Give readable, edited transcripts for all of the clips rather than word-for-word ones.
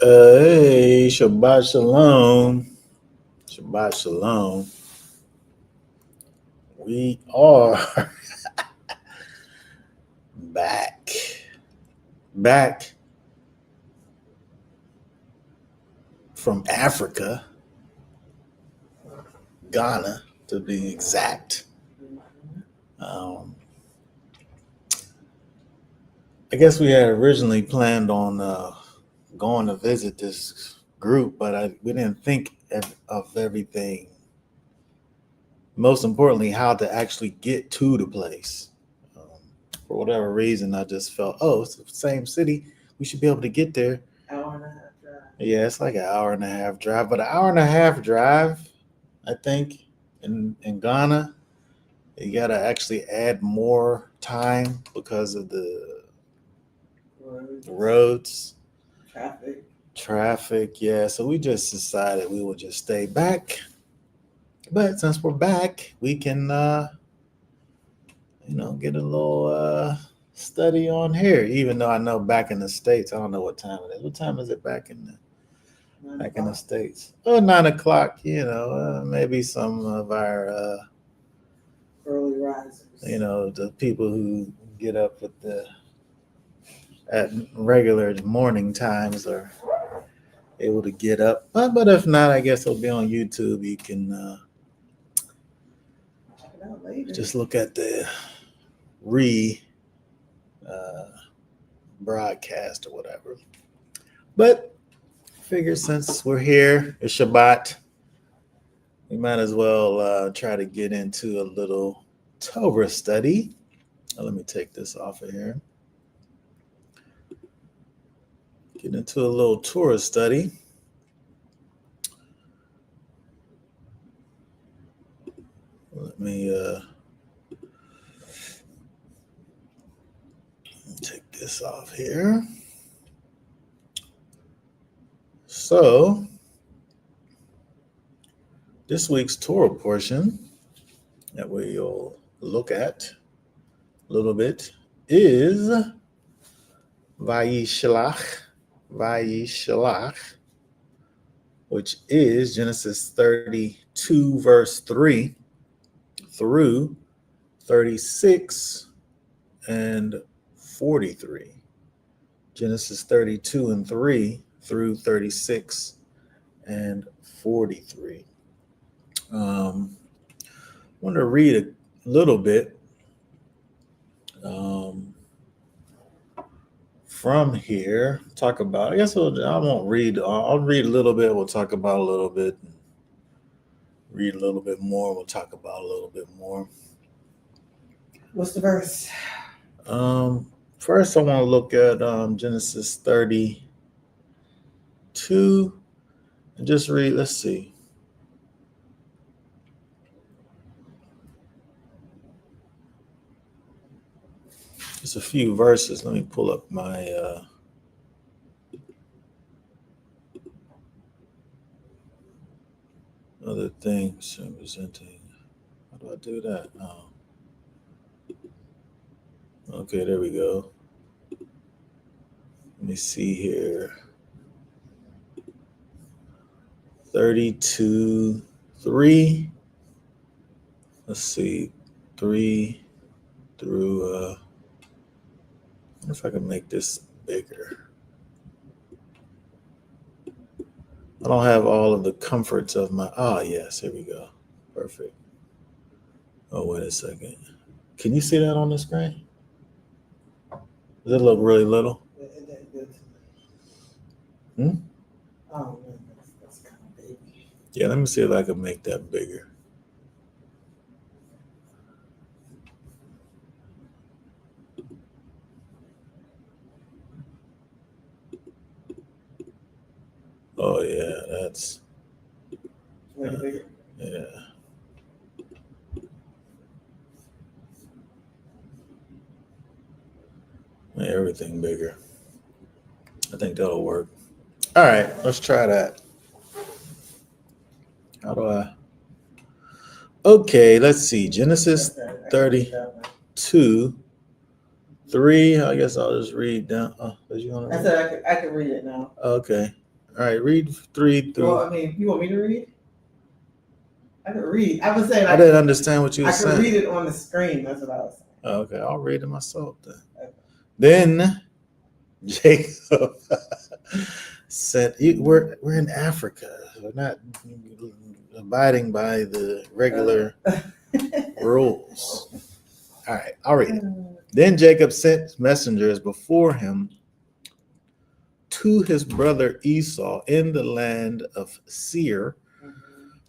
Hey, Shabbat Shalom. Shabbat Shalom. We are back. Back from Africa, Ghana to be exact. Um, I guess we had originally planned on going to visit this group, but we didn't think of everything. Most importantly, how to actually get to the place. Um, for whatever reason, I just felt, it's the same city. We should be able to get there. Hour and a half drive. Yeah, it's like an hour and a half drive, but an hour and a half drive, I think, in Ghana, you gotta actually add more time because of the roads, traffic. Yeah, so we just decided we would just stay back. But since we're back, we can, get a little study on here. Even though I know back in the States, I don't know what time it is. What time is it back in the States? Oh, 9 o'clock. Maybe some of our early risers. The people who get up at regular morning times are able to get up. But if not, I guess it'll be on YouTube. You can check it out later. Just look at the broadcast or whatever. But figure since we're here, it's Shabbat, we might as well try to get into a little Torah study. Let me take this off of here. Get into a little Torah study. Let me take this off here. So, this week's Torah portion that we'll look at a little bit is Vayishlach, which is Genesis 32, verse 3 through 36 and 43. Genesis 32 and 3 through 36 and 43. I want to read a little bit from here. Talk about, I guess I won't read. I'll read a little bit. We'll talk about a little bit. Read a little bit more. We'll talk about a little bit more. What's the verse? First, I want to look at Genesis 32 and just read. Let's see. Just a few verses. Let me pull up my other things representing. How do I do that? Oh. Okay, there we go. Let me see here. 32, 3. Let's see. 3 through if I can make this bigger. I don't have all of the comforts of my, yes, here we go. Perfect. Oh, wait a second. Can you see that on the screen? Does it look really little? Oh, man, that's kind of big. Yeah, let me see if I can make that bigger. Oh, yeah, that's... bigger? Yeah. Make everything bigger. I think that'll work. All right, let's try that. How do I? Okay, let's see. Genesis 32, 3. I guess I'll just read down. Oh, did you want to? I said I could read it now. Okay. All right, read 3 through. Well, I mean, you want me to read? I can read. I was saying I didn't understand what you were I saying. can read it on the screen. That's what I was saying. Okay, I'll read it myself then. Okay. Then Jacob said, We're in Africa. We're not abiding by the regular rules." All right, I'll read it. Then Jacob sent messengers before him to his brother Esau in the land of Seir,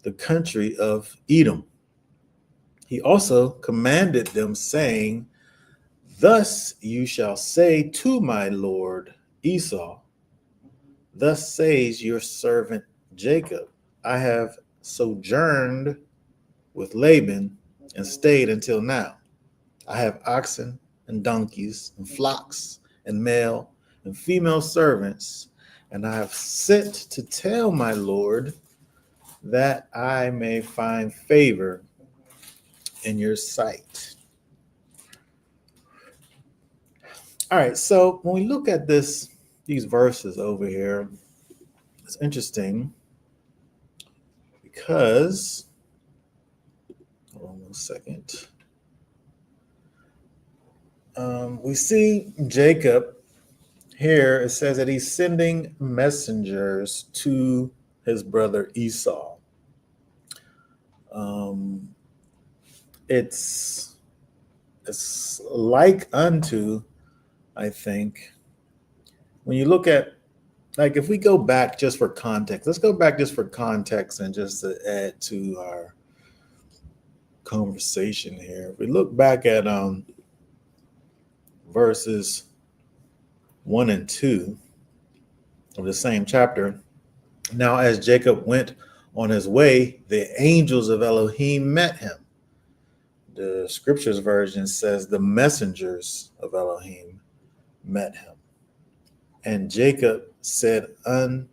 the country of Edom. He also commanded them, saying, "Thus you shall say to my lord Esau, thus says your servant Jacob, I have sojourned with Laban and stayed until now. I have oxen and donkeys and flocks and male and female servants, and I have sent to tell my lord that I may find favor in your sight." All right, so when we look at these verses over here, it's interesting because, hold on 1 second. We see Jacob here. It says that he's sending messengers to his brother Esau. It's like unto, I think, when you look at, like, if we go back just for context, let's go back just for context and just to add to our conversation here. If we look back at verses 1 and 2 of the same chapter. Now, as Jacob went on his way, the angels of Elohim met him. The scriptures version says the messengers of Elohim met him. And Jacob said when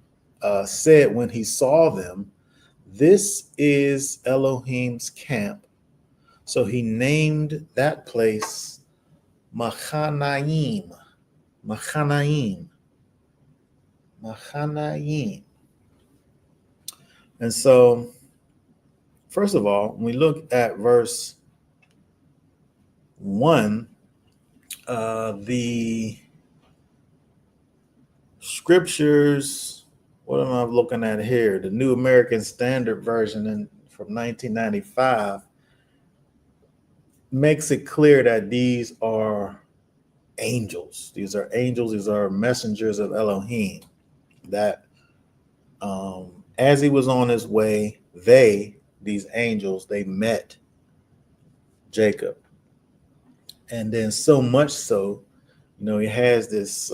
he saw them, "This is Elohim's camp." So he named that place Machanaim. Machanaim. Machanaim. And so, first of all, when we look at verse 1, the scriptures, what am I looking at here? The New American Standard Version from 1995 makes it clear that these are angels. These are angels. These are messengers of Elohim. That as he was on his way, these angels, they met Jacob. And then so much so, he has this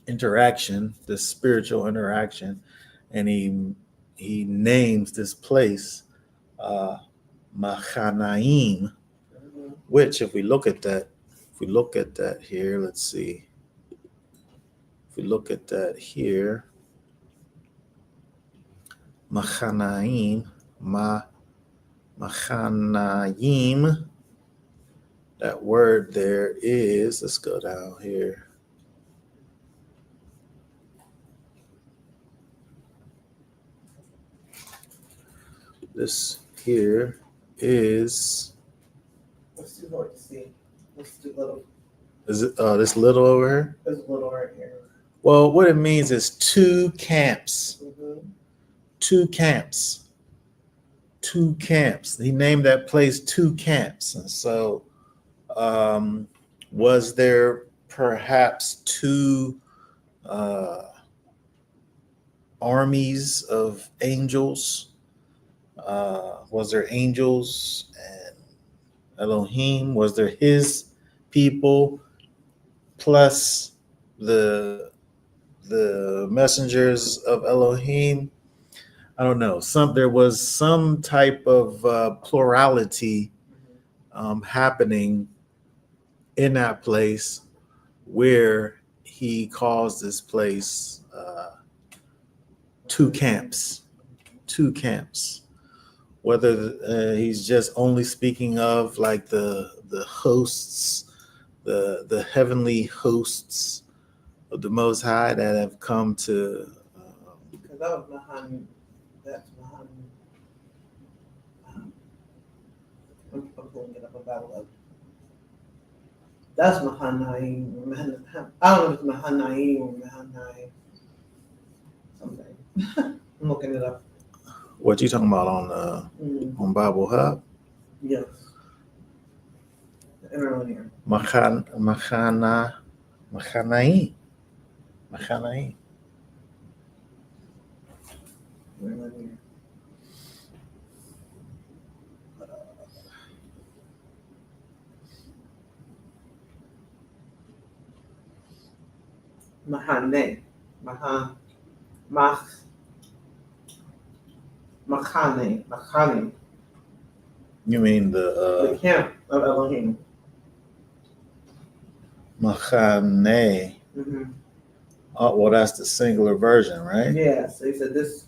interaction, this spiritual interaction, and he names this place Machanaim, which if we look at that here, let's see. If we look at that here, Machanaim, Machanaim, that word there is, let's go down here. This here is. It's too hard to see. It's too little. Is it this little over here? There's a little right here. Well, what it means is two camps. Mm-hmm. Two camps. Two camps. He named that place two camps. And so was there perhaps two armies of angels? Was there angels and Elohim? Was there his people plus the messengers of Elohim? I don't know. There was some type of plurality happening in that place where he calls this place two camps. Two camps. Whether he's just only speaking of like the hosts, the heavenly hosts of the Most High that have come to. Because that was Mahan. That's Mahan. I'm pulling it up about it. That's Mahanaim. I don't know if it's Mahanaim or Mahanaim. Something. I'm looking it up. What you talking about on Bible Hub? Yes. The inner linear. Mahanaim. Inner linear. Mahane. Machane. You mean The camp of Elohim. Machane? Oh, well, that's the singular version, right? Yeah. So he said this.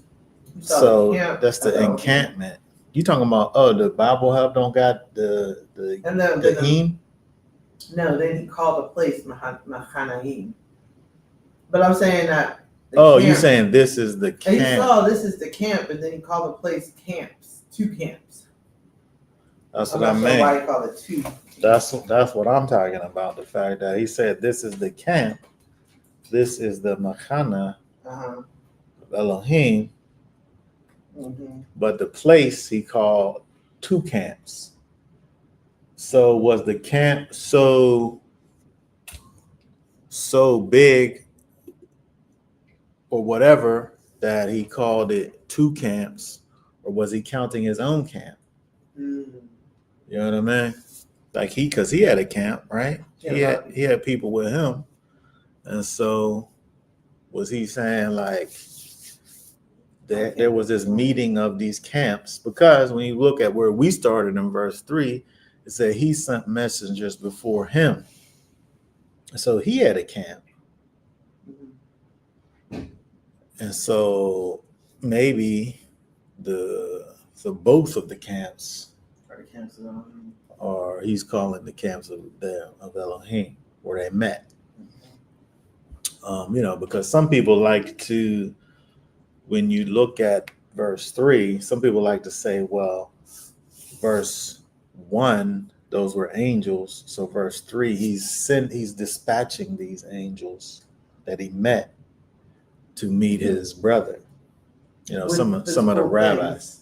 So that's the encampment. You talking about? Oh, the Bible Hub don't got the him? No, then he called the place Machanaim. But I'm saying that. You saying this is the camp? And he saw this is the camp, and then he called the place camps, 2 camps. That's what I mean. Why he called it 2? That's what I'm talking about. The fact that he said this is the camp, this is the Machana of Elohim, but the place he called 2 camps. So was the camp so big or whatever that he called it 2 camps, or was he counting his own camp? You know what I mean? Like because he had a camp, right? Yeah, he had people with him, and so was he saying like that there was this meeting of these camps? Because when you look at where we started in verse 3, it said he sent messengers before him, so he had a camp. And so maybe both of the camps are he's calling the camps of Elohim where they met. Because some people like to, when you look at verse 3, some people like to say, well, verse 1, those were angels. So verse 3, he's dispatching these angels that he met to meet his brother. Some of the rabbis,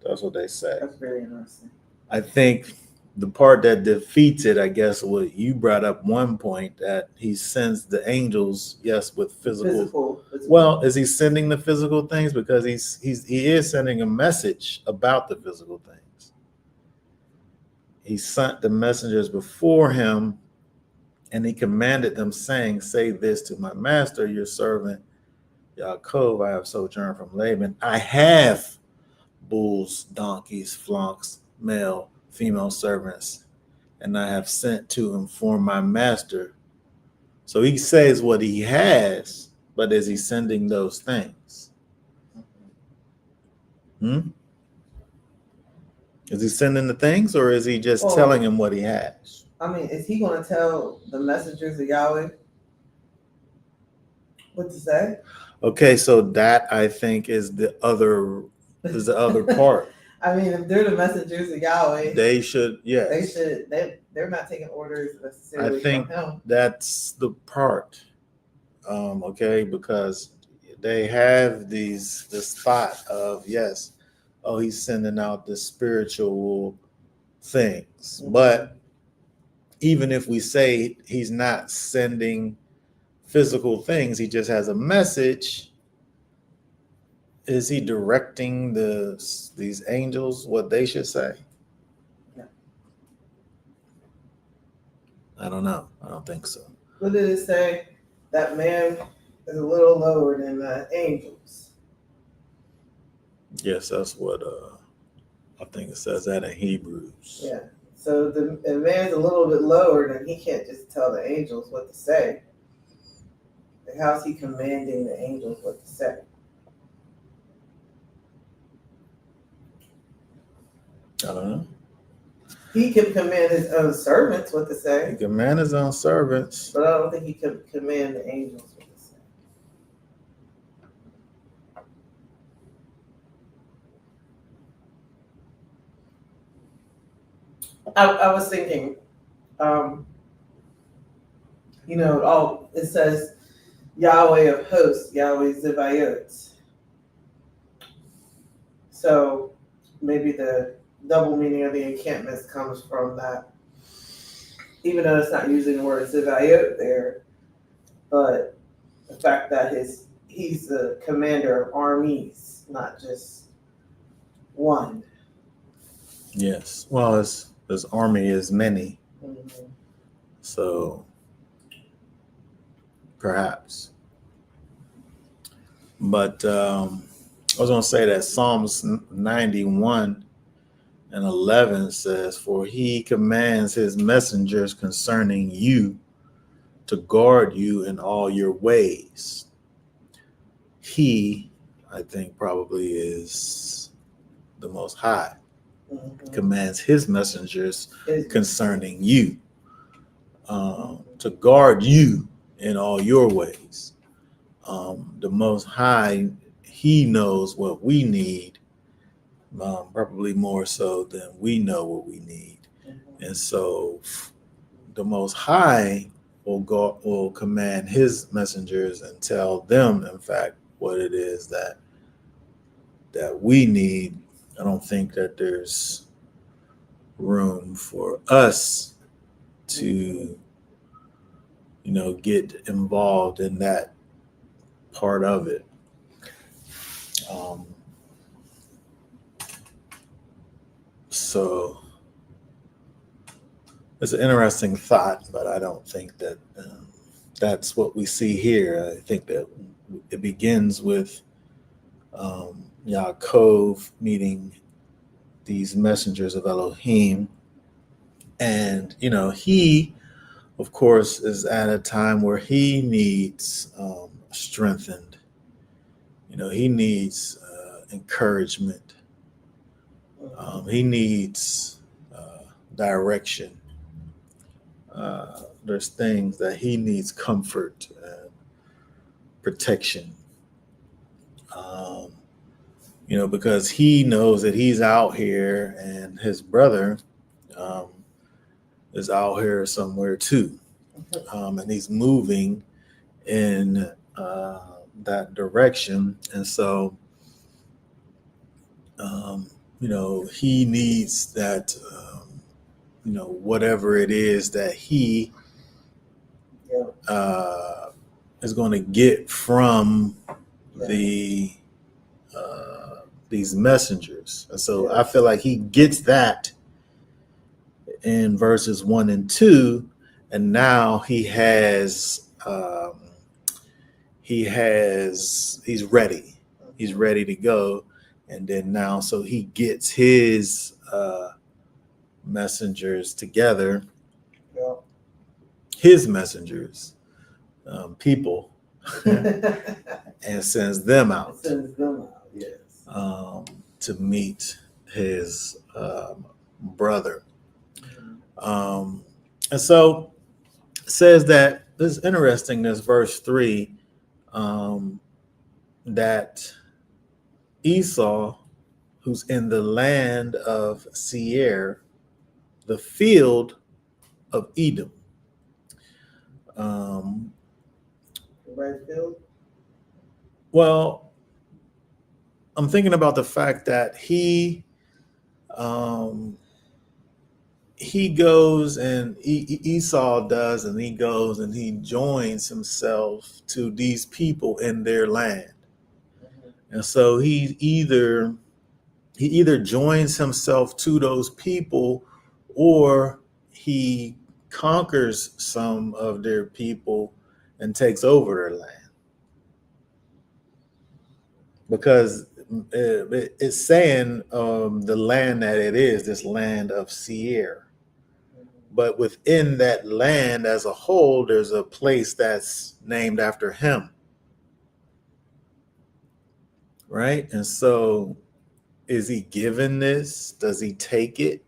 that's what they say. That's very interesting. I think the part that defeats it, I guess, what you brought up one point, that he sends the angels, yes, with physical. Well, is he sending the physical things? Because he is sending a message about the physical things. He sent the messengers before him, and he commanded them, saying, say this to my master, your servant Yaakov, I have sojourned from Laban. I have bulls, donkeys, flocks, male, female servants, and I have sent to inform my master. So he says what he has, but is he sending those things? Is he sending the things, or is he just telling him what he has? I mean, is he going to tell the messengers of Yahweh what to say? Okay, so that I think is the other part. I mean, if they're the messengers of Yahweh, they should, yes. They should. They're not taking orders necessarily from him. That's the part. Okay, because they have this thought of, yes, he's sending out the spiritual things. But even if we say he's not sending physical things, he just has a message, is he directing these angels what they should say? No. I don't know. I don't think so. What did it say? That man is a little lower than the angels. Yes, that's what I think it says that in Hebrews. Yeah. So the man's a little bit lower, than he can't just tell the angels what to say. How's he commanding the angels what to say? I don't know. He can command his own servants what to He say, command his own servants. but I don't think he can command the angels what to say. I was thinking, it says Yahweh of hosts, Yahweh Zivayot. So maybe the double meaning of the encampments comes from that, even though it's not using the word Zivayot there, but the fact that he's the commander of armies, not just one. Yes. Well, his army is many, Mhm. so perhaps. But I was going to say that Psalms 91:11 says, "For he commands his messengers concerning you to guard you in all your ways." He, I think, probably is the Most High. Mhm. Commands his messengers Is- concerning you to guard you in all your ways. The Most High, he knows what we need, probably more so than we know what we need. Mhm. And so the Most High will command his messengers and tell them, in fact, what it is that we need. I don't think that there's room for us to, get involved in that part of it. So it's an interesting thought, but I don't think that that's what we see here. I think that it begins with Yaakov meeting these messengers of Elohim. And, he, of course, is at a time where he needs strengthened. He needs encouragement. He needs direction. There's things that he needs comfort and protection. Because he knows that he's out here and his brother um, is out here somewhere too. And he's moving in that direction. And so, he needs that, whatever it is that he is going to get from these messengers. And so I feel like he gets that in verses 1 and 2, and now he's ready. He's ready to go. And then now, so he gets his messengers together, his messengers, people, and sends them out. To meet his brother. And so it says that this is interesting, this verse 3, that Esau, who's in the land of Seir, the field of Edom. Right field? Well, I'm thinking about the fact that he goes and Esau does, and he goes and he joins himself to these people in their land. And so he either joins himself to those people, or he conquers some of their people and takes over their land. Because it's saying the land that it is, this land of Seir. But within that land as a whole, there's a place that's named after him. Right? And so is he given this? Does he take it?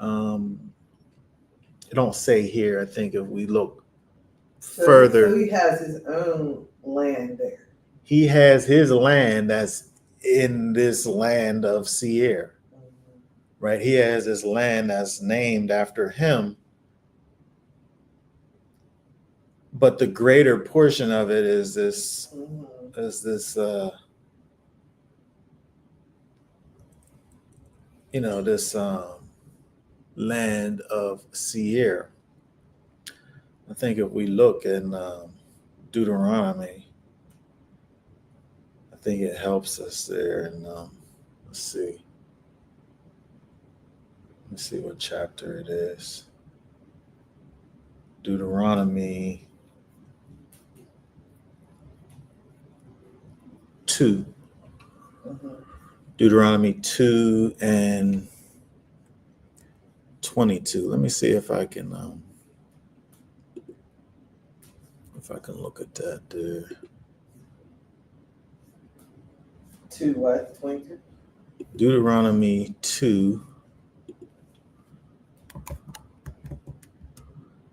It don't say here. I think if we look So further, he has his own land there. he has his land that's in this land of Seir, right? He has his land that's named after him, but the greater portion of it is this this land of Seir. I think if we look in Deuteronomy, I think it helps us there. And let's see what chapter it is. Deuteronomy 2. Deuteronomy 2 and 22. Let me see if I can look at that there. 2 what? 22? Deuteronomy 2.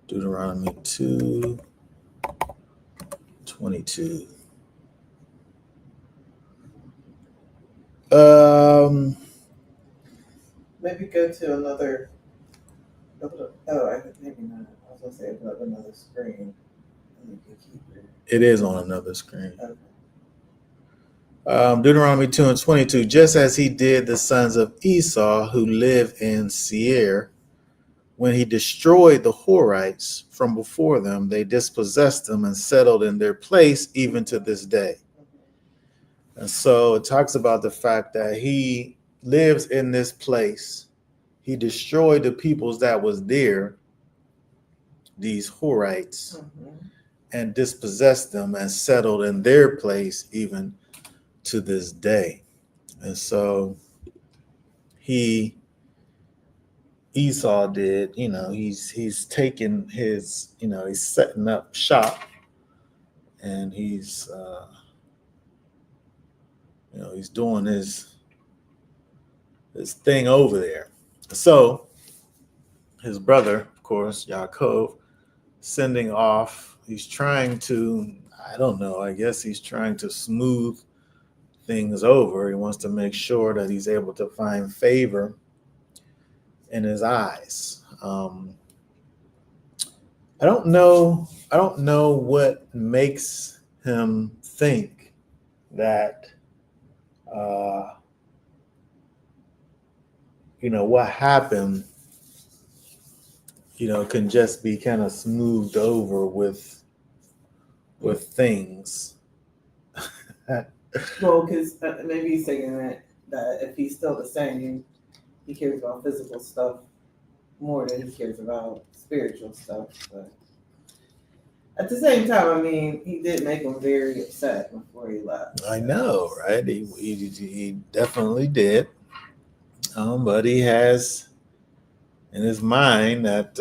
Deuteronomy 2, 22. Maybe go to another. Maybe not. I was gonna say about another screen. It is on another screen. Okay. Deuteronomy 2 and 22. Just as he did the sons of Esau who live in Seir, when he destroyed the Horites from before them, they dispossessed them and settled in their place even to this day. And so it talks about the fact that he lives in this place. He destroyed the peoples that was there, these Horites, and dispossessed them and settled in their place even to this day. And so Esau did, he's taking his, he's setting up shop, and he's he's doing his thing over there. So his brother, of course, Yaakov, sending off, he's trying to, I don't know, I guess he's trying to smooth things over. He wants to make sure that he's able to find favor in his eyes. I don't know what makes him think that what happened can just be kind of smoothed over with things. Well, because maybe he's thinking that if he's still the same, he cares about physical stuff more than he cares about spiritual stuff. But at the same time, I mean, he did make him very upset before he left. I know, right? He definitely did. But he has in his mind that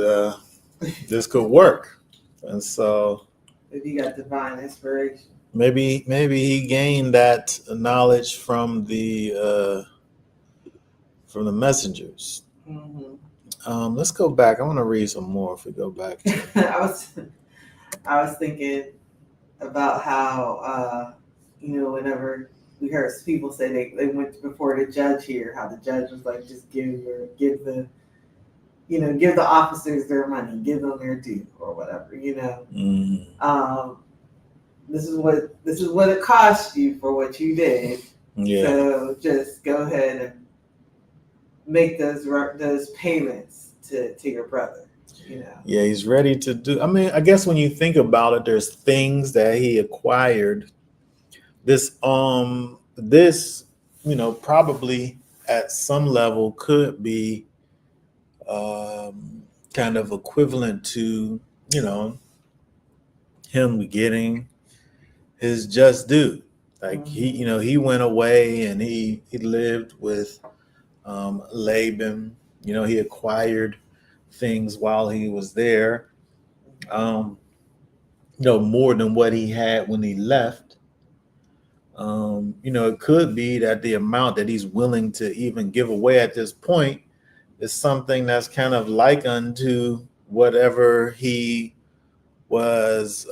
this could work, and so if he got divine inspiration, maybe he gained that knowledge from the messengers. Let's go back. I want to read some more. If we go back, I was thinking about how whenever we heard people say they went before the judge here, how the judge was like, just give the officers their money, give them their due or whatever, This is what it cost you for what you did. Yeah. So just go ahead and make those payments to your brother. Yeah, he's ready to do. I mean, I guess when you think about it, there's things that he acquired. This probably at some level could be kind of equivalent to him getting his just due. Like he went away and he lived with Laban. He acquired things while he was there, more than what he had when he left. It could be that the amount that he's willing to even give away at this point is something that's kind of like unto whatever he was,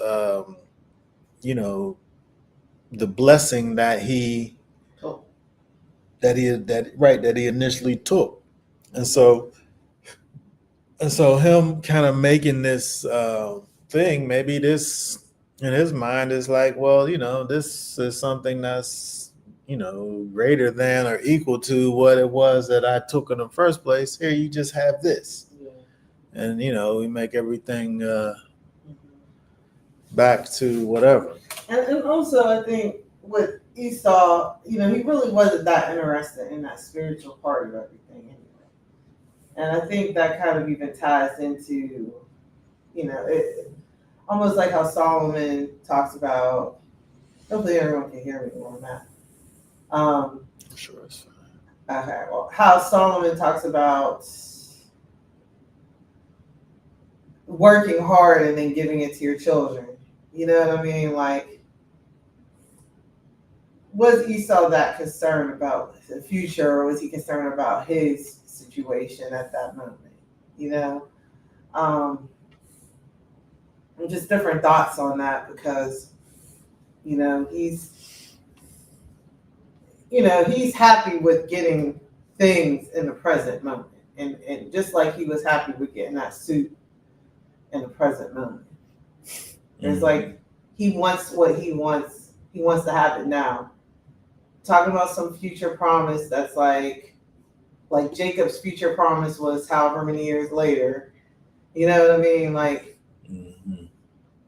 the blessing that he Oh. that he initially took. And so him kind of making this thing, maybe this in his mind is like, well, this is something that's, greater than or equal to what it was that I took in the first place. Here, you just have this. Yeah. And, we make everything back to whatever. And also, I think with Esau, he really wasn't that interested in that spiritual part of everything anyway. And I think that kind of even ties into, it almost like how Solomon talks about. Hopefully, everyone can hear me where I'm at. I'm sure it's fine. Okay, well, how Solomon talks about working hard and then giving it to your children. You know what I mean? Like, was Esau that concerned about the future, or was he concerned about his situation at that moment? And just different thoughts on that, because he's happy with getting things in the present moment, and just like he was happy with getting that suit in the present moment. It's like he wants what he wants. He wants to have it now. Talking about some future promise that's like Jacob's future promise was however many years later. You know what I mean? Like,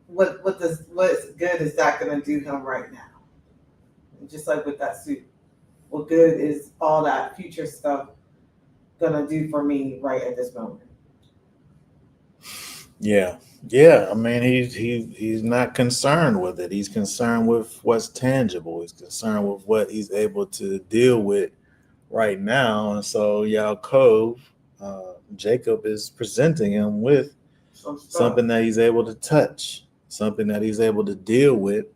what good is that going to do him right now? Just like with that suit, what good is all that future stuff going to do for me right at this moment? Yeah. I mean, he's not concerned with it. He's concerned with what's tangible. He's concerned with what he's able to deal with right now. And so Yaakov, Jacob, is presenting him with something that he's able to touch, something that he's able to deal with,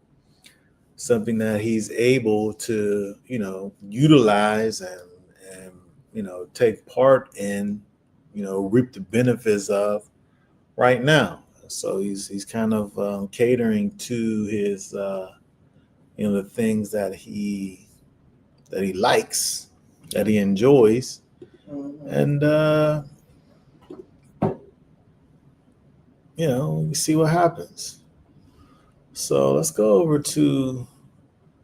something that he's able to, utilize and take part in, reap the benefits of right now. So he's kind of catering to his, the things that he likes, that he enjoys, and we see what happens. So let's go over to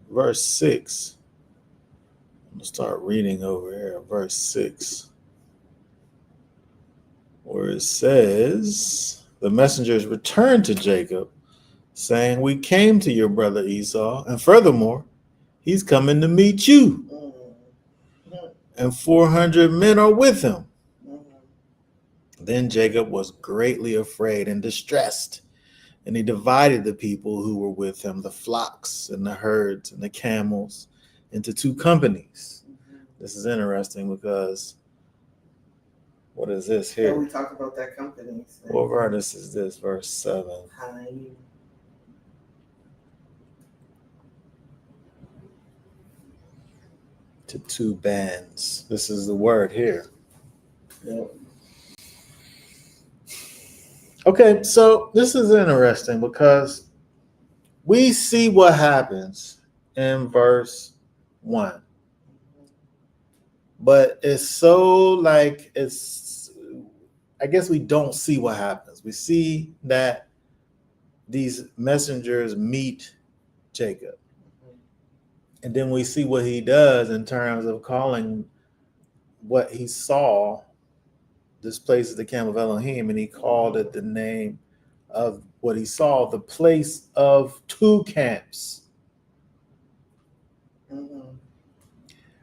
verse 6. I'm gonna start reading over here, verse 6, where it says, the messengers returned to Jacob, saying, we came to your brother Esau, and furthermore, he's coming to meet you, and 400 men are with him. Then Jacob was greatly afraid and distressed, and he divided the people who were with him, the flocks and the herds and the camels, into two companies. This is interesting because what is this here? So we talked about that company. What verse is this? Verse 7. To two bands. This is the word here. Yep. Okay, so this is interesting because we see what happens in verse 1. But it's so like I guess we don't see what happens. We see that these messengers meet Jacob. And then we see what he does in terms of calling what he saw, this place is the camp of Elohim, and he called it the name of what he saw, the place of two camps.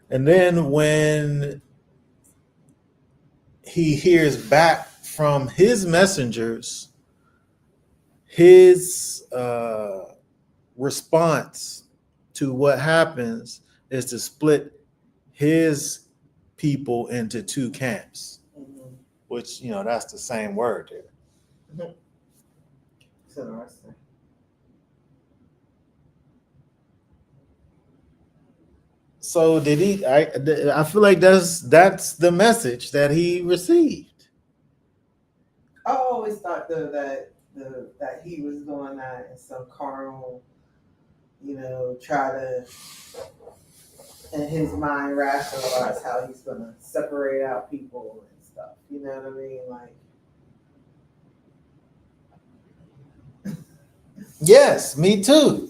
And then when he hears back from his messengers, his response to what happens is to split his people into two camps, which, that's the same word there. It's interesting. So did he? I feel like that's the message that he received. I always thought though that he was doing that in some carnal, try to in his mind rationalize how he's gonna separate out people and stuff. You know what I mean? Like, Yes, me too.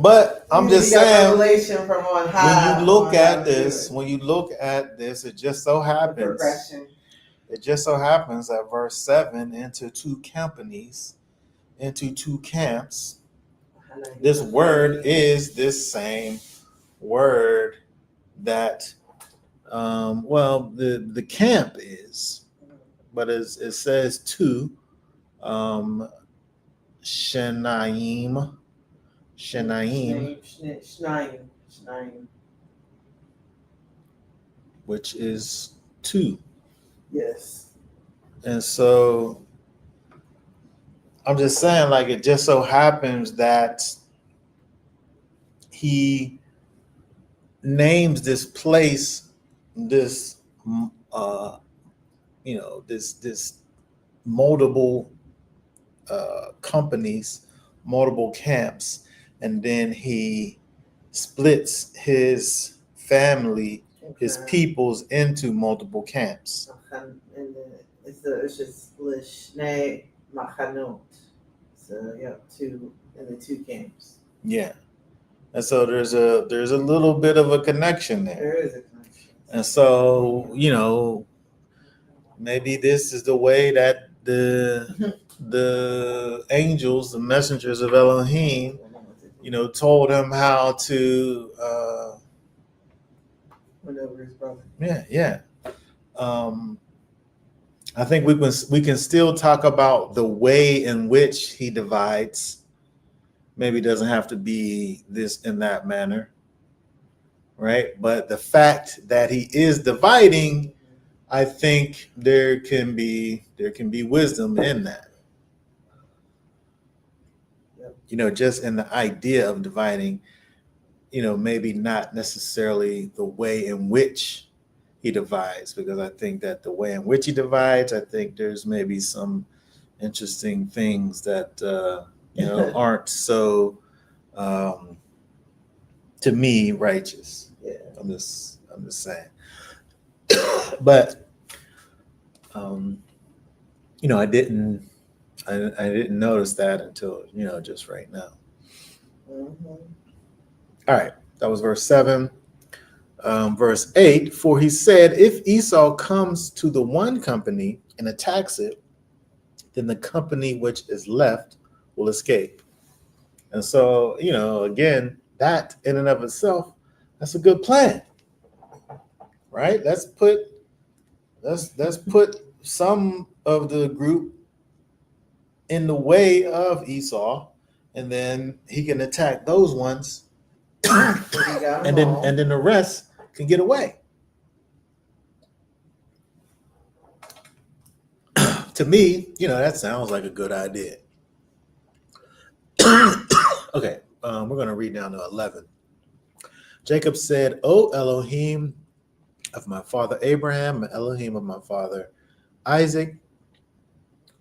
But I'm just saying, revelation from on high. when you look at this, it just so happens. It just so happens that verse 7 into two companies, into two camps. This word is this same word that, the camp is, but it says two, Shenaim, which is two. Yes. And so I'm just saying, like, it just so happens that he names this place, this, this multiple companies, multiple camps, and then he splits his family, his peoples into multiple camps. And then it's just Lishnei Machanot. So two in the two camps. Yeah. And so there's a little bit of a connection there. There is a connection. And so, maybe this is the way that the angels, the messengers of Elohim, told him how to win over his brother. Yeah. I think we can still talk about the way in which he divides. Maybe it doesn't have to be this in that manner, right? But the fact that he is dividing, I think there can be wisdom in that. Just in the idea of dividing, maybe not necessarily the way in which he divides, because I think that the way in which he divides, I think there's maybe some interesting things that aren't so to me righteous. Yeah. I'm just saying. But I didn't notice that until just right now. Mm-hmm. All right, that was verse 7. Verse 8, for he said, if Esau comes to the one company and attacks it, then the company which is left will escape. And so, again, that in and of itself, that's a good plan, right? Let's put some of the group in the way of Esau, and then he can attack those ones, and then the rest can get away. To me, that sounds like a good idea. Okay, we're going to read down to 11. Jacob said, O Elohim of my father Abraham, and Elohim of my father Isaac,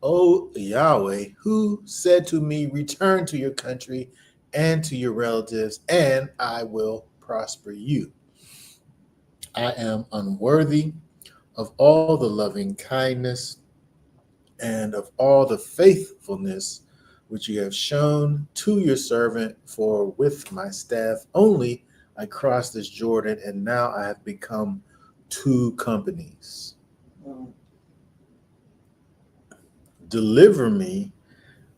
O Yahweh, who said to me, return to your country and to your relatives, and I will prosper you. I am unworthy of all the loving kindness and of all the faithfulness which you have shown to your servant, for with my staff only I crossed this Jordan, and now I have become two companies. Deliver me,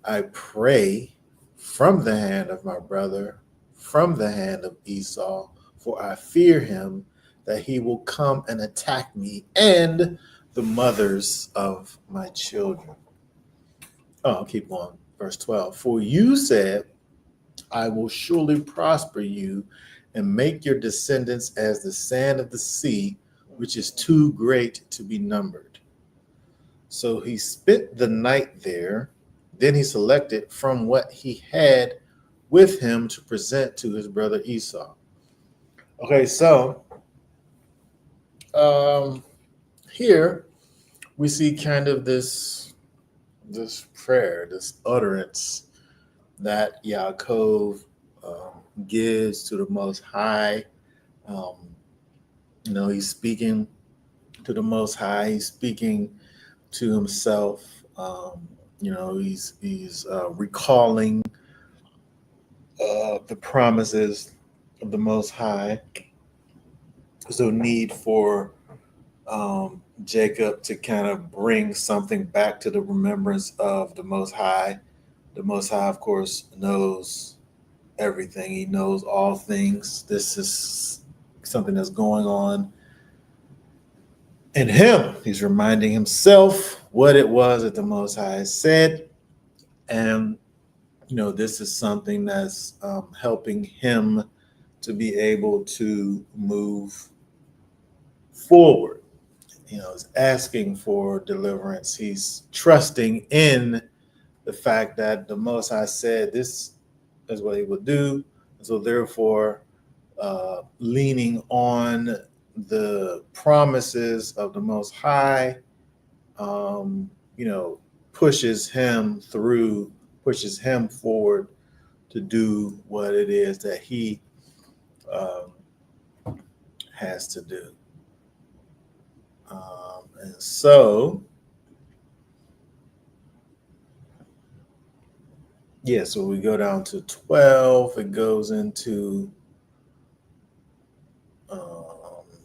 I pray, from the hand of my brother, from the hand of Esau, for I fear him that he will come and attack me and the mothers of my children. Oh, I'll keep going. Verse 12. For you said, I will surely prosper you and make your descendants as the sand of the sea, which is too great to be numbered. So he spent the night there. Then he selected from what he had with him to present to his brother Esau. Okay, so here we see kind of this prayer, this utterance that Yaakov gives to the Most High. Um, he's speaking to the Most High. He's speaking to himself. He's recalling the promises of the Most High. There's no need for Jacob to kind of bring something back to the remembrance of the Most High. The Most High, of course, knows everything. He knows all things. This is something that's going on in him. He's reminding himself what it was that the Most High said. And, this is something that's helping him to be able to move forward. Is asking for deliverance. He's trusting in the fact that the Most High said this is what he would do. And so therefore, leaning on the promises of the Most High, pushes him through, pushes him forward to do what it is that he has to do. And so, so we go down to 12. It goes into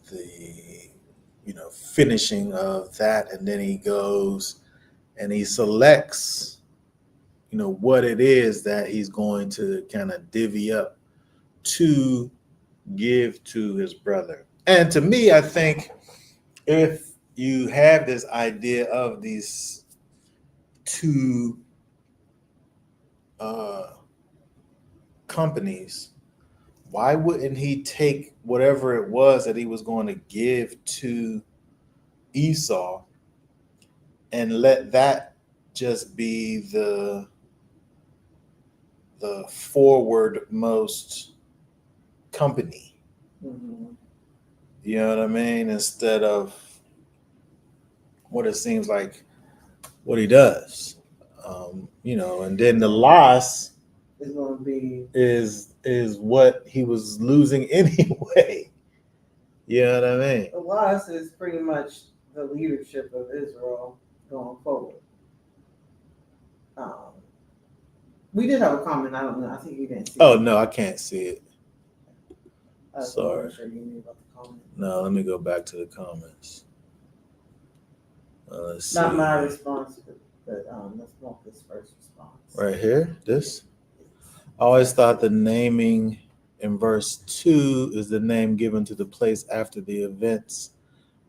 the finishing of that, and then he goes and he selects what it is that he's going to kind of divvy up to give to his brother. And to me, I think if you have this idea of these two companies, why wouldn't he take whatever it was that he was going to give to Esau and let that just be the forwardmost company? Mm-hmm. You know what I mean? Instead of what it seems like what he does. And then the loss is going to be is what he was losing anyway. You know what I mean? the loss is pretty much the leadership of Israel going forward. We did have a comment. I don't know. I think you didn't see it. No, I can't see it. Sorry. Sure you knew about the comment. No, let me go back to the comments. Let's Not see. my response, but let's walk this first response. Right here, this. I always thought the naming in verse 2 is the name given to the place after the events,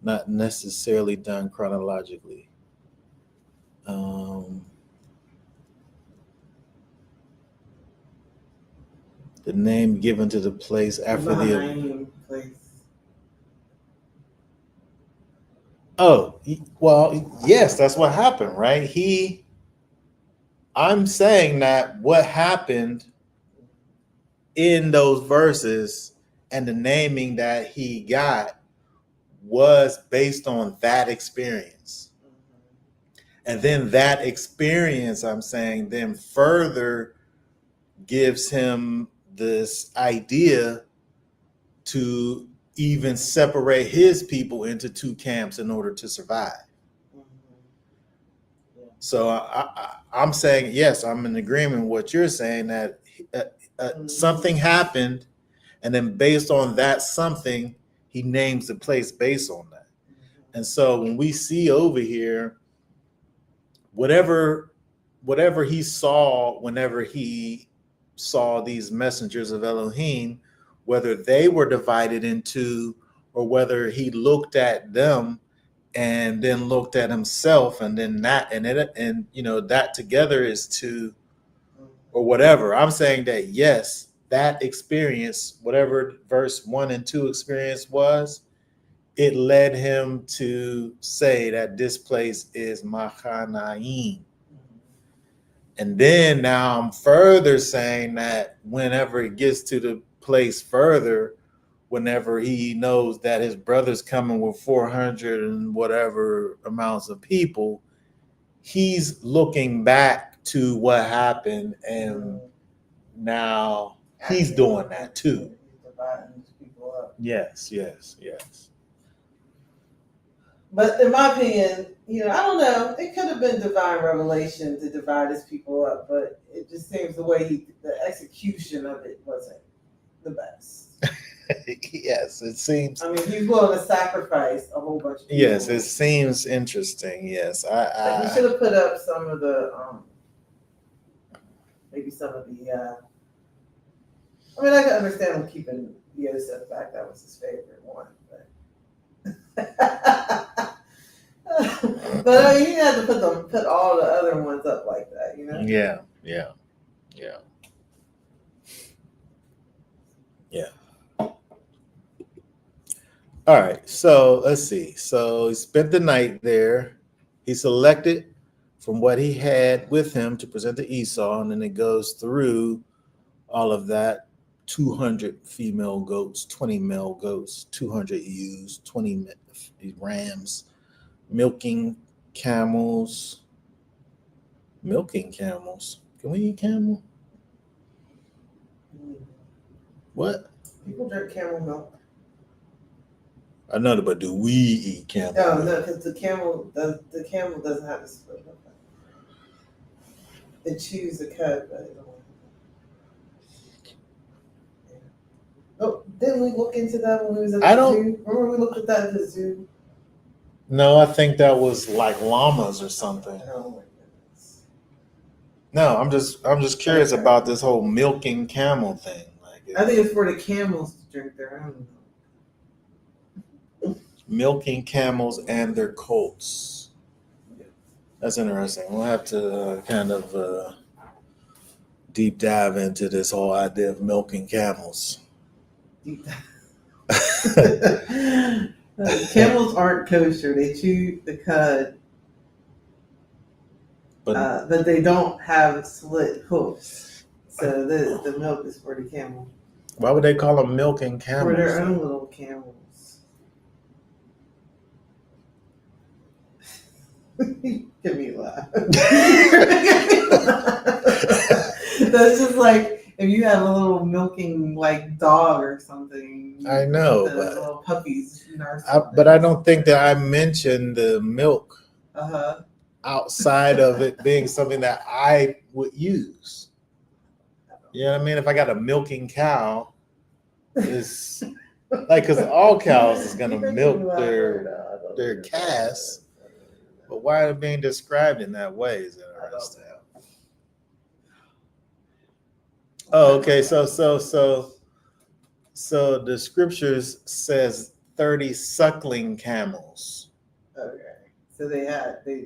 not necessarily done chronologically. The name given to the place after the event. Oh, well, yes, that's what happened, right? I'm saying that what happened in those verses and the naming that he got was based on that experience. And then that experience, I'm saying, then further gives him this idea to even separate his people into two camps in order to survive. So I'm saying, yes, I'm in agreement with what you're saying, that something happened, and then based on that something, he names the place based on that. And so when we see over here, whatever he saw, whenever he saw these messengers of Elohim, whether they were divided into, or whether he looked at them and then looked at himself, and then that, and that together is two, or whatever. I'm saying that yes, that experience, whatever verse 1 and 2 experience was, it led him to say that this place is Machanaim. And then now I'm further saying that whenever it gets to the place further whenever he knows that his brother's coming with 400 and whatever amounts of people, he's looking back to what happened, and now he's doing that too. He's dividing these people up. Yes. But in my opinion, I don't know. It could have been divine revelation to divide his people up, but it just seems the way the execution of it wasn't the best. Yes, it seems. I mean, he's willing to sacrifice a whole bunch of people. Yes, it seems interesting. Yes, Like we should have put up some of the, maybe some of the. I mean, I can understand him keeping Yosef back. That was his favorite one, but. But I mean, you have to put all the other ones up like that, Yeah. All right, so let's see. So he spent the night there. He selected from what he had with him to present to Esau, and then it goes through all of that. 200 female goats, 20 male goats, 200 ewes, 20 rams, milking camels. Can we eat camel? What? People drink camel milk. I know, but do we eat camel? No, because the camel doesn't have the split. It chews the cud, but it don't. Oh, didn't we look into that when we was at the zoo? Remember we looked at that at the zoo? No, I think that was like llamas or something. Oh my goodness. No, I'm just curious about this whole milking camel thing. I think it's for the camels to drink their own milk. Milking camels and their colts. That's interesting. We'll have to kind of deep dive into this whole idea of milking camels. Camels aren't kosher. They chew the cud, but they don't have slit hoofs. So the milk is for the camel. Why would they call them milking camels? For their own little camels. Give me a laugh. That's just like if you have a little milking like dog or something. I know, but little puppies. But I don't think that I mentioned the milk outside of it being something that I would use. You know what I mean? If I got a milking cow, it's like, because all cows is gonna milk their calves. But why are they being described in that way is interesting. Oh, okay. So the scriptures says 30 suckling camels. Okay. So they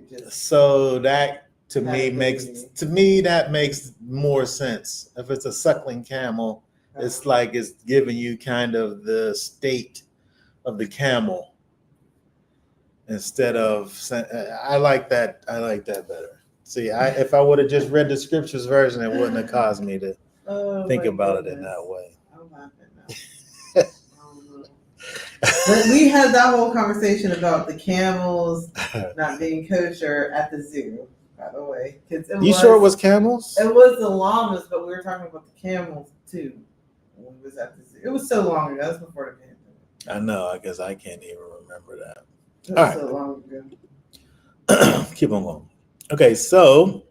just. So that to me makes more sense. If it's a suckling camel, it's like it's giving you kind of the state of the camel. Instead of, I like that better. See, if I would have just read the scriptures version, it wouldn't have caused me to think about it in that way. I'm laughing now. But we had that whole conversation about the camels not being kosher at the zoo, by the way. Sure it was camels? It was the llamas, but we were talking about the camels too when we was at the zoo. It was so long ago. That was before the pandemic. I know. I guess I can't even remember that. It was so long ago. Keep on going. Okay, so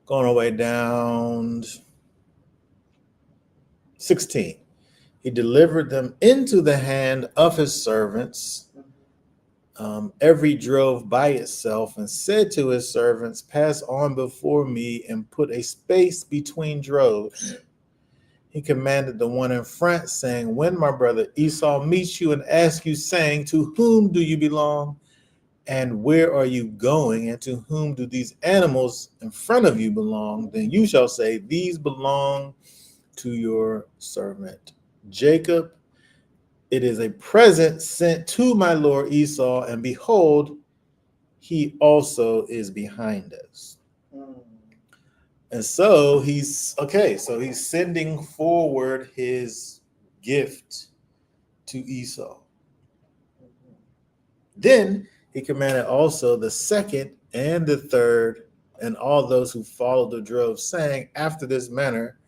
going all the way down 16. He delivered them into the hand of his servants. Every drove by itself and said to his servants, pass on before me and put a space between droves. He commanded the one in front, saying, when my brother Esau meets you and asks you, saying, to whom do you belong? And where are you going? And to whom do these animals in front of you belong? Then you shall say, these belong to your servant Jacob. It is a present sent to my lord Esau, and behold, he also is behind us. And so he's sending forward his gift to Esau. Then he commanded also the second and the third and all those who followed the drove, saying, after this manner,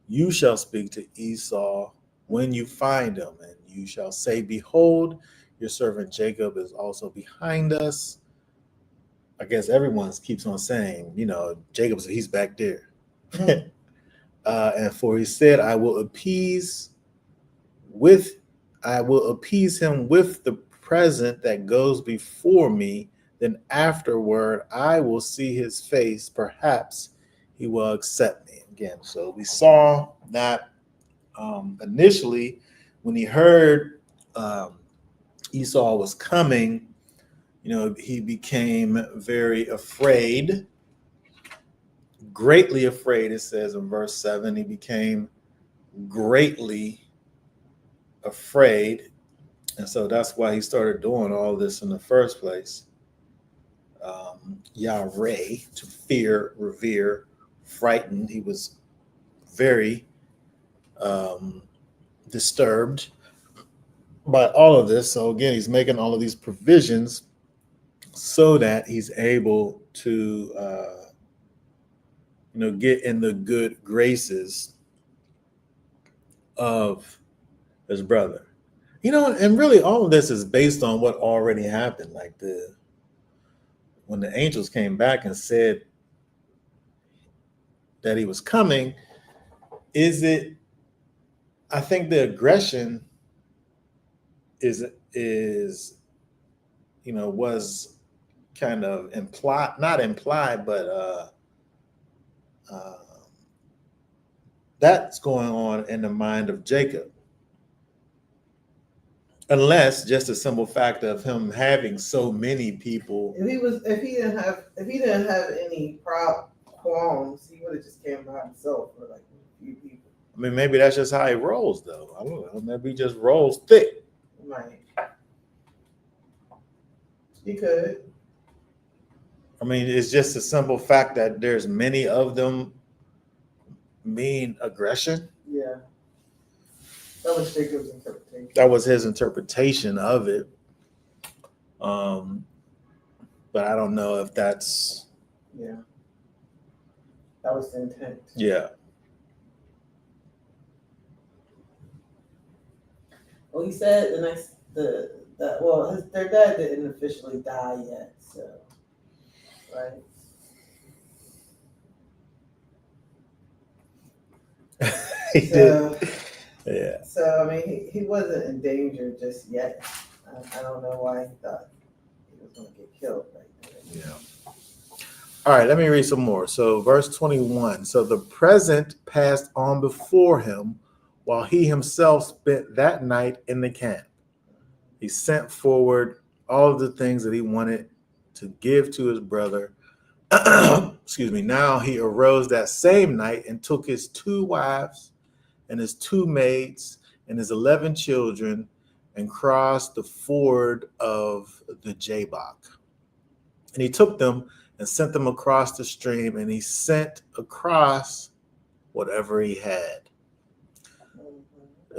you shall speak to Esau when you find him, and you shall say, behold, your servant Jacob is also behind us. I guess everyone keeps on saying, Jacob's, he's back there. And for he said, I will appease him with the present that goes before me. Then afterward, I will see his face. Perhaps he will accept me again. So we saw that initially when he heard Esau was coming, he became very afraid, greatly afraid. It says in verse 7, he became greatly afraid. And so that's why he started doing all this in the first place. Yahweh, to fear, revere, frightened. He was very disturbed by all of this. So again, he's making all of these provisions so that he's able to, get in the good graces of his brother. And really all of this is based on what already happened. Like when the angels came back and said that he was coming, I think the aggression was kind of implied, not implied, but that's going on in the mind of Jacob. Unless just a simple fact of him having so many people. If he didn't have any qualms, he would have just came by himself for like a few people. I mean, maybe that's just how he rolls, though. I don't know. Maybe he just rolls thick. Right. He could. I mean, it's just a simple fact that there's many of them mean aggression. Yeah. That was Jacob's interpretation. That was his interpretation of it. But I don't know if that's. Yeah. That was the intent. Yeah. Well, he said their dad didn't officially die yet, so right. He did. Yeah. So I mean, he wasn't in danger just yet. I don't know why he thought he was going to get killed right there. Yeah. All right, let me read some more. So verse 21. So the present passed on before him while he himself spent that night in the camp. He sent forward all of the things that he wanted to give to his brother. Excuse me. Now he arose that same night and took his 2 wives and his 2 maids and his 11 children and crossed the ford of the Jabbok. And he took them and sent them across the stream, and he sent across whatever he had.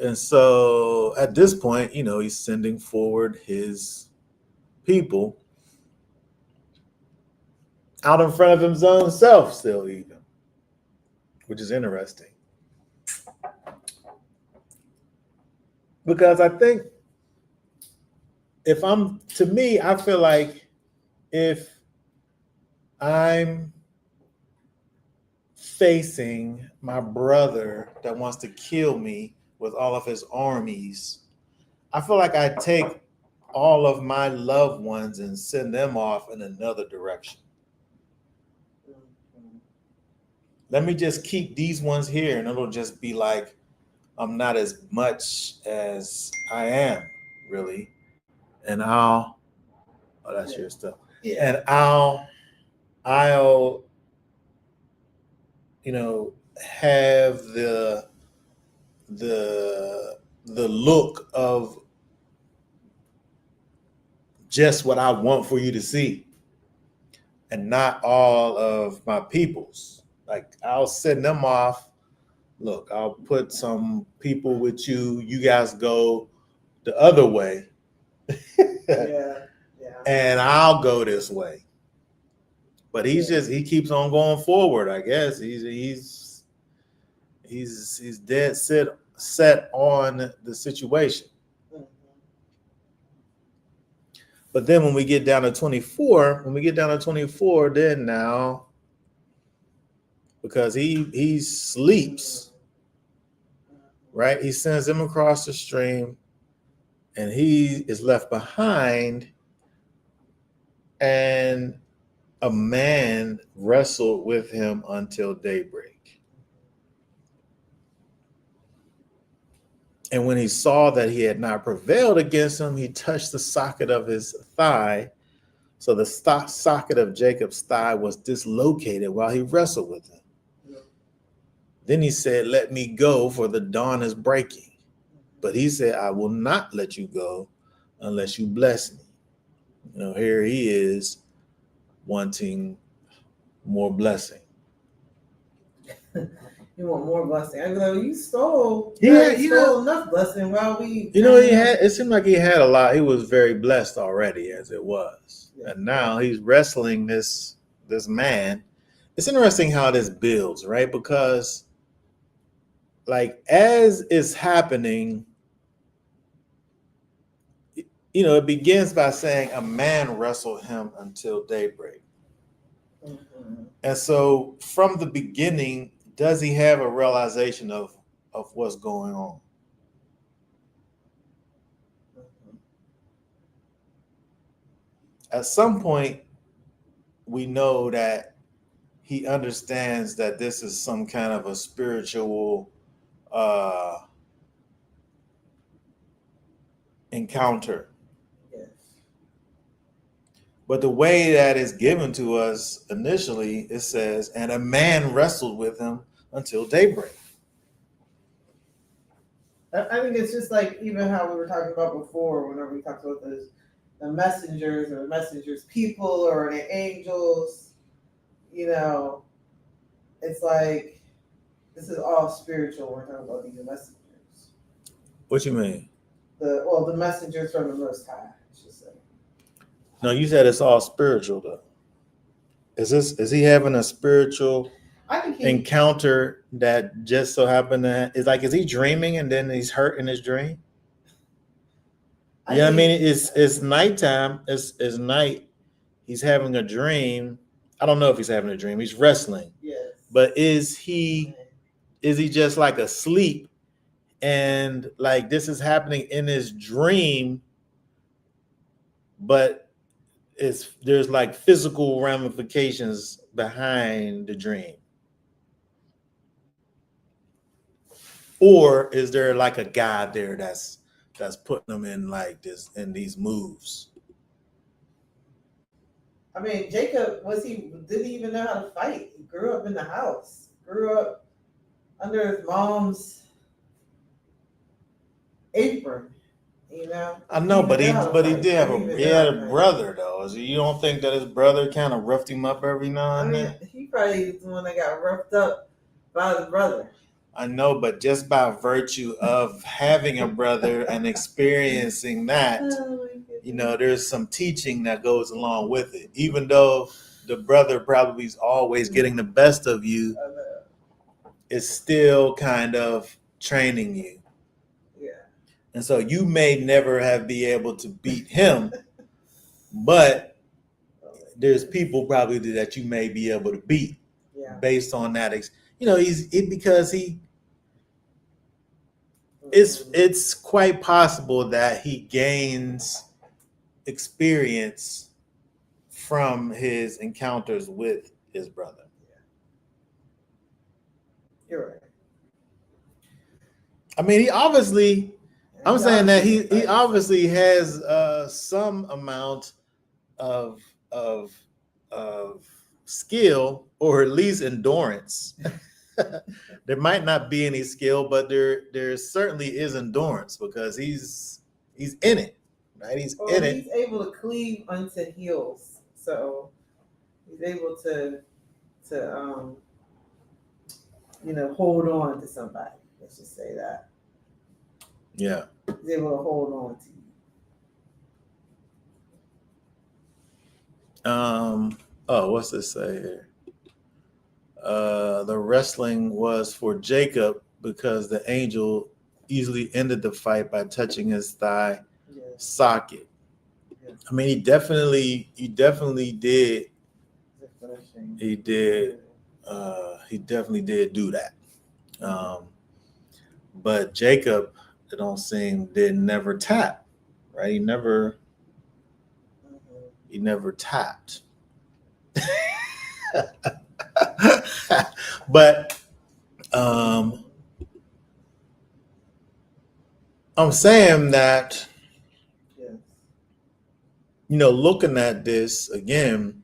And so at this point, he's sending forward his people out in front of his own self still even, which is interesting. Because I think I feel like if I'm facing my brother that wants to kill me with all of his armies, I feel like I take all of my loved ones and send them off in another direction. Let me just keep these ones here, and it'll just be like I'm not as much as I am, really. And that's your stuff. Yeah. And I'll have the look of just what I want for you to see, and not all of my people's. Like I'll send them off look, I'll put some people with you. You guys go the other way, Yeah. and I'll go this way. But Yeah. he keeps on going forward. I guess he's dead set on the situation. Mhm. But then when we get down to 24, then now because he sleeps, right? He sends him across the stream, and he is left behind, and a man wrestled with him until daybreak. And when he saw that he had not prevailed against him, he touched the socket of his thigh. So the socket of Jacob's thigh was dislocated while he wrestled with him. Then he said, "Let me go, for the dawn is breaking." But he said, "I will not let you go unless you bless me." Here he is wanting more blessing. You want more blessing? I go, you stole. Yeah, you stole enough blessing. While we, it seemed like he had a lot. He was very blessed already as it was, Yeah. and now he's wrestling this man. It's interesting how this builds, right? Because like as it's happening, it begins by saying a man wrestled him until daybreak. Mhm. And so from the beginning, does he have a realization of what's going on? Mhm. At some point, we know that he understands that this is some kind of a spiritual encounter. Yes. But the way that is given to us initially, it says, and a man wrestled with him until daybreak. I think it's just like even how we were talking about before, whenever we talked about the messengers or the messengers people or the angels, it's like this is all spiritual. We're talking about these messengers. What you mean? The messengers from the Most High, I should say. No, you said it's all spiritual though. Is he having a spiritual encounter that just so happened to is he dreaming and then he's hurt in his dream? Yeah, I mean it's nighttime. It's night. He's having a dream. I don't know if he's having a dream. He's wrestling. Yes. But is he just like asleep and like this is happening in his dream, but there's like physical ramifications behind the dream? Or is there like a God there that's putting them in like this in these moves? I mean, Jacob didn't he even know how to fight? He grew up in the house, grew up under his mom's apron. I know, but he did have he had a brother though. You don't think that his brother kind of roughed him up every now and then? He probably is the one that got roughed up by his brother. I know, but just by virtue of having a brother and experiencing that, there's some teaching that goes along with it. Even though the brother probably is always getting the best of you, it's still kind of training you. Yeah. And so you may never be able to beat him, but there's people probably that you may be able to beat based on that. It's quite possible that he gains experience from his encounters with his brother. You're right. I mean, I'm saying that he obviously has some amount of skill, or at least endurance. There might not be any skill, but there certainly is endurance because he's in it, right? He's able to cleave unto heels, so he's able to hold on to somebody. Let's just say that. Yeah. He's able to hold on to you. What's this say here? The wrestling was for Jacob because the angel easily ended the fight by touching his thigh socket. Yes. I mean, he definitely did. He did. He definitely did do that. But Jacob, it don't seem, did never tap, right? He never tapped. But I'm saying that, Yes. Looking at this again,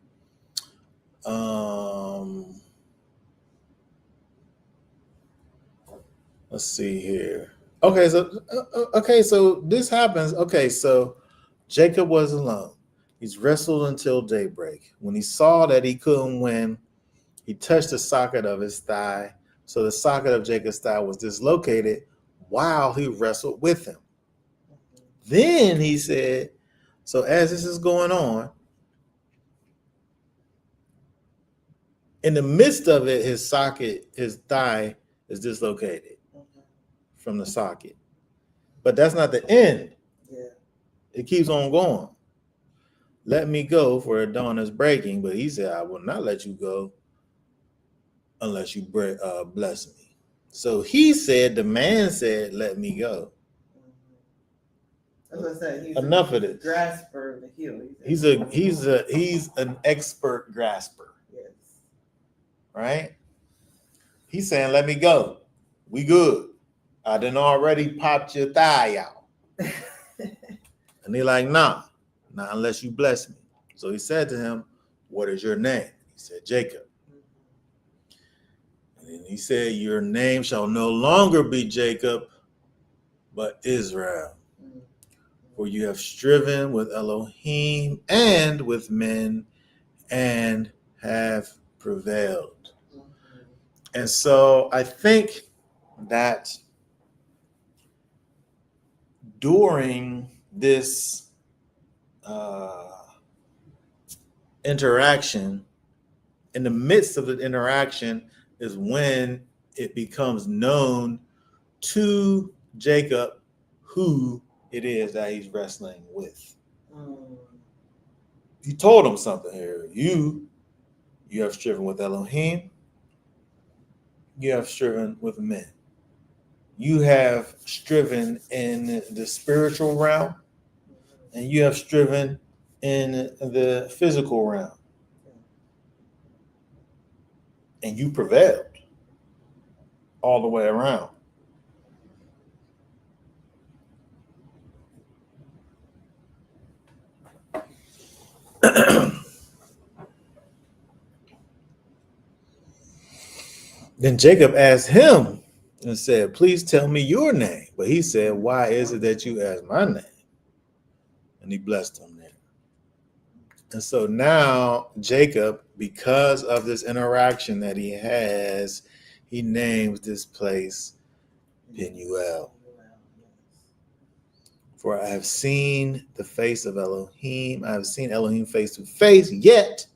let's see here. Okay, so this happens. Okay, so Jacob was alone. He's wrestled until daybreak. When he saw that he couldn't win, he touched the socket of his thigh. So the socket of Jacob's thigh was dislocated while he wrestled with him. Then he said, so as this is going on, in the midst of it, his thigh is dislocated from the socket. But that's not the end. Yeah. It keeps on going. Let me go, for the dawn is breaking. But he said, I will not let you go unless you bless me. So he said, the man said, let me go. As I said, he's enough of this. Grasper of the heel. He's an expert grasper. Yes. Right? He's saying, let me go. We good. I done already popped your thigh out. And they're like, nah, not unless you bless me. So he said to him, what is your name? He said, Jacob. And then he said, your name shall no longer be Jacob, but Israel. For you have striven with Elohim and with men and have prevailed. And so I think that during this interaction, in the midst of the interaction is when it becomes known to Jacob who it is that he's wrestling with. He told him something here. You have striven with Elohim. You have striven with men. You have striven in the spiritual realm, and you have striven in the physical realm. And you prevailed all the way around. Then Jacob asked him and said, please tell me your name. But he said, why is it that you ask my name? And he blessed him there. And so now Jacob, because of this interaction that he has, he names this place Peniel. For I have seen the face of Elohim. I have seen Elohim face to face, yet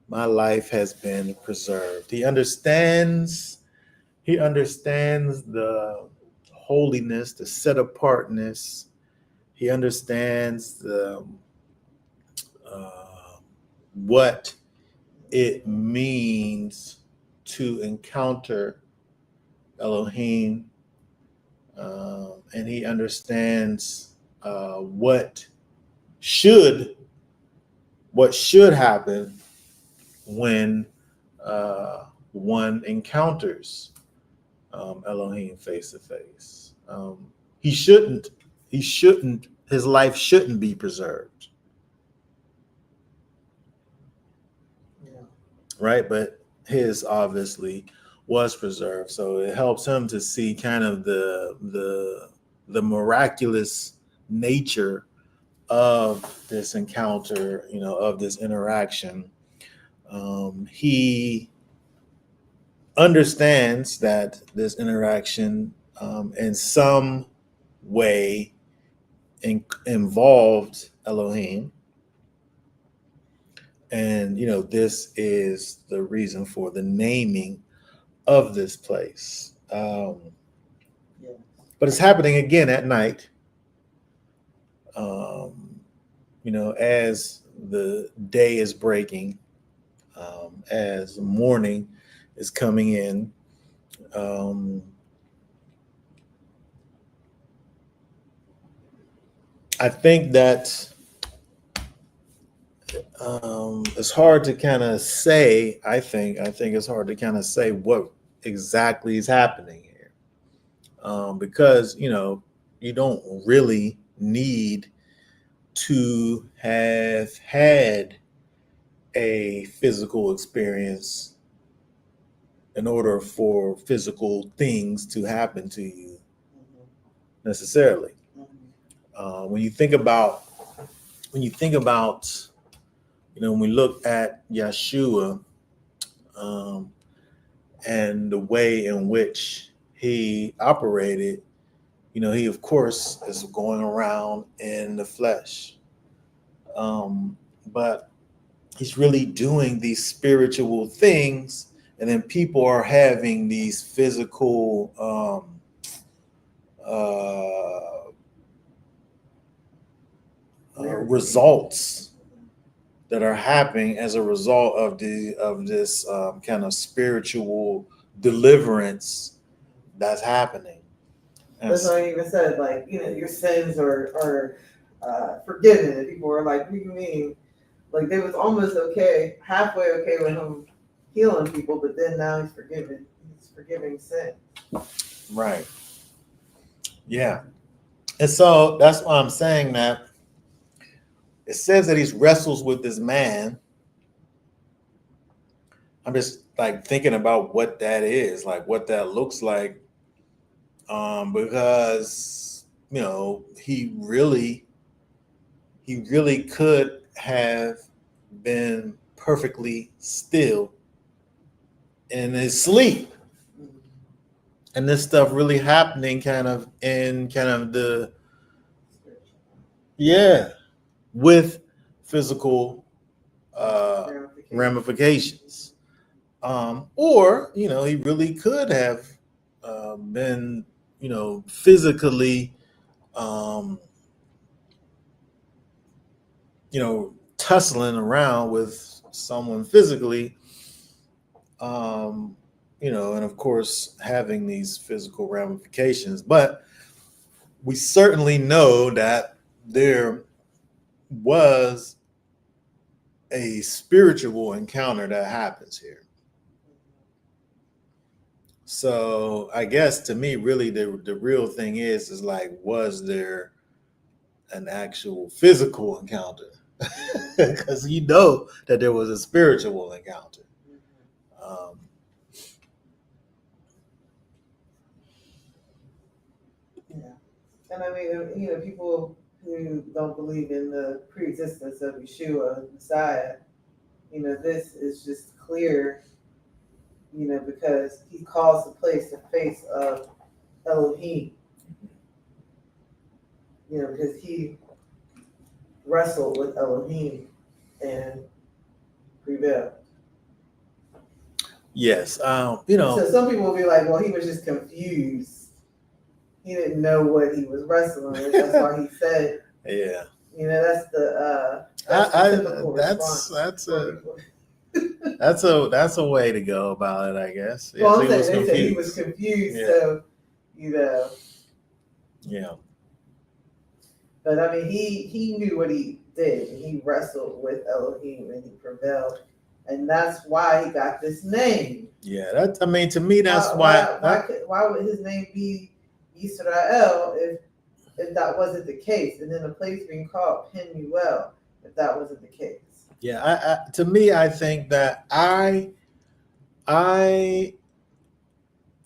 my life has been preserved. He understands the holiness, the set apartness. He understands the what it means to encounter Elohim, and he understands what should happen when one encounters Elohim face to face. His life shouldn't be preserved. Right? But his obviously was preserved. So it helps him to see kind of the miraculous nature of this encounter, of this interaction. He understands that this interaction in some way involved Elohim. And, this is the reason for the naming of this place. Yeah. But it's happening again at night. As the day is breaking, as morning is coming in. I think that it's hard to kind of say. I think it's hard to kind of say what exactly is happening here, because you don't really need to have had a physical experience in order for physical things to happen to you necessarily. When you think about, when we look at Yeshua, and the way in which he operated, he of course is going around in the flesh, but he's really doing these spiritual things, and then people are having these physical results that are happening as a result of this kind of spiritual deliverance that's happening. That's why I even said, like, your sins are forgiven. And people were like, what do you mean? Like, they was almost halfway okay with him healing people, but then now he's forgiving sin. Right. Yeah. And so that's why I'm saying that it says that he wrestles with this man. I'm just like thinking about what that is, like what that looks like. Because, he really could have been perfectly still in his sleep. And this stuff really happening with physical ramifications. Or, he really could have been, physically, tussling around with someone physically, and of course having these physical ramifications. But we certainly know that there was a spiritual encounter that happens here. So I guess to me, really, the real thing is like, was there an actual physical encounter? Because that there was a spiritual encounter. And I mean, people who don't believe in the pre-existence of Yeshua, Messiah, this is just clear, because he calls the place the face of Elohim, because he wrestled with Elohim and prevailed. Yes. So some people will be like, well, he was just confused. He didn't know what he was wrestling with. That's why he said, yeah. That's the typical response. That's a way to go about it, I guess. Well, I'm saying they said he was confused, yeah. so Yeah. But I mean, he knew what he did. He wrestled with Elohim and he prevailed, and that's why he got this name. Yeah, to me, that's why would his name be Israel if that wasn't the case, and then a place being called Penuel if that wasn't the case? Yeah, to me, I think that I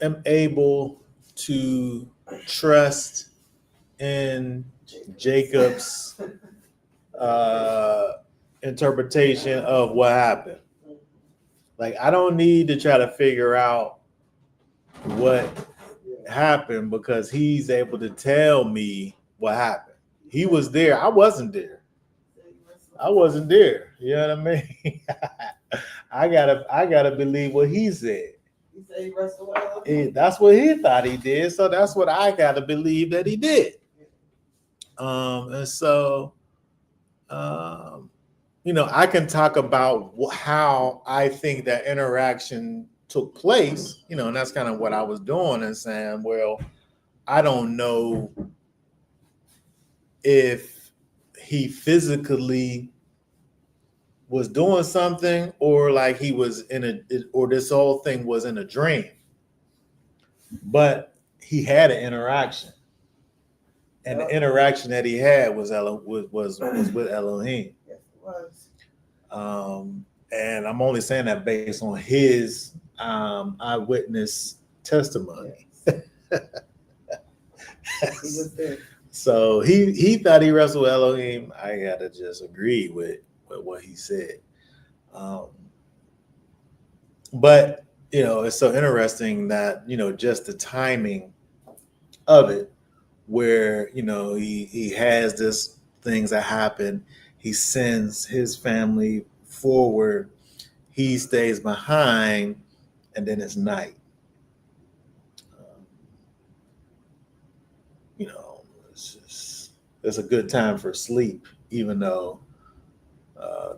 am able to trust in Jacob's interpretation of what happened. Like, I don't need to try to figure out what happened because he's able to tell me what happened. He was there. I wasn't there. I wasn't there. You know what I mean? I gotta believe what he said. He said he wrestled well. That's what he thought he did. So that's what I gotta believe that he did. And so I can talk about how I think that interaction took place, and that's kind of what I was doing and saying, well, I don't know if he physically was doing something or like he was or this whole thing was in a dream. But he had an interaction. And the interaction that he had was with Elohim. Yes, it was. And I'm only saying that based on his eyewitness testimony. Yes. He was there. So he thought he wrestled with Elohim. I gotta just agree with what he said. But it's so interesting that just the timing of it, where he has this things that happen. He sends his family forward. He stays behind, and then it's night. It's a good time for sleep, even though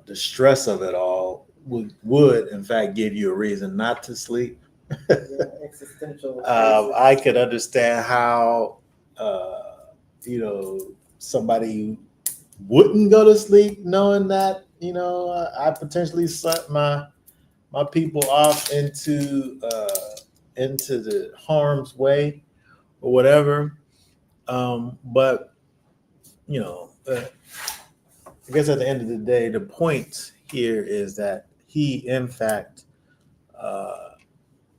the stress of it all would in fact give you a reason not to sleep. Existential. I could understand how somebody wouldn't go to sleep knowing that I potentially sent my people off into the harm's way or whatever. But I guess at the end of the day, the point here is that he, in fact,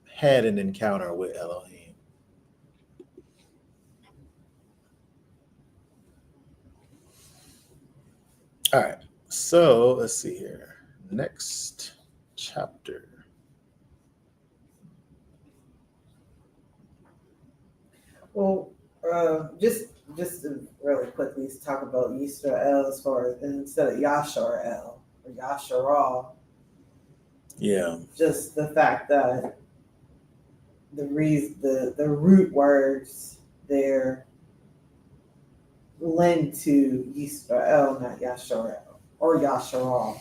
had an encounter with Elohim. All right, so let's see here. Next chapter. Well, just to really quickly talk about Yisrael as far as instead of Yasharel or Yasharal. Yeah. Just the fact that the root words there lend to Yisrael, not Yasharel or Yasharal.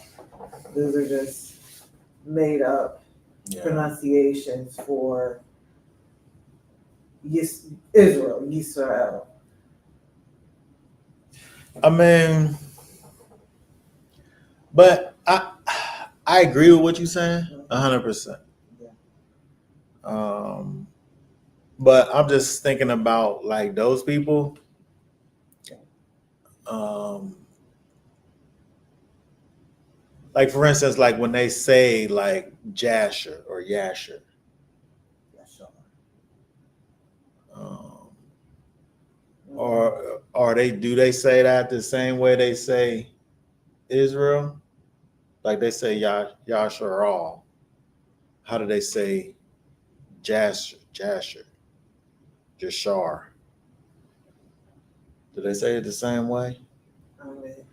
Those are just made up pronunciations for Israel, Yisrael. I mean, but I agree with what you're saying, 100%. But I'm just thinking about like those people. Like for instance, like when they say like Jasher or Yasher. Or do they say that the same way they say Israel? Like they say Yasharal. How do they say Jasher? Jashar. Do they say it the same way?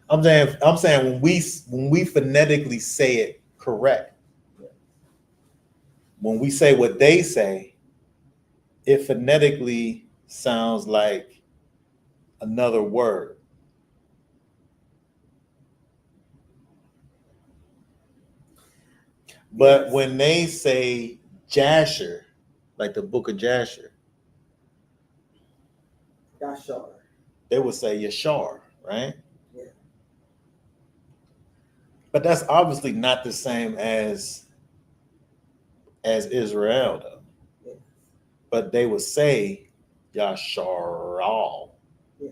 I'm saying when we phonetically say it correct, when we say what they say, it phonetically sounds like another word. But when they say Jasher, like the book of Jasher, Yashar, they would say Yashar, right? Yeah. But that's obviously not the same as Israel, though. Yeah. But they would say Yasharal. Yeah.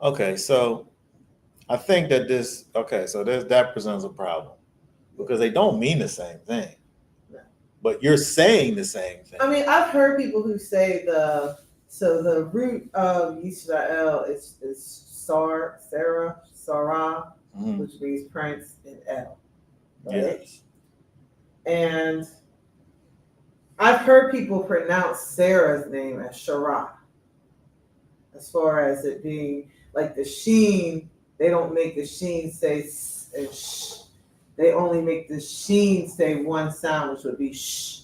Okay, so I think that that presents a problem because they don't mean the same thing. No. But you're saying the same thing. I mean, I've heard people who say the root of Yisrael is Sarah, which means prince, and El. Right? Yes. And I've heard people pronounce Sarah's name as Shara. As far as it being like the sheen, they don't make the sheen say s and sh. They only make the sheen say one sound, which would be sh.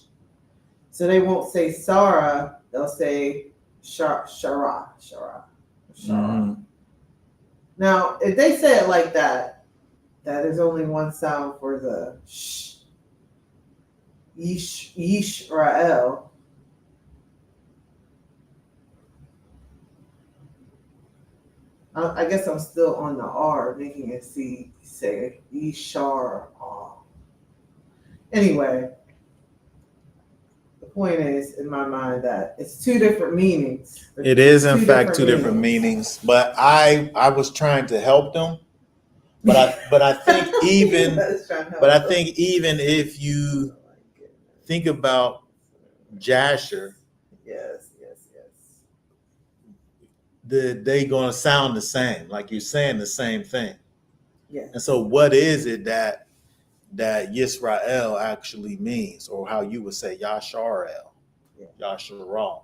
So they won't say Sarah, they'll say Shara. Mhm. Now, if they say it like that, that is only one sound for the sh. Yisrael. I guess I'm still on the R, making it say Yishar. Anyway, the point is, in my mind, that it's two different meanings. It is in fact two different meanings, but I was trying to help them. But I think even if you think about Jasher, yes. they gonna sound the same, like you're saying the same thing. Yeah. And so what is it that Yisrael actually means, or how you would say Yasharel, Yasharal?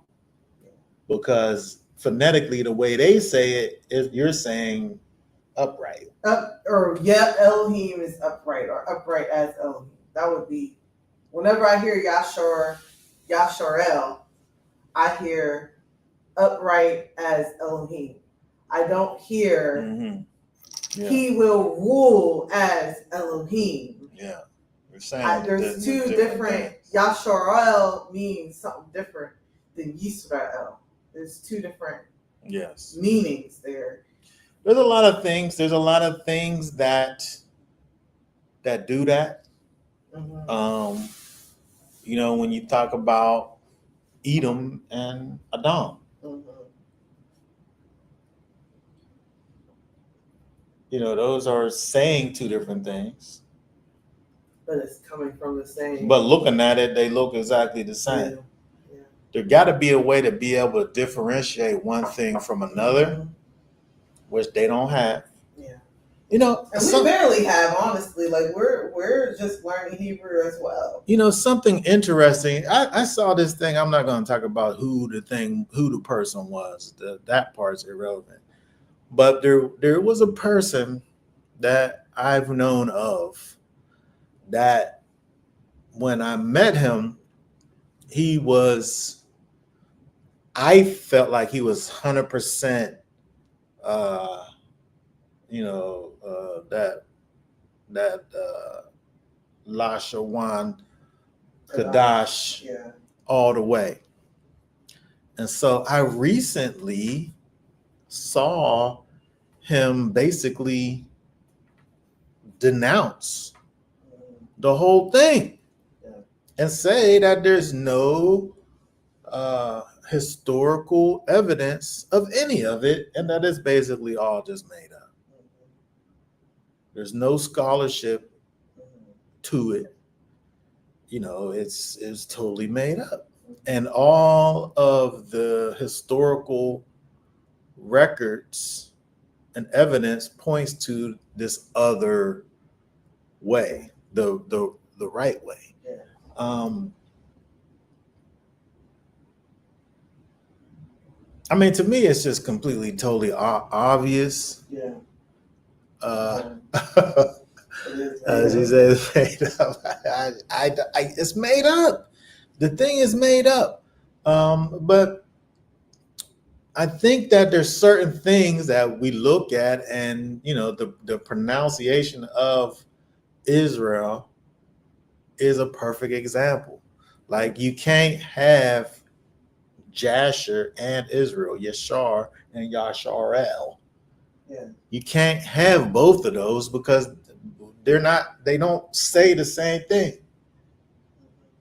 Because phonetically, the way they say it, you're saying upright. Elohim is upright, or upright as Elohim. That would be, whenever I hear Yasharel, I hear upright as Elohim. I don't hear he will rule as Elohim. Yeah. You're saying there's two different Yasharel means something different than Yisrael. There's two different meanings there. There's a lot of things that do that. Mm-hmm. When you talk about Edom and Adam. Mm-hmm. Those are saying two different things. But it's coming from the same. But looking at it, they look exactly the same. Yeah. There got to be a way to be able to differentiate one thing from another, which they don't have. Yeah. And we barely have, honestly. Like we're just learning Hebrew as well. Something interesting. I saw this thing. I'm not going to talk about who the person was. That part's irrelevant. But there was a person that I've known of that when I met him, I felt like he was 100%, that Lashawan Kadash all the way. And so I recently saw him basically denounce the whole thing and say that there's no historical evidence of any of it, and that it's basically all just made up. There's no scholarship to it. It's totally made up. And all of the historical records and evidence points to this other way, the right way. To me, it's just completely, totally obvious. Yeah. As he says, it's made up. It's made up. The thing is made up. But I think that there's certain things that we look at, and the pronunciation of Israel is a perfect example. Like, you can't have Jasher and Israel, Yashar and Yasharel. Yeah. You can't have both of those because they don't say the same thing.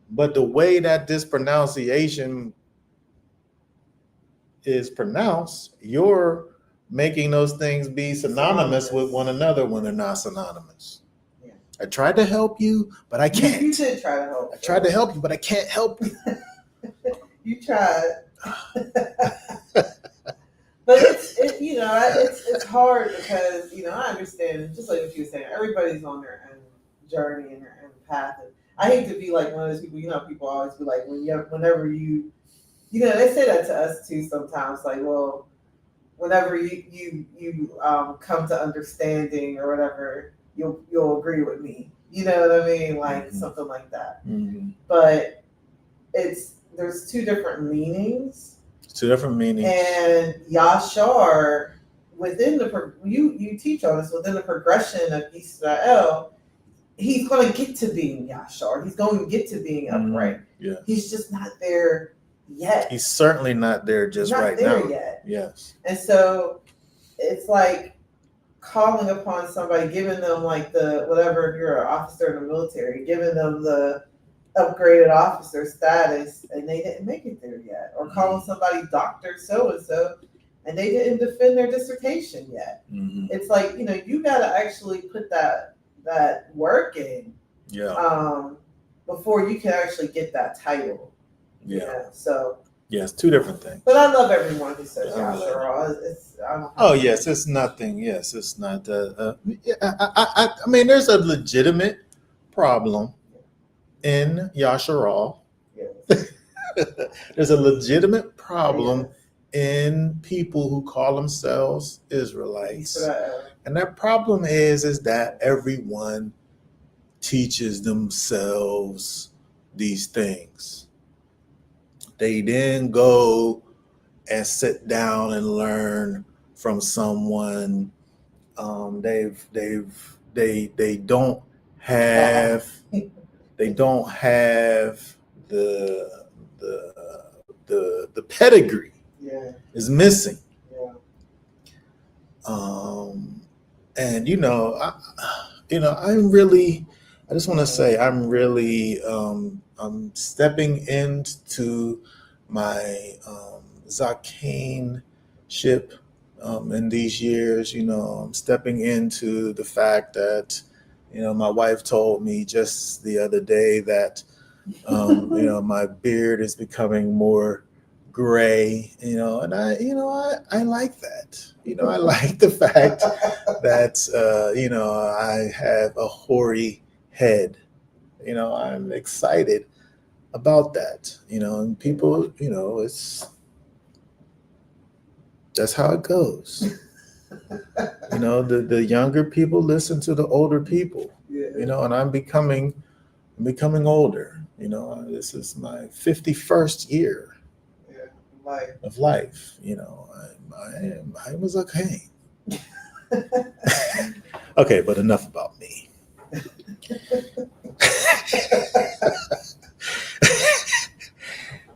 But the way that this pronunciation is pronounced, you're making those things be synonymous with one another when they're not synonymous. Yeah. I tried to help you, but I can't. You did try to help. I tried to help you, but I can't help you. You tried. But it's hard because I understand, just like what you were saying, everybody's on their own journey and their own path, and I hate to be like one of those people. You know, people always be like, whenever they say that to us too sometimes. Like, well, whenever you come to understanding or whatever, you'll agree with me. You know what I mean? Like something like that. Mm-hmm. But there's two different meanings. Two different meanings. And Yashar, within you teach on this, within the progression of Israel, he's going to get to being Yashar. He's going to get to being upright. Yeah. He's just not there yet. He's certainly not there just not right there now. Yet. Yes. And so it's like calling upon somebody, giving them like the whatever, if you're an officer in the military, giving them the upgraded officer status and they didn't make it there yet, or calling somebody Dr. So-and-so and they didn't defend their dissertation yet. Mm-hmm. It's like, you got to actually put that work in before you can actually get that title. Yeah. So yes, two different things. But I love everyone who says Yashar. Oh yes, it's nothing. Yes, it's not. I mean, there's a legitimate problem in Yasharal. Yes. There's a legitimate problem in people who call themselves Israelites. And that problem is that everyone teaches themselves these things. They then go and sit down and learn from someone. They don't have the pedigree. Yeah. Is missing. Yeah. And I just want to say I'm really I'm stepping into my Zakaneship in these years. I'm stepping into the fact that my wife told me just the other day that my beard is becoming more gray, and I like that. I like the fact that I have a hoary head. I'm excited about that. And people, that's how it goes. The younger people listen to the older people. Yeah. And I'm becoming older. This is my 51st year of life. I was okay. Okay, but enough about me.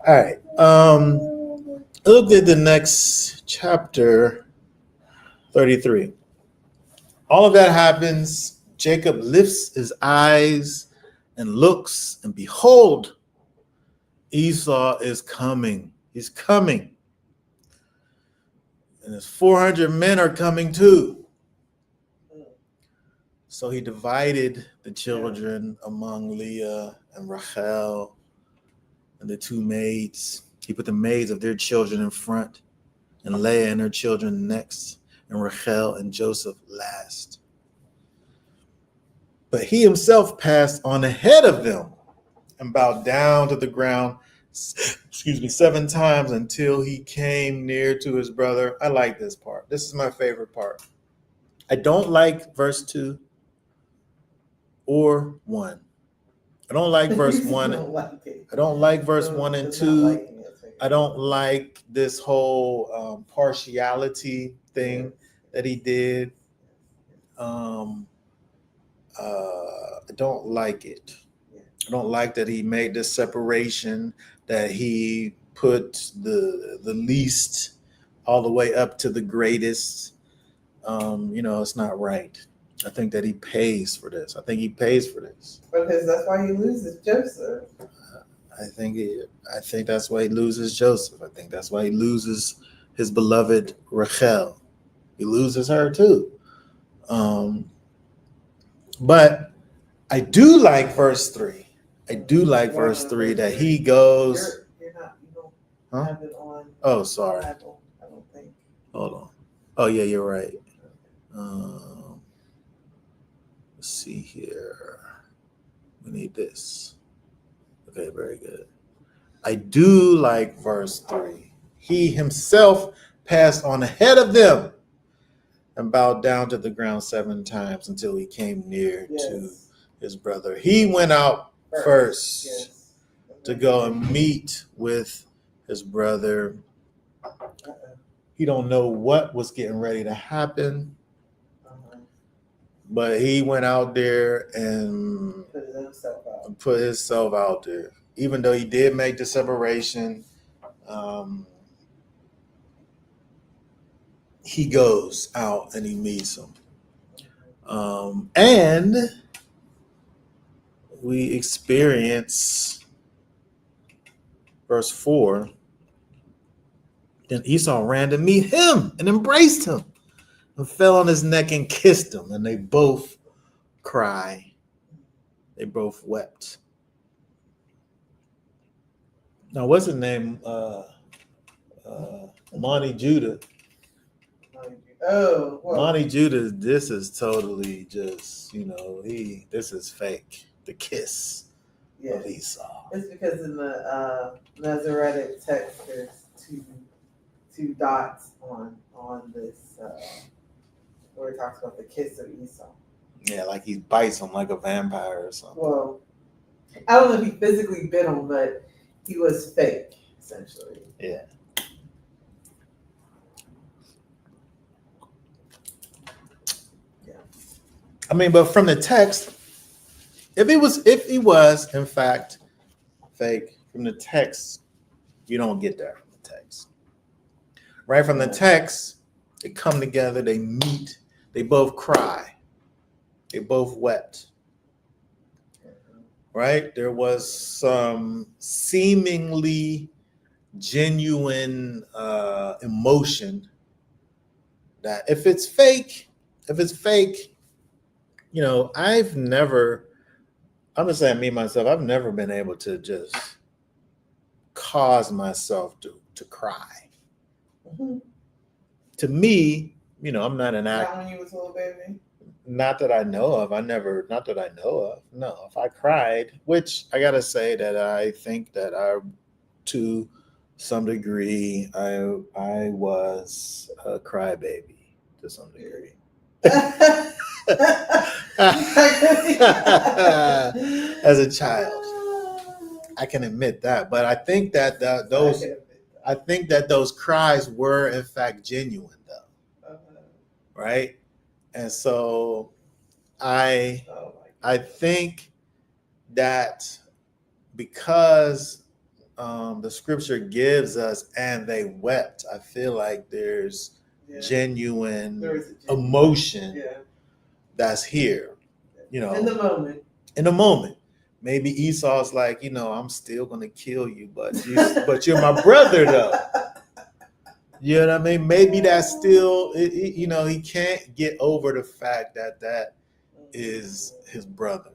All right. Look at the next chapter, 33. All of that happens. Jacob lifts his eyes and looks, and behold, Esau is coming. He's coming. And his 400 men are coming too. So he divided the children among Leah and Rachel and the two maids. He put the maids of their children in front, and Leah and her children next, and Rachel and Joseph last. But he himself passed on ahead of them and bowed down to the ground, 7 times until he came near to his brother. I like this part. This is my favorite part. I don't like verse 2 or 1. I don't like verse 1. I don't like verse 1 and 2. I don't like this whole partiality thing that he did. I don't like it. I don't like that he made this separation, that he put the least all the way up to the greatest. It's not right. I think that he pays for this. Because that's why he loses Joseph. I think that's why he loses Joseph. I think that's why he loses his beloved Rachel. He loses her too. But I do like verse 3. That he goes. You don't have it on. Oh, sorry. I don't think. Hold on. Oh, yeah, you're right. Let's see here. We need this. Okay, very good. I do like verse 3. He himself passed on ahead of them and bowed down to the ground 7 times until he came near to his brother. He went out first to go and meet with his brother. He don't know what was getting ready to happen, but he went out there and put himself out there. Even though he did make the separation, he goes out and he meets him. And we experience verse 4. Then Esau ran to meet him and embraced him and fell on his neck and kissed him. And they both cried. They both wept. Now, what's his name? Monty Judah. Oh, well. Monty Judah, this is totally just, this is fake. The kiss of Esau. It's because in the Masoretic text, there's two dots on this where it talks about the kiss of Esau. Yeah, like he bites him like a vampire or something. Well, I don't know if he physically bit him, but he was fake, essentially. Yeah. I mean, but from the text, if he was in fact fake, from the text, you don't get that from the text. Right from the text, they come together, they meet, they both cry, they both wept. Right? There was some seemingly genuine emotion that if it's fake, I'm just saying me, myself, I've never been able to just cause myself to cry. Mm-hmm. To me, I'm not an actor. Not when you was a little baby? Not that I know of. Not that I know of. No, if I cried, which I got to say that I think that to some degree, I was a crybaby to some degree. As a child, I can admit that, but I think that those cries were in fact genuine, though, right? And so I think that because the scripture gives us and they wept, I feel like there's genuine emotion that's here, in the moment. Maybe Esau's like, I'm still gonna kill you, but you're my brother, though. You know what I mean? Maybe that's still, he can't get over the fact that is his brother,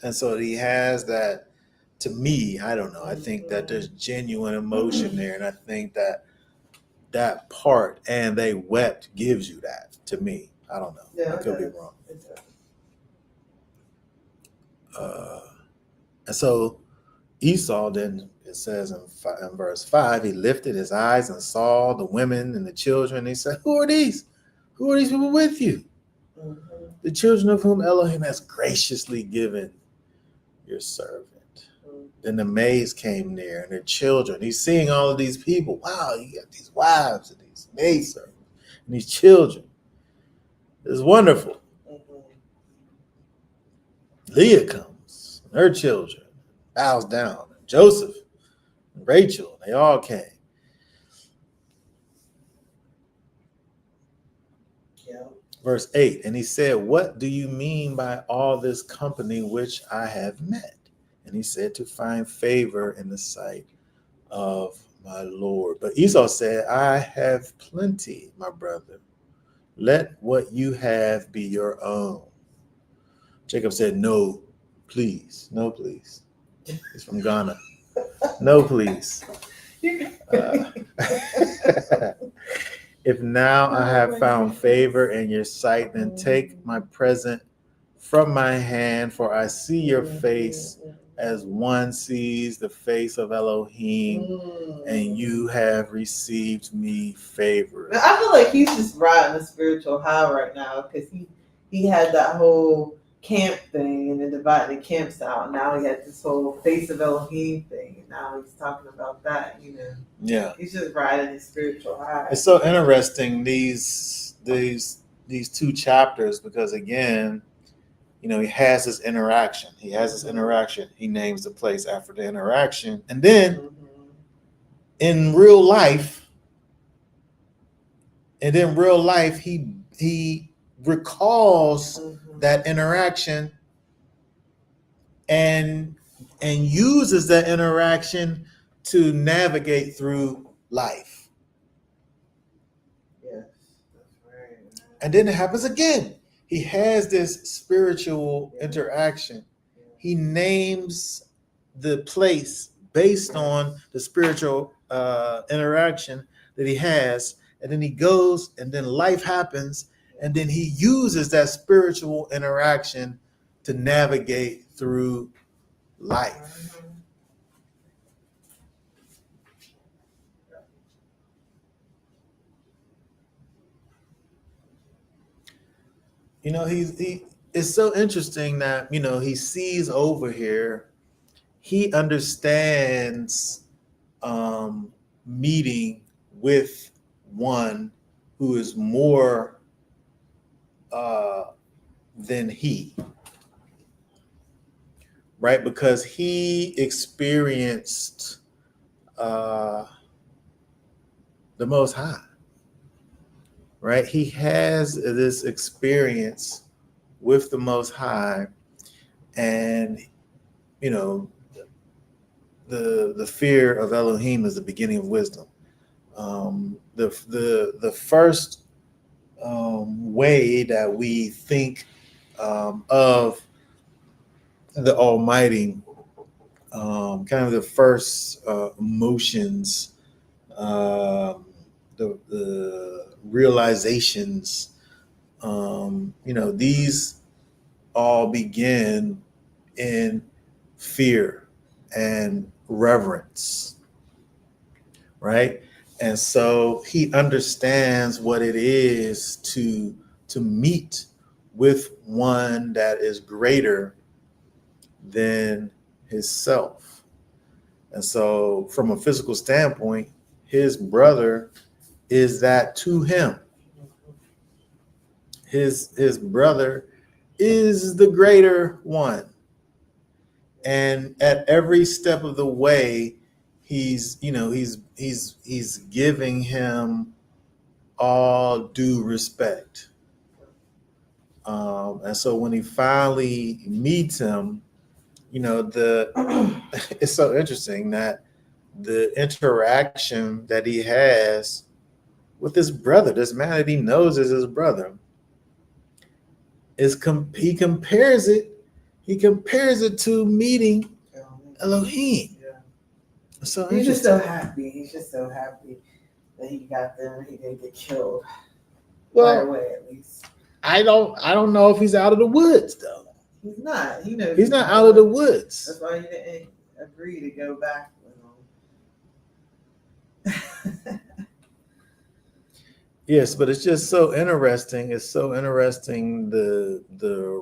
and so he has that. To me, I don't know. I think that there's genuine emotion there, and I think that part, and they wept, gives you that. To me, I don't know. I could be wrong. And so Esau, then it says in verse 5, he lifted his eyes and saw the women and the children. He said, "Who are these? Who are these people with you?" Mm-hmm. "The children of whom Elohim has graciously given your servant." Mm-hmm. Then the maids came near and their children. He's seeing all of these people. Wow, you got these wives and these maidservants and these children. It's wonderful. Mm-hmm. Leah comes, and her children, bows down. Joseph and Rachel, they all came. Yeah. Verse 8, and he said, "What do you mean by all this company which I have met?" And he said, "To find favor in the sight of my Lord." But Esau said, "I have plenty, my brother. Let what you have be your own." Jacob said, "No, please. No, please." He's from Ghana. "No, please. If now I have found favor in your sight, then take my present from my hand, for I see your face as one sees the face of Elohim, and you have received me favorably. I feel like he's just riding a spiritual high right now because he had that whole camp thing and then dividing the camps out. Now he had this whole face of Elohim thing, and now he's talking about that. Yeah, he's just riding his spiritual high. it's so interesting these two chapters because again, he has this interaction. He has this interaction. He names the place after the interaction, and then in real life, he recalls that interaction and uses that interaction to navigate through life. Yes, that's right. And then it happens again. He has this spiritual interaction. He names the place based on the spiritual interaction that he has. And then he goes, and then life happens, and then he uses that spiritual interaction to navigate through life. It's so interesting that he sees over here. He understands meeting with one who is more than he, right? Because he experienced the Most High, right? He has this experience with the Most High, and the fear of Elohim is the beginning of wisdom. The first way that we think of the Almighty, kind of the first emotions, the realizations, these all begin in fear and reverence, right? And so he understands what it is to meet with one that is greater than himself. And so from a physical standpoint, his brother is that to him. His brother is the greater one. And at every step of the way, he's giving him all due respect. And so when he finally meets him, it's so interesting that the interaction that he has with his brother, this man that he knows is his brother, he compares it to meeting Elohim. Yeah. So he's just so happy. He's just so happy that he got there and he didn't get killed. Right away, at least. I don't know if he's out of the woods though. He's not. He knows he's not out of the woods. That's why he didn't agree to go back with him. Yes, but it's just so interesting. It's so interesting the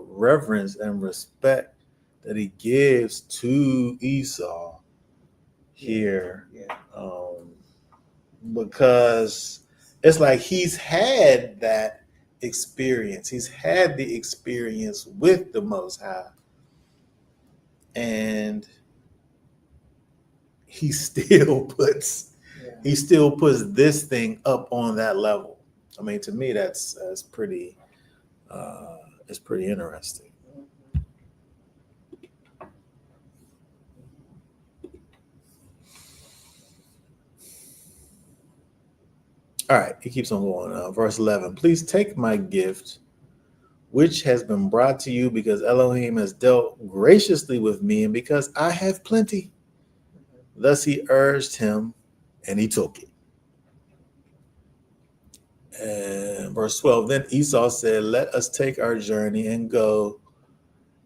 reverence and respect that he gives to Esau here, because it's like he's had that experience. He's had the experience with the Most High, and he still puts this thing up on that level. I mean, to me, that's pretty. It's pretty interesting. All right, he keeps on going. Verse 11. Please take my gift, which has been brought to you, because Elohim has dealt graciously with me, and because I have plenty. Thus he urged him, and he took it. And verse 12, then Esau said, let us take our journey and go,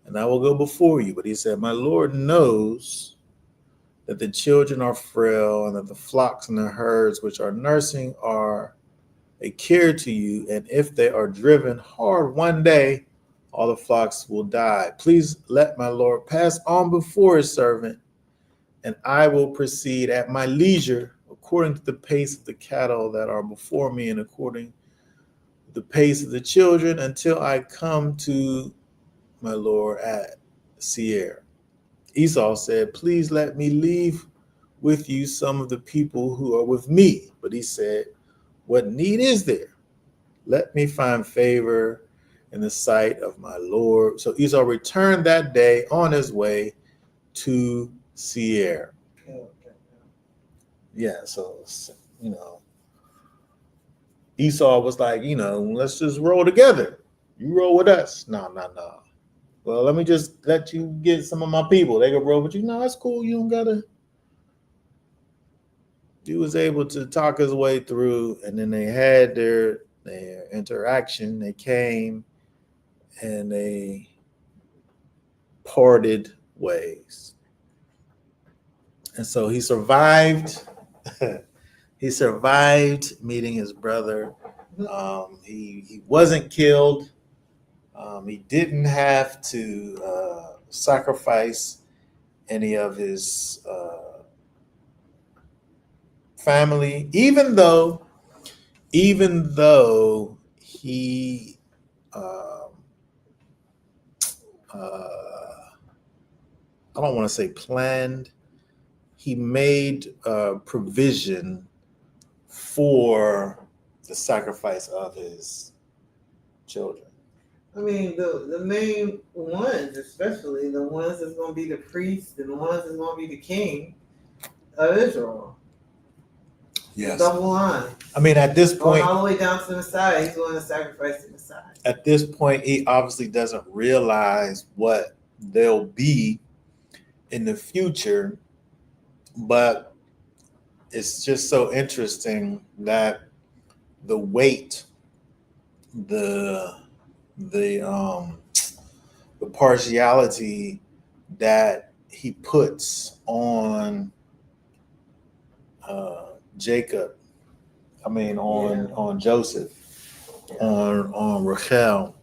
and I will go before you. But he said, my Lord knows that the children are frail, and that the flocks and the herds which are nursing are a care to you. And if they are driven hard one day, all the flocks will die. Please let my Lord pass on before his servant, and I will proceed at my leisure, according to the pace of the cattle that are before me, and according to the pace of the children, until I come to my Lord at Seir. Esau said, please let me leave with you some of the people who are with me. But he said, what need is there? Let me find favor in the sight of my Lord. So Esau returned that day on his way to Seir. Yeah, so, Esau was like, let's just roll together. You roll with us. No. Well, let me just let you get some of my people. They can roll with you. No, that's cool. You don't gotta. He was able to talk his way through, and then they had their interaction. They came and they parted ways. And so he survived. He survived meeting his brother. He wasn't killed. He didn't have to sacrifice any of his family, even though he I don't want to say planned, he made provision for the sacrifice of his children. I mean, the main ones, especially the ones that's going to be the priest and the ones that's going to be the king of Israel. Yes. Double line. I mean, at this point, going all the way down to the Messiah, he's going to sacrifice the Messiah. At this point, he obviously doesn't realize what they'll be in the future, but it's just so interesting that the weight, the partiality that he puts on Jacob, on Joseph, on Rachel,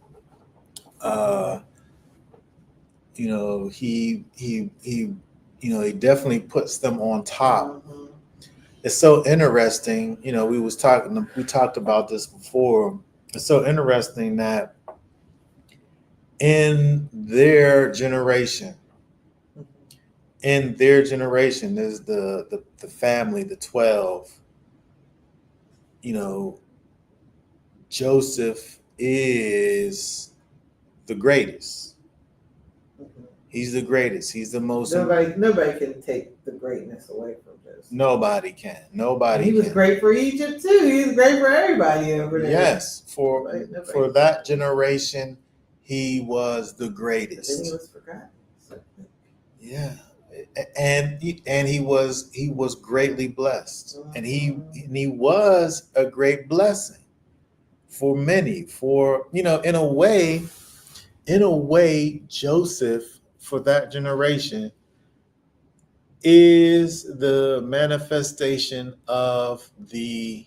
he definitely puts them on top. Mm-hmm. It's so interesting. We talked about this before. It's so interesting that in their generation, there's the family, the 12. Joseph is the greatest. Mm-hmm. He's the greatest. He's the most. Nobody can take the greatness away from Joseph. Nobody can. He was great for Egypt too. He was great for everybody over there. Yes, for that generation, he was the greatest. But then he was forgotten. Yeah, and he was greatly blessed, mm-hmm. and he was a great blessing for many. For in a way, Joseph for that generation is the manifestation of the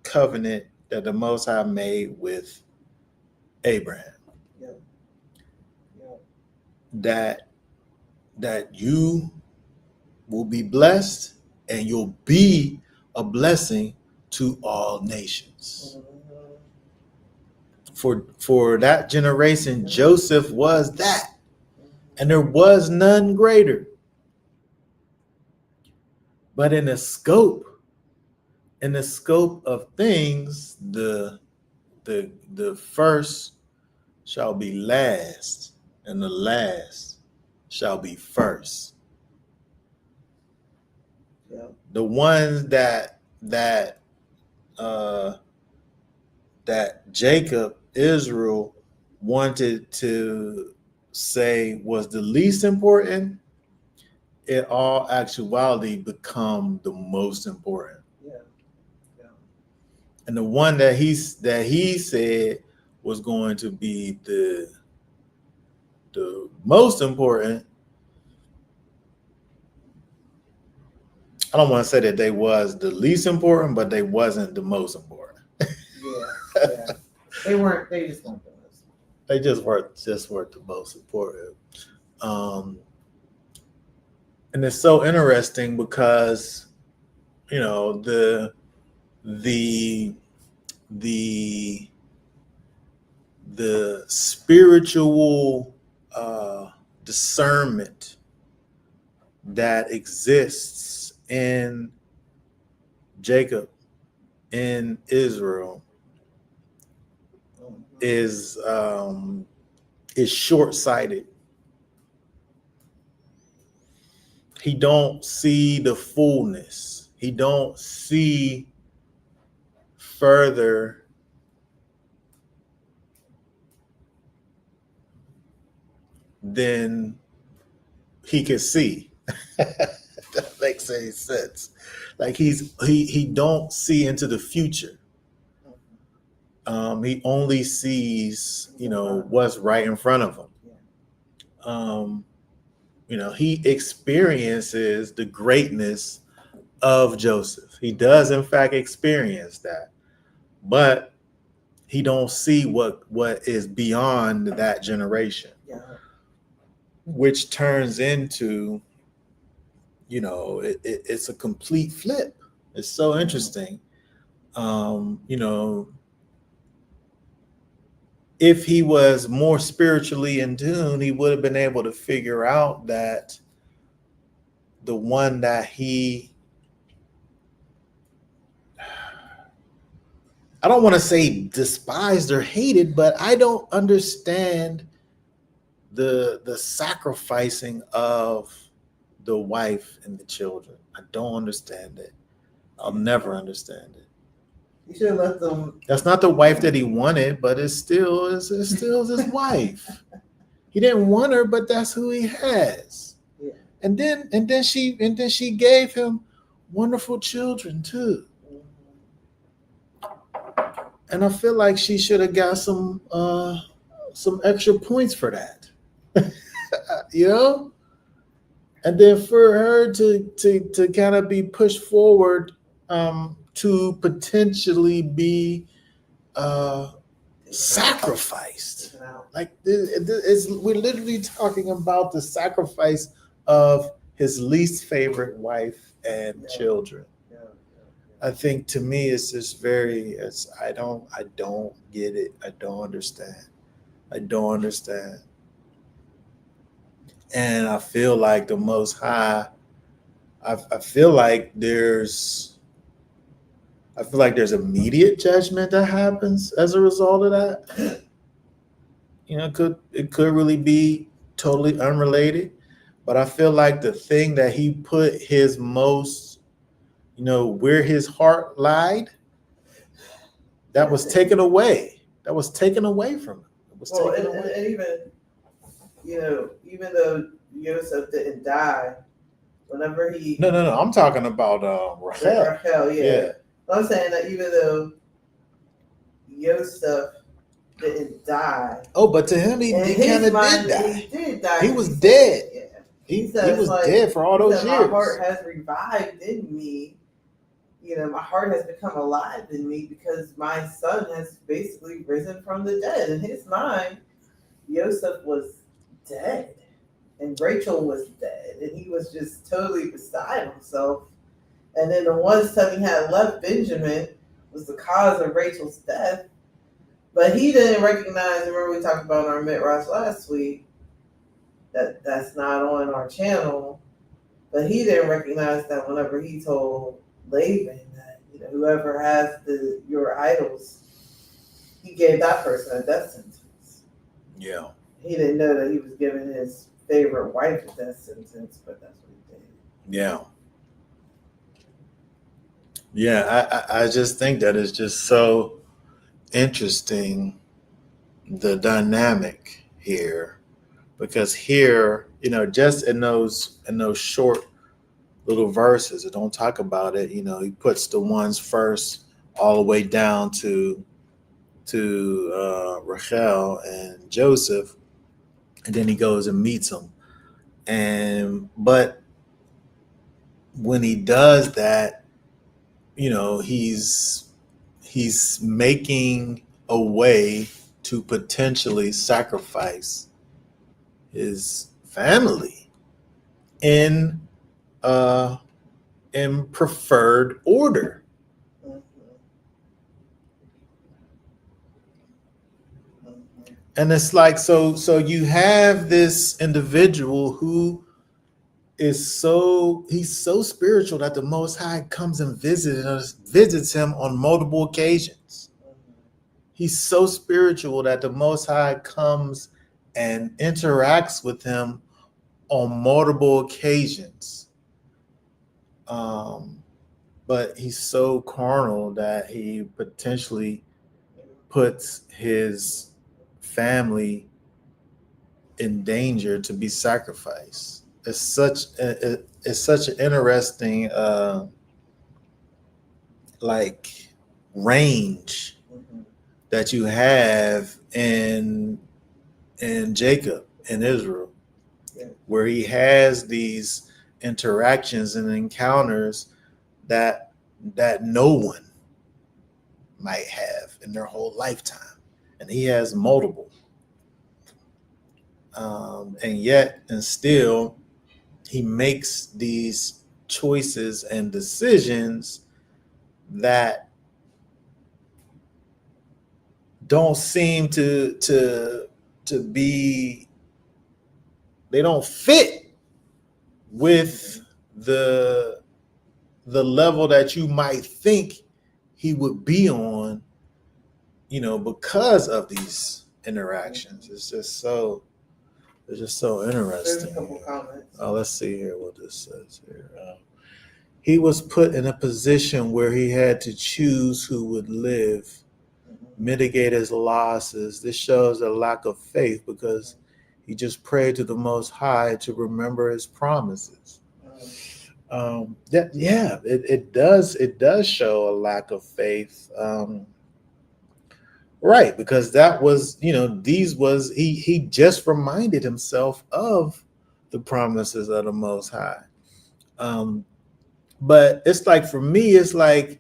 covenant that the Most High made with Abraham. That you will be blessed and you'll be a blessing to all nations. For that generation, Joseph was that, and there was none greater. But in the scope of things, the first shall be last, and the last shall be first. Yeah. The ones that Jacob, Israel, wanted to say was the least important, in all actuality become the most important. Yeah. And the one that he said was going to be the the most important. I don't want to say that they was the least important, but they wasn't the most important. Yeah. They weren't. They just weren't the most. They just weren't the most important. Um, and it's so interesting because the the the the spiritual discernment that exists in Jacob, in Israel, is short-sighted. He don't see the fullness. He don't see further than he can see. That makes any sense. Like he don't see into the future. He only sees, what's right in front of him. He experiences the greatness of Joseph. He does, in fact, experience that, but he don't see what is beyond that generation, which turns into, it's a complete flip. It's so interesting. If he was more spiritually in tune, he would have been able to figure out that the one that I don't want to say despised or hated, but I don't understand the sacrificing of the wife and the children. I don't understand it. I'll never understand it. You should have let them. That's not the wife that he wanted, but it's still his wife. He didn't want her, but that's who he has. Yeah. And then she gave him wonderful children too. And I feel like she should have got some extra points for that. And then for her to kind of be pushed forward to potentially be sacrificed. Like we're literally talking about the sacrifice of his least favorite wife and children. I think to me it's just I don't get it. I don't understand. And I feel like the Most High, I feel like there's immediate judgment that happens as a result of that. It could really be totally unrelated, but I feel like the thing that he put his most, where his heart lied, that was taken away. That was taken away from him. It was taken away. And even though Joseph didn't die, whenever he No, I'm talking about Rachel. Rachel, yeah. I'm saying that even though Joseph didn't die. Oh, but to him, he kind of did die. He did die. He was dead. Yeah. He was dead for all those years. My heart has revived in me. My heart has become alive in me because my son has basically risen from the dead. In his mind, Joseph was dead and Rachel was dead and he was just totally beside himself. And then the one son he had left, Benjamin, was the cause of Rachel's death. But he didn't recognize, remember we talked about in our Midrash last week, that's not on our channel, but he didn't recognize that whenever he told Laban that, whoever has your idols, he gave that person a death sentence. Yeah. He didn't know that he was giving his favorite wife a death sentence, but that's what he did. Yeah. Yeah, I just think that it's just so interesting, the dynamic here, because here, just in those short little verses, it don't talk about it. He puts the ones first all the way down to Rachel and Joseph, and then he goes and meets him. But when he does that, he's making a way to potentially sacrifice his family in uh in preferred order. Mhm. Mhm. And it's like, so you have this individual who he's so spiritual that the Most High comes and visits him on multiple occasions. Mhm. He's so spiritual that the Most High comes and interacts with him on multiple occasions. Um, but he's so carnal that he potentially puts his family in danger to be sacrificed. It's such an interesting like range Mhm. that you have in Jacob in Israel, Yeah. where he has these interactions and encounters that no one might have in their whole lifetime, and he has multiple. And yet, and still, he makes these choices and decisions that don't seem to be, they don't fit with the the level that you might think he would be on, because of these interactions. It's just so There's a interesting. couple comments. Oh, let's see here what this says here. He was put in a position where he had to choose who would live, Mhm. mitigate his losses. This shows a lack of faith because he just prayed to the Most High to remember his promises. It does show a lack of faith. Right, because that was, these was he just reminded himself of the promises of the Most High. Um, but it's like, for me, it's like,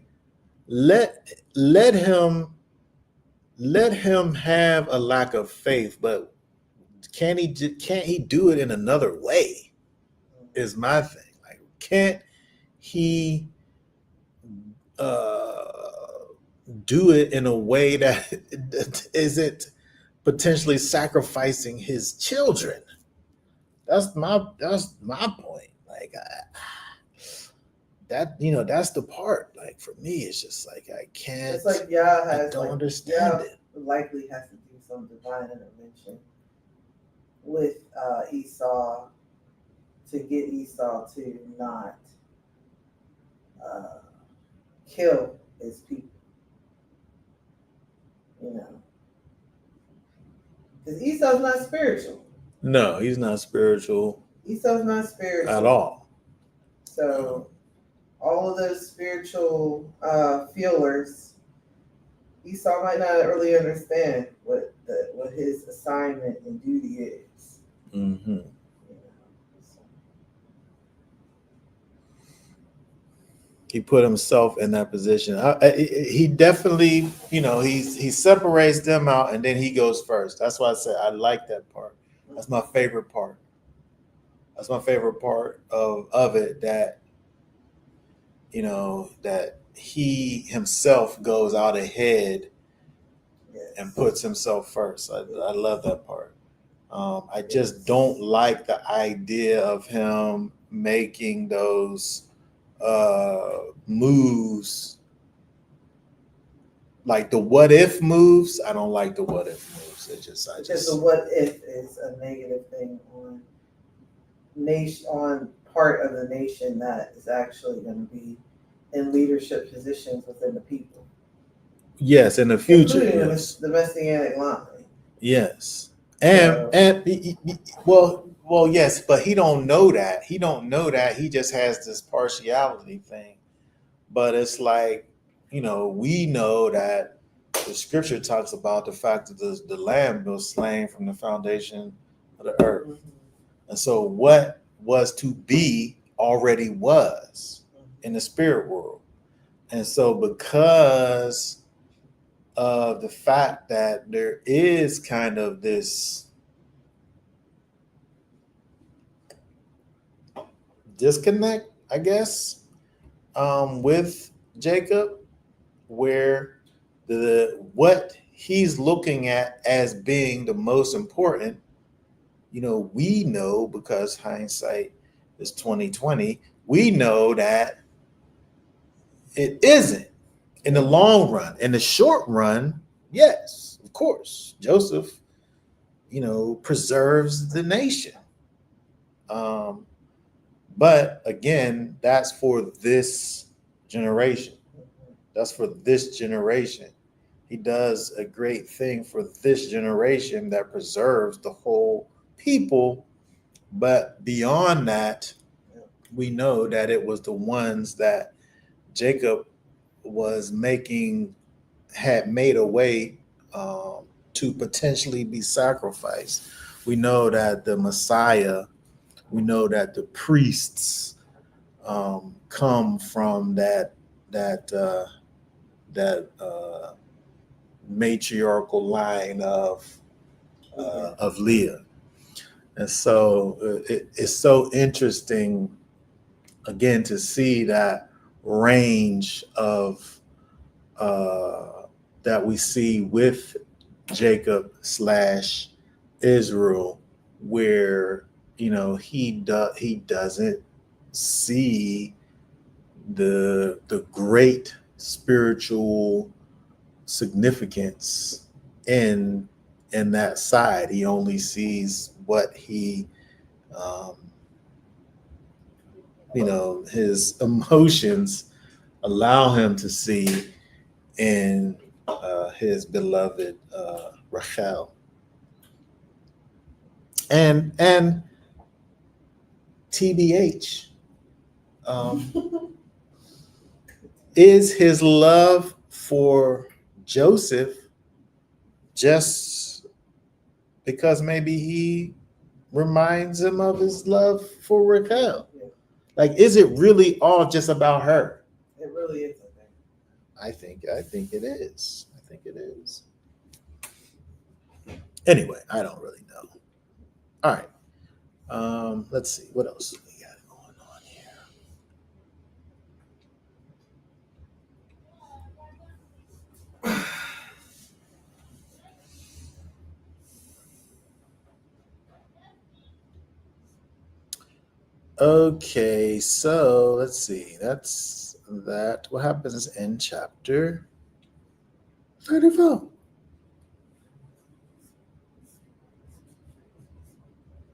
let let him let him have a lack of faith, but can't he do it in another way? Is my thing. Like, can't he uh do it in a way that isn't potentially sacrificing his children? That's my point. Like, that's the part. Like, for me, it's just like, I can't. It's like Yah I has don't like understand Yah it. likely has to do some divine intervention with Esau to get Esau to not uh, kill his people. You know, because Esau's not spiritual. No, he's not spiritual Esau's not at spiritual. all. So all of those spiritual feelers, Esau might not really understand what his assignment and duty is. Mm-hmm. You know, so. He put himself in that position. He definitely, he separates them out, and then he goes first. That's why I said I like that part. That's my favorite part. That's my favorite part of it. That he himself goes out ahead Yes. and puts himself first. I love that part. I just don't like the idea of him making those moves, like the what if moves. I don't like the what if moves. Because the what if is a negative thing on part of the nation that is actually going to be in leadership positions within the people. Yes, in the future, including yes. the Messianic line. Yes, So, well, yes, but he don't know that. He don't know that. He just has this partiality thing. But it's like, we know that the scripture talks about the fact that the lamb was slain from the foundation of the earth. And so what was to be already was in the spirit world. And so because of the fact that there is kind of this disconnect, I guess, with Jacob, where the what he's looking at as being the most important, we know, because hindsight is 2020, we know that it isn't in the long run. In the short run, yes, of course, Joseph, preserves the nation. But again, that's for this generation. That's for this generation. He does a great thing for this generation that preserves the whole people. But beyond that, we know that it was the ones that Jacob had made a way to potentially be sacrificed. We know that the Messiah, we know that the priests come from that matriarchal line of Leah. And so it's so interesting, again, to see that range of that we see with Jacob / Israel, where he doesn't see the great spiritual significance in that side. He only sees what he his emotions allow him to see in his beloved Rachel. And TBH, is his love for Joseph just because maybe he reminds him of his love for Raquel? Like, is it really all just about her? It really is. I think it is. I think it is. Anyway, I don't really know. All right. Let's see. What else we got going on here? Okay, so let's see. That's that. What happens in chapter 34?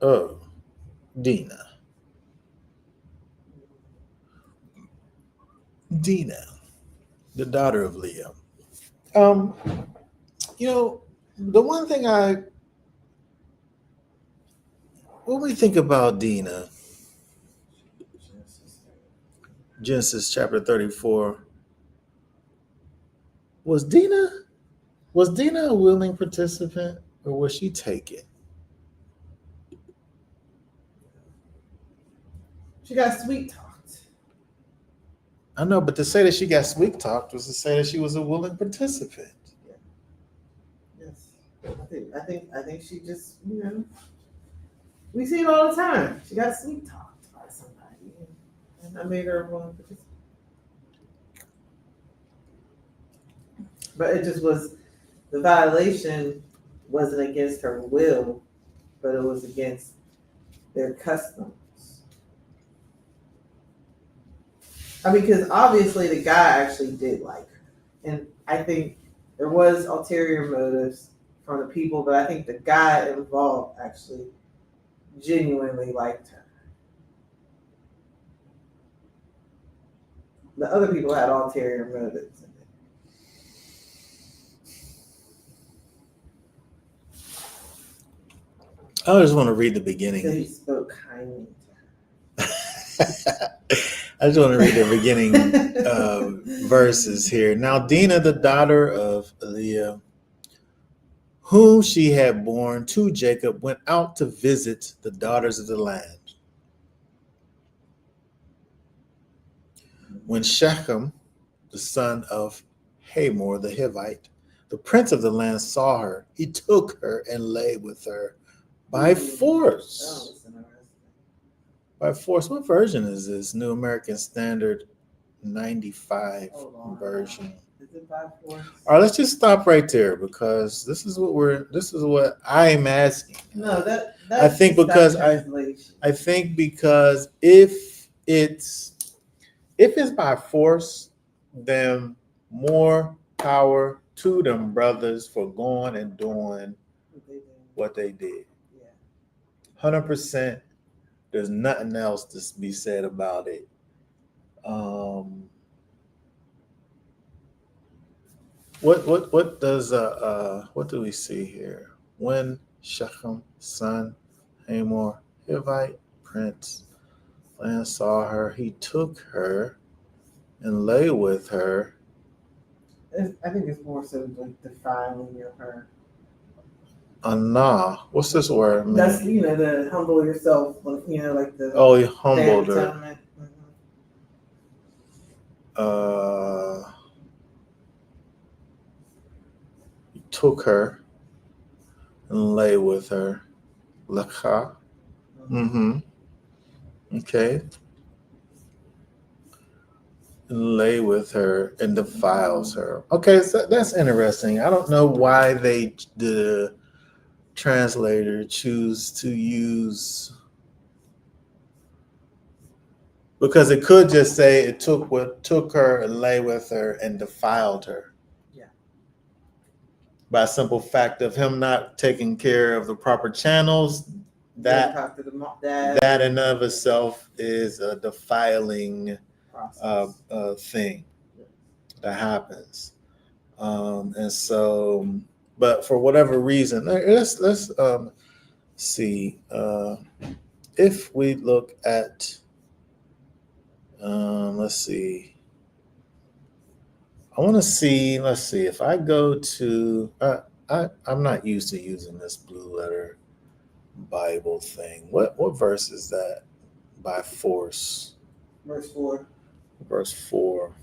Oh, Dinah, the daughter of Leah. The one thing when we think about Dinah, Genesis chapter 34, was Dinah a willing participant, or was she taken? She got sweet talked. I know, but to say that she got sweet talked was to say that she was a willing participant. Yes, I think she just we see it all the time. She got sweet talked by somebody, and I made her a willing participant. But it just was, the violation wasn't against her will, but it was against their customs. I mean, because obviously the guy actually did like her. And I think there was ulterior motives from the people, but I think the guy involved actually genuinely liked her. The other people had ulterior motives. I just want to read the beginning. So he spoke kindly to her. I just want to read the beginning verses here. Now, Dinah, the daughter of Leah, whom she had borne to Jacob, went out to visit the daughters of the land. When Shechem, the son of Hamor the Hivite, the prince of the land, saw her, he took her and lay with her by force. By force. What version is this? New American Standard 95 version. Is it by force? All right, let's just stop right there because this is what I'm asking. No, that's I think because I think because if it's by force, then more power to them brothers for going and doing what they did. 100%. There's nothing else to be said about it. What does what do we see here? When Shechem, son, Hamor, Hivite, prince, land saw her, he took her and lay with her. I think it's more so like defiling of her. Nah, what's this word? Man? That's to humble yourself, like the. Oh, he humbled her. He took her and lay with her. Lakha. Mm-hmm. Okay. And lay with her and defiles her. Okay, so that's interesting. I don't know why the translator choose to use, because it could just say it took her and lay with her and defiled her. Yeah. By a simple fact of him not taking care of the proper channels, that in of itself is a defiling thing that happens. And so, but for whatever reason, let's see. If we look at, let's see. I want to see. Let's see if I go to. I'm not used to using this blue letter Bible thing. What verse is that? By force. Verse 4. Verse 4.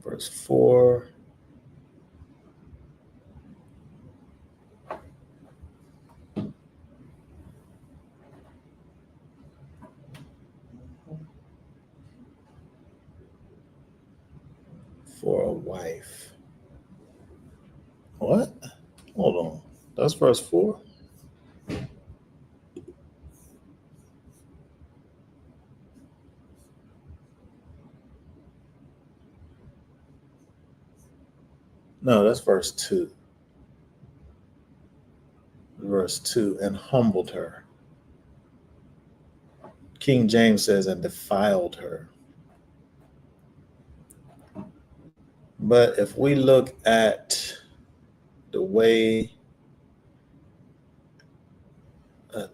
Verse 4. For a wife. What? Hold on. That's verse 4? No, that's verse 2. Verse 2, and humbled her. King James says, and defiled her. But if we look at the way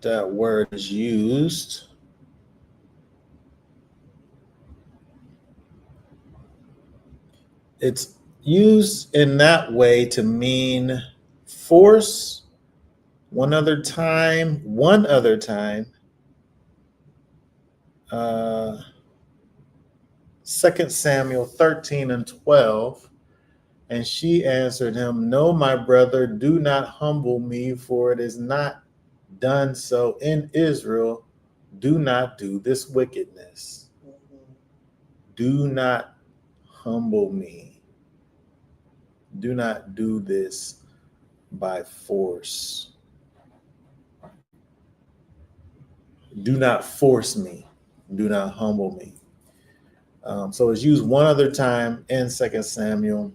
that word is used, it's used in that way to mean force one other time. 2 Samuel 13 and 12. And she answered him, no, my brother, do not humble me, for it is not done so in Israel. Do not do this wickedness. Do not humble me. Do not do this by force. Do not force me. Do not humble me. So it's used one other time in 2 Samuel.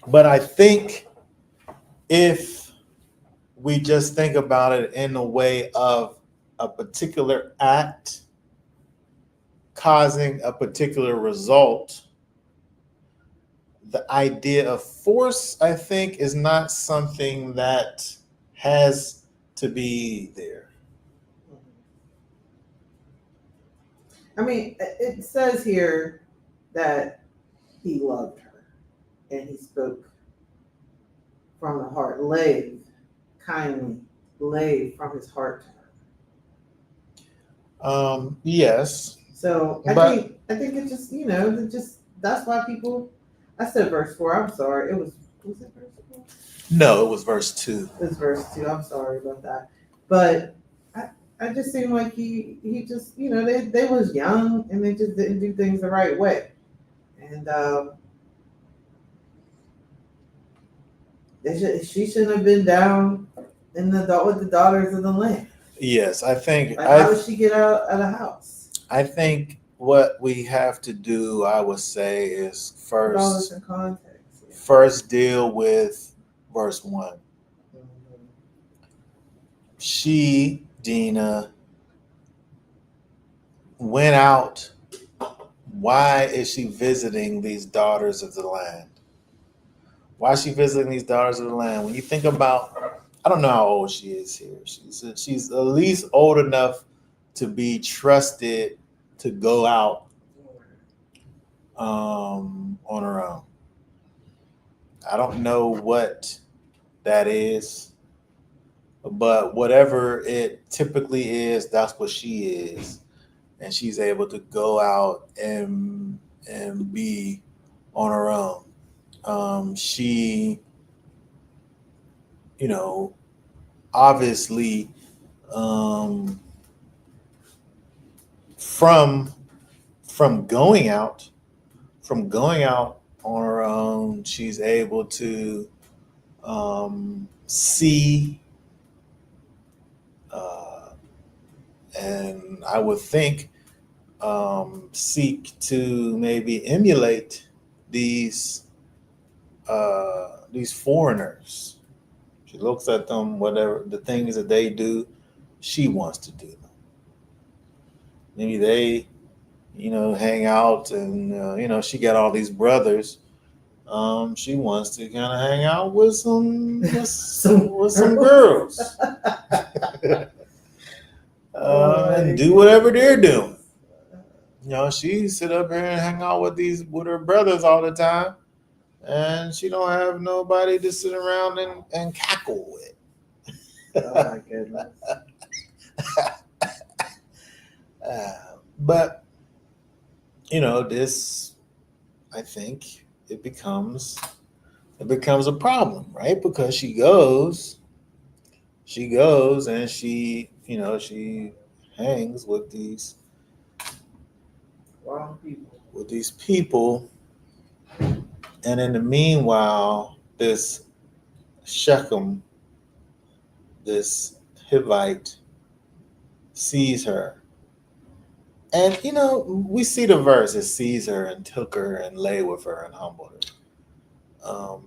But I think if we just think about it in the way of a particular act causing a particular result, the idea of force, I think, is not something that has to be there. I mean, it says here that he loved her and he spoke from the heart, laid kindly, laid from his heart to her. Yes. So I think it just, it just, that's why people. I said verse 4. I'm sorry. Was it verse 4? No, it was verse 2. It was verse 2. I'm sorry about that. But I just seemed like he just, they was young and they just didn't do things the right way. And she shouldn't have been down with the daughters of the land. Yes, I think. Like, how did she get out of the house? I think what we have to do, I would say, is Put all this in context. Yeah. first deal with verse 1. Mm-hmm. She, Dina, went out. Why is she visiting these daughters of the land? Why is she visiting these daughters of the land? When you think about, I don't know how old she is here. She's at least old enough to be trusted to go out on her own. I don't know what that is, but whatever it typically is, that's what she is. And she's able to go out and be on her own. She, obviously, from going out, on her own, she's able to see, and I would think seek to maybe emulate these foreigners. She looks at them, whatever the things that they do, she wants to do them. Maybe they, hang out, and she got all these brothers. She wants to kind of hang out with some girls, and do whatever they're doing. She sit up here and hang out with her brothers all the time, and she don't have nobody to sit around and cackle with. Oh my goodness. But this, I think it becomes a problem, right? Because she goes and she hangs with these people, and in the meanwhile, this Shechem, this Hivite, sees her. And, we see the verse, it sees her and took her and lay with her and humbled her.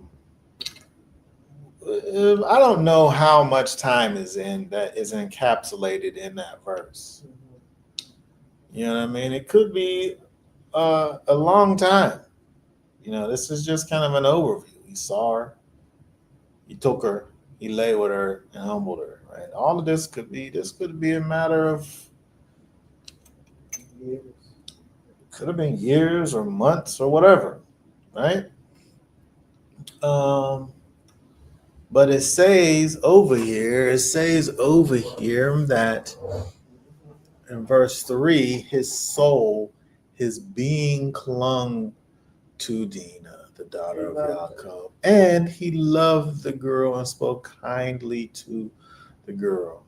I don't know how much time is encapsulated in that verse. You know what I mean? It could be a long time. This is just kind of an overview. He saw her, he took her, he lay with her and humbled her, right? All of this could be a matter of years. Could have been years or months or whatever, right? But it says over here that in verse 3, his soul, his being clung to Dinah, the daughter of Yaakov, and he loved the girl and spoke kindly to the girl.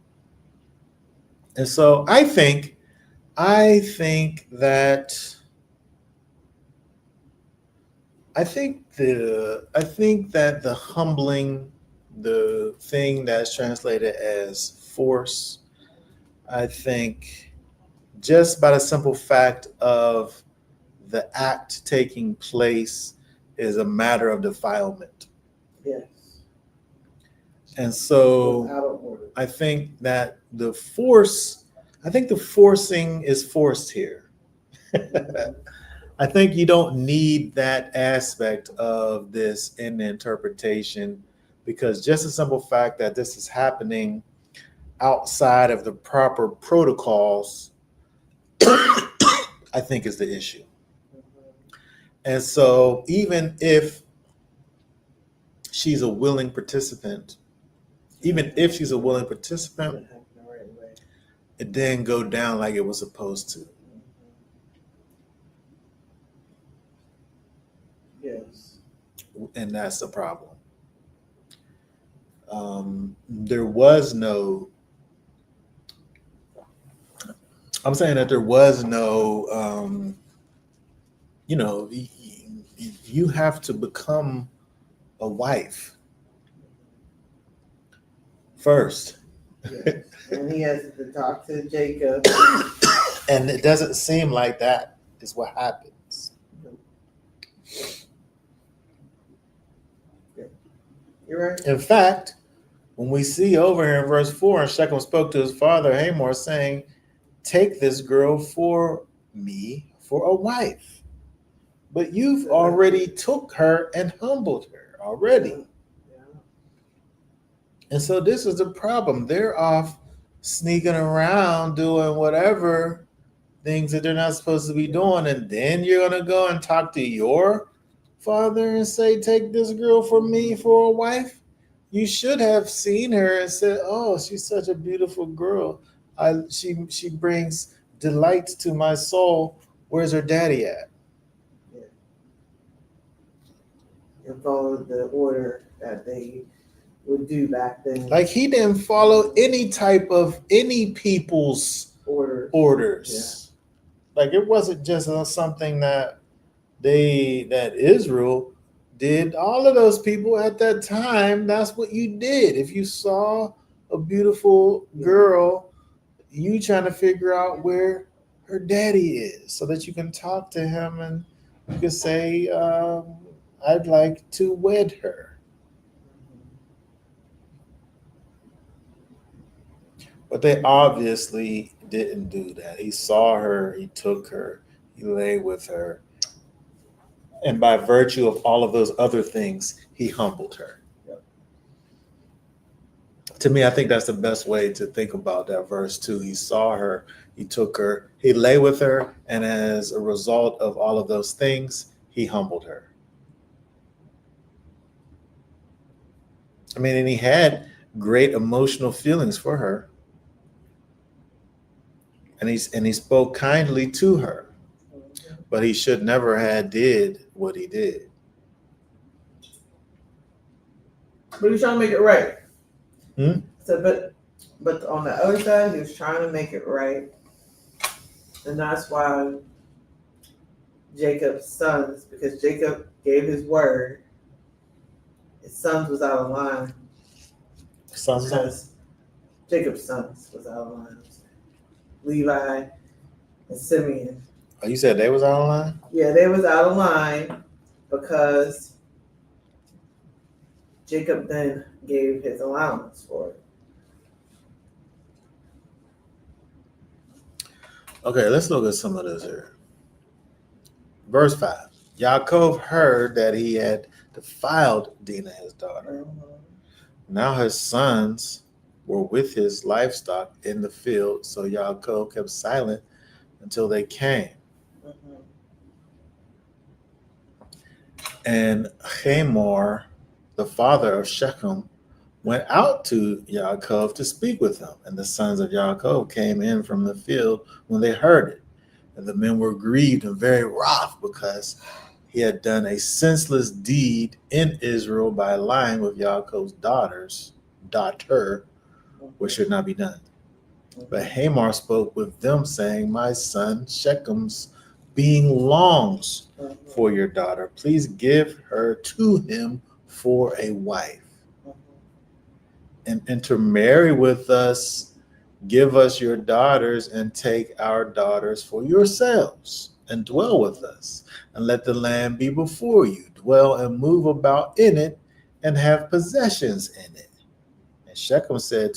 And so I think that the humbling, the thing that's translated as force, I think just by the simple fact of the act taking place is a matter of defilement. Yes. And so I think that the forcing is forced here. I think you don't need that aspect of this in the interpretation, because just the simple fact that this is happening outside of the proper protocols, I think is the issue. And so even if she's a willing participant, It it happened the right way. didn't go down like it was supposed to. Yes. And that's the problem. There was no, I'm saying that there was no, you have to become a wife first. Yes. And he has to talk to Jacob. And it doesn't seem like that is what happens. You're right. In fact, when we see over here in verse 4, and Shechem spoke to his father Hamor, saying, take this girl for me for a wife. But you've already took her and humbled her already. Yeah. And so this is the problem. They're off sneaking around doing whatever things that they're not supposed to be doing. And then you're going to go and talk to your father and say, take this girl from me for a wife. You should have seen her and said, oh, she's such a beautiful girl. She brings delight to my soul. Where's her daddy at? And follow the order that they would do back then. Like he didn't follow any type of any people's orders. Yeah. Like it wasn't just something that Israel did. All of those people at that time, that's what you did. If you saw a beautiful girl, you trying to figure out where her daddy is so that you can talk to him and you can say, I'd like to wed her. But they obviously didn't do that. He saw her, he took her, he lay with her. And by virtue of all of those other things, he humbled her. Yep. To me, I think that's the best way to think about that verse too. He saw her, he took her, he lay with her, and as a result of all of those things, he humbled her. I mean, and he had great emotional feelings for her. And he spoke kindly to her. But he should never have did what he did. But he's trying to make it right. So, but on the other side, he was trying to make it right, and that's why Jacob's sons, because Jacob gave his word, his sons was out of line. Jacob's sons was out of line. Levi and Simeon. Oh, you said they was out of line? Yeah, they was out of line because Jacob then gave his allowance for it. Okay, let's look at some of this here. Verse 5. Yaakov heard that he had defiled Dinah, his daughter. Now his sons were with his livestock in the field, so Yaakov kept silent until they came. And Hamor, the father of Shechem, went out to Yaakov to speak with him. And the sons of Yaakov came in from the field when they heard it. And the men were grieved and very wroth because he had done a senseless deed in Israel by lying with Yaakov's daughter, which should not be done. But Hamor spoke with them, saying, my son Shechem's being longs for your daughter. Please give her to him for a wife. And intermarry with us, give us your daughters, and take our daughters for yourselves, and dwell with us, and let the land be before you. Dwell and move about in it, and have possessions in it. And Shechem said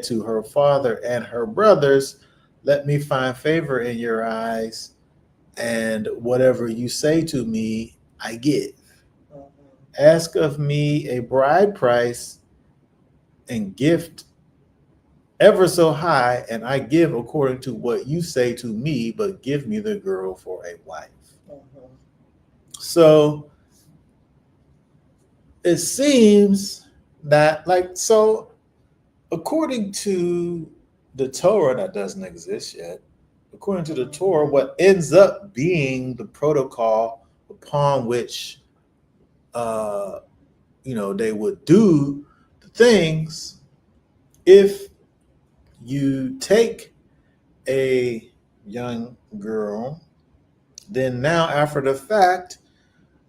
to her father and her brothers, let me find favor in your eyes, and whatever you say to me, I give. Ask of me a bride price and gift ever so high, and I give according to what you say to me, but give me the girl for a wife. Mhm. So it seems that, like, so according to the Torah that doesn't exist yet, according to the Torah, what ends up being the protocol upon which, uh, they would do the things if you take a young girl, then now after the fact,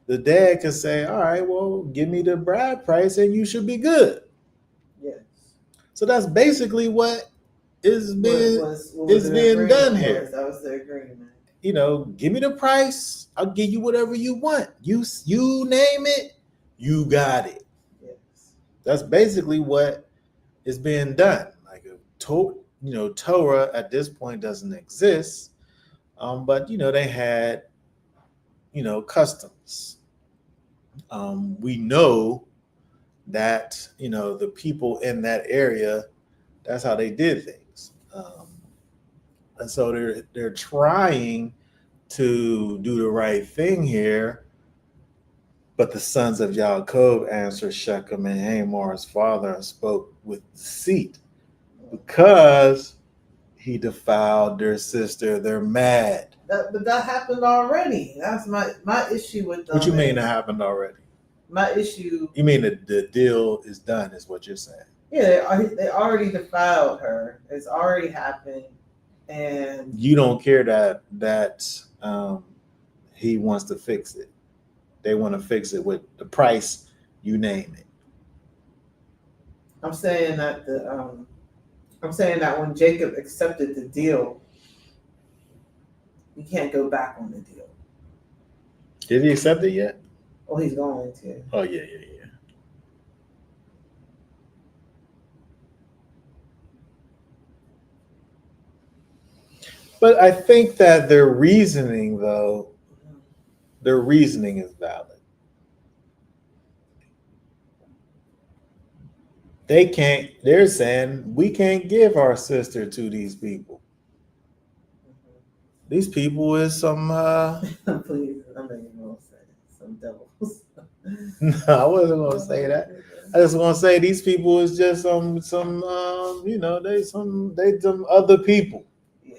the dad can say, all right, well, give me the bride price and you should be good. Yes. So that's basically what What is the being agreement done was. here. That was the agreement. Give me the price. I'll give you whatever you want. You name it, you got it. Yes. That's basically what is being done. Like Torah at this point doesn't exist. But they had customs. We know that the people in that area, that's how they did things, and so they're trying to do the right thing here. But the sons of Yaakov answered Shechem and Hamor, his father, and spoke with deceit because he defiled their sister. They're mad. But that happened already. That's my issue with them. What you mean that happened already? My issue. You mean the deal is done, is what you're saying? Yeah, they already defiled her. It's already happened, and you don't care that he wants to fix it. They want to fix it with the price, you name it. I'm saying that when Jacob accepted the deal, you can't go back on the deal. Did he accept it yet? Oh, he's going to. Oh yeah. But I think that their reasoning is valid. They're saying we can't give our sister to these people. These people is some Please, I'm not even gonna say it. Some devils. No, I wasn't gonna say that. I just want to say these people is just some they some other people. Yeah.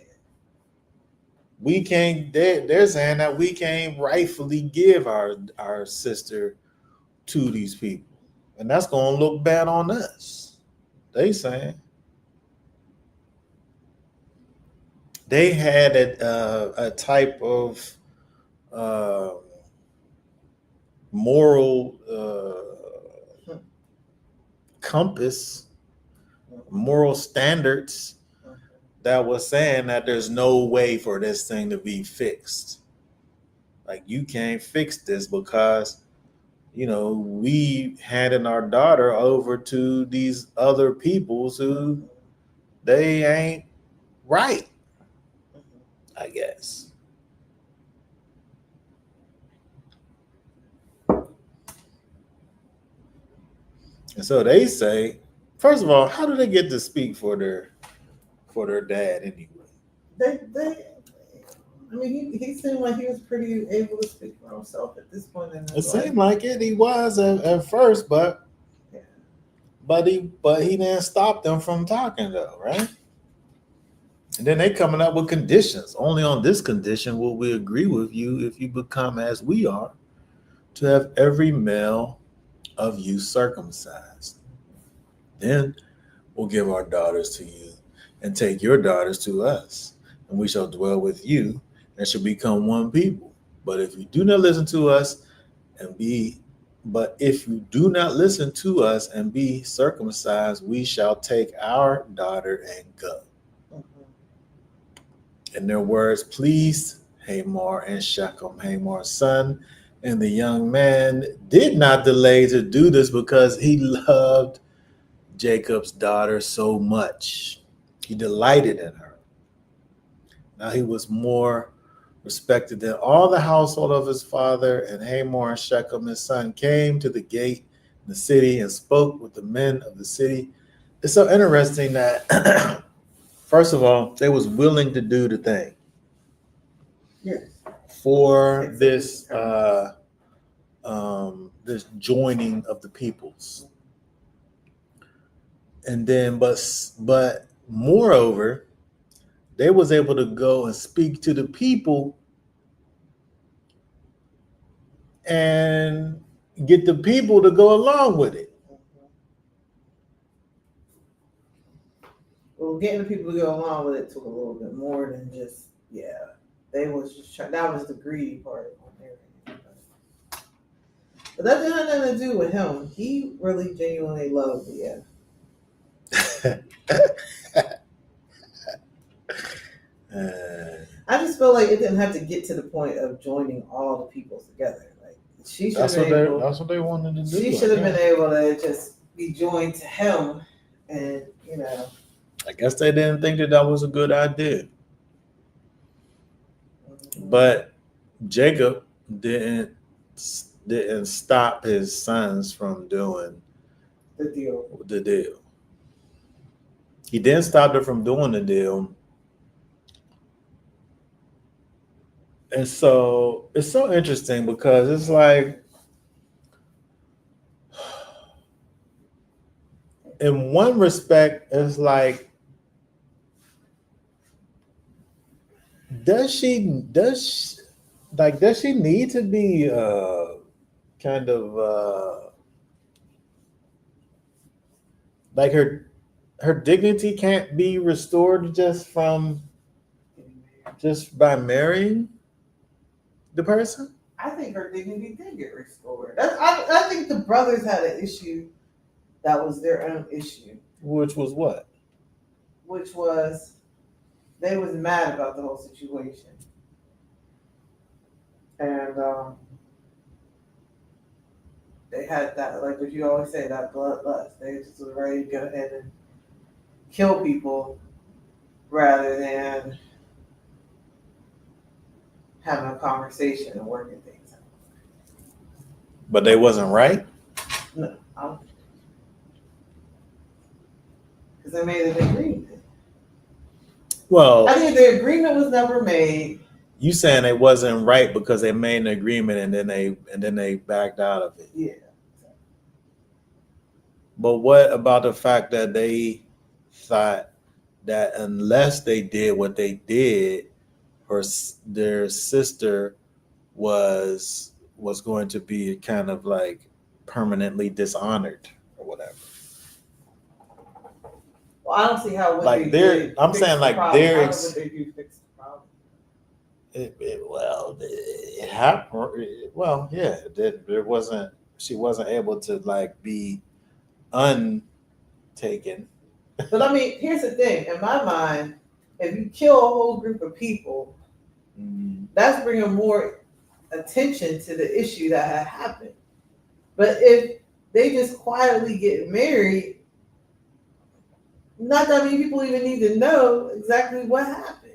We can't. They're saying that we can't rightfully give our sister to these people, and that's gonna look bad on us. They saying they had a type of moral compass, moral standards that was saying that there's no way for this thing to be fixed. Like, you can't fix this because we handing our daughter over to these other peoples who they ain't right, I guess. And so they say, first of all, how do they get to speak for their dad anyway? I mean, he seemed like he was pretty able to speak for himself at this point in his It life. seemed like it. He was at first, but Yeah. but he didn't stop them from talking though, right? And then they coming up with conditions. Only on this condition will we agree with you if you become as we are, to have every male of you circumcised. Then we'll give our daughters to you and take your daughters to us, and we shall dwell with you and shall become one people. But if you do not listen to us if you do not listen to us and be circumcised, we shall take our daughter and go. And their words pleased Hamor and Shechem, Hamor's son, and the young man did not delay to do this because he loved Jacob's daughter so much. He delighted in her. Now he was more respected than all the household of his father. And Hamor and Shechem, his son, came to the gate in the city and spoke with the men of the city. it's so interesting that first of all, they was willing to do the thing Yes. for this joining of the peoples. And then but moreover, they was able to go and speak to the people and get the people to go along with it. Well, getting the people to go along with it took a little bit more than just, they was just trying, that was the greedy part on everything. But that didn't have nothing to do with him. He really genuinely loved Leah. I just feel like it didn't have to get to the point of joining all the people together. Like she should have been able. That's what they wanted to do. She should have been able to just be joined to him, and I guess they didn't think that was a good idea. But Jacob didn't stop his sons from doing the deal. He didn't stop them from doing the deal. And so it's so interesting because it's like, in one respect, it's like, does she need to be kind of like her dignity can't be restored just by marrying the person? I think her dignity did get restored. I think the brothers had an issue that was their own issue. Which was what? Which was they was mad about the whole situation. And they had that, like what you always say, that bloodlust. They just was ready to go ahead and kill people rather than having a conversation and working things out. But they wasn't right? No, because they made an agreement. Well, I think the agreement was never made. You saying it wasn't right because they made an agreement and then they backed out of it. Yeah. But what about the fact that they thought that unless they did what they did, their sister was going to be kind of like permanently dishonored or whatever? Well, I don't see how like they're. I'm saying like they're. They do fix the problem. It happened. Well, yeah, there wasn't. She wasn't able to like be untaken. But I mean, here's the thing. In my mind, if you kill a whole group of people, that's bringing more attention to the issue that had happened. But if they just quietly get married, not that many people even need to know exactly what happened.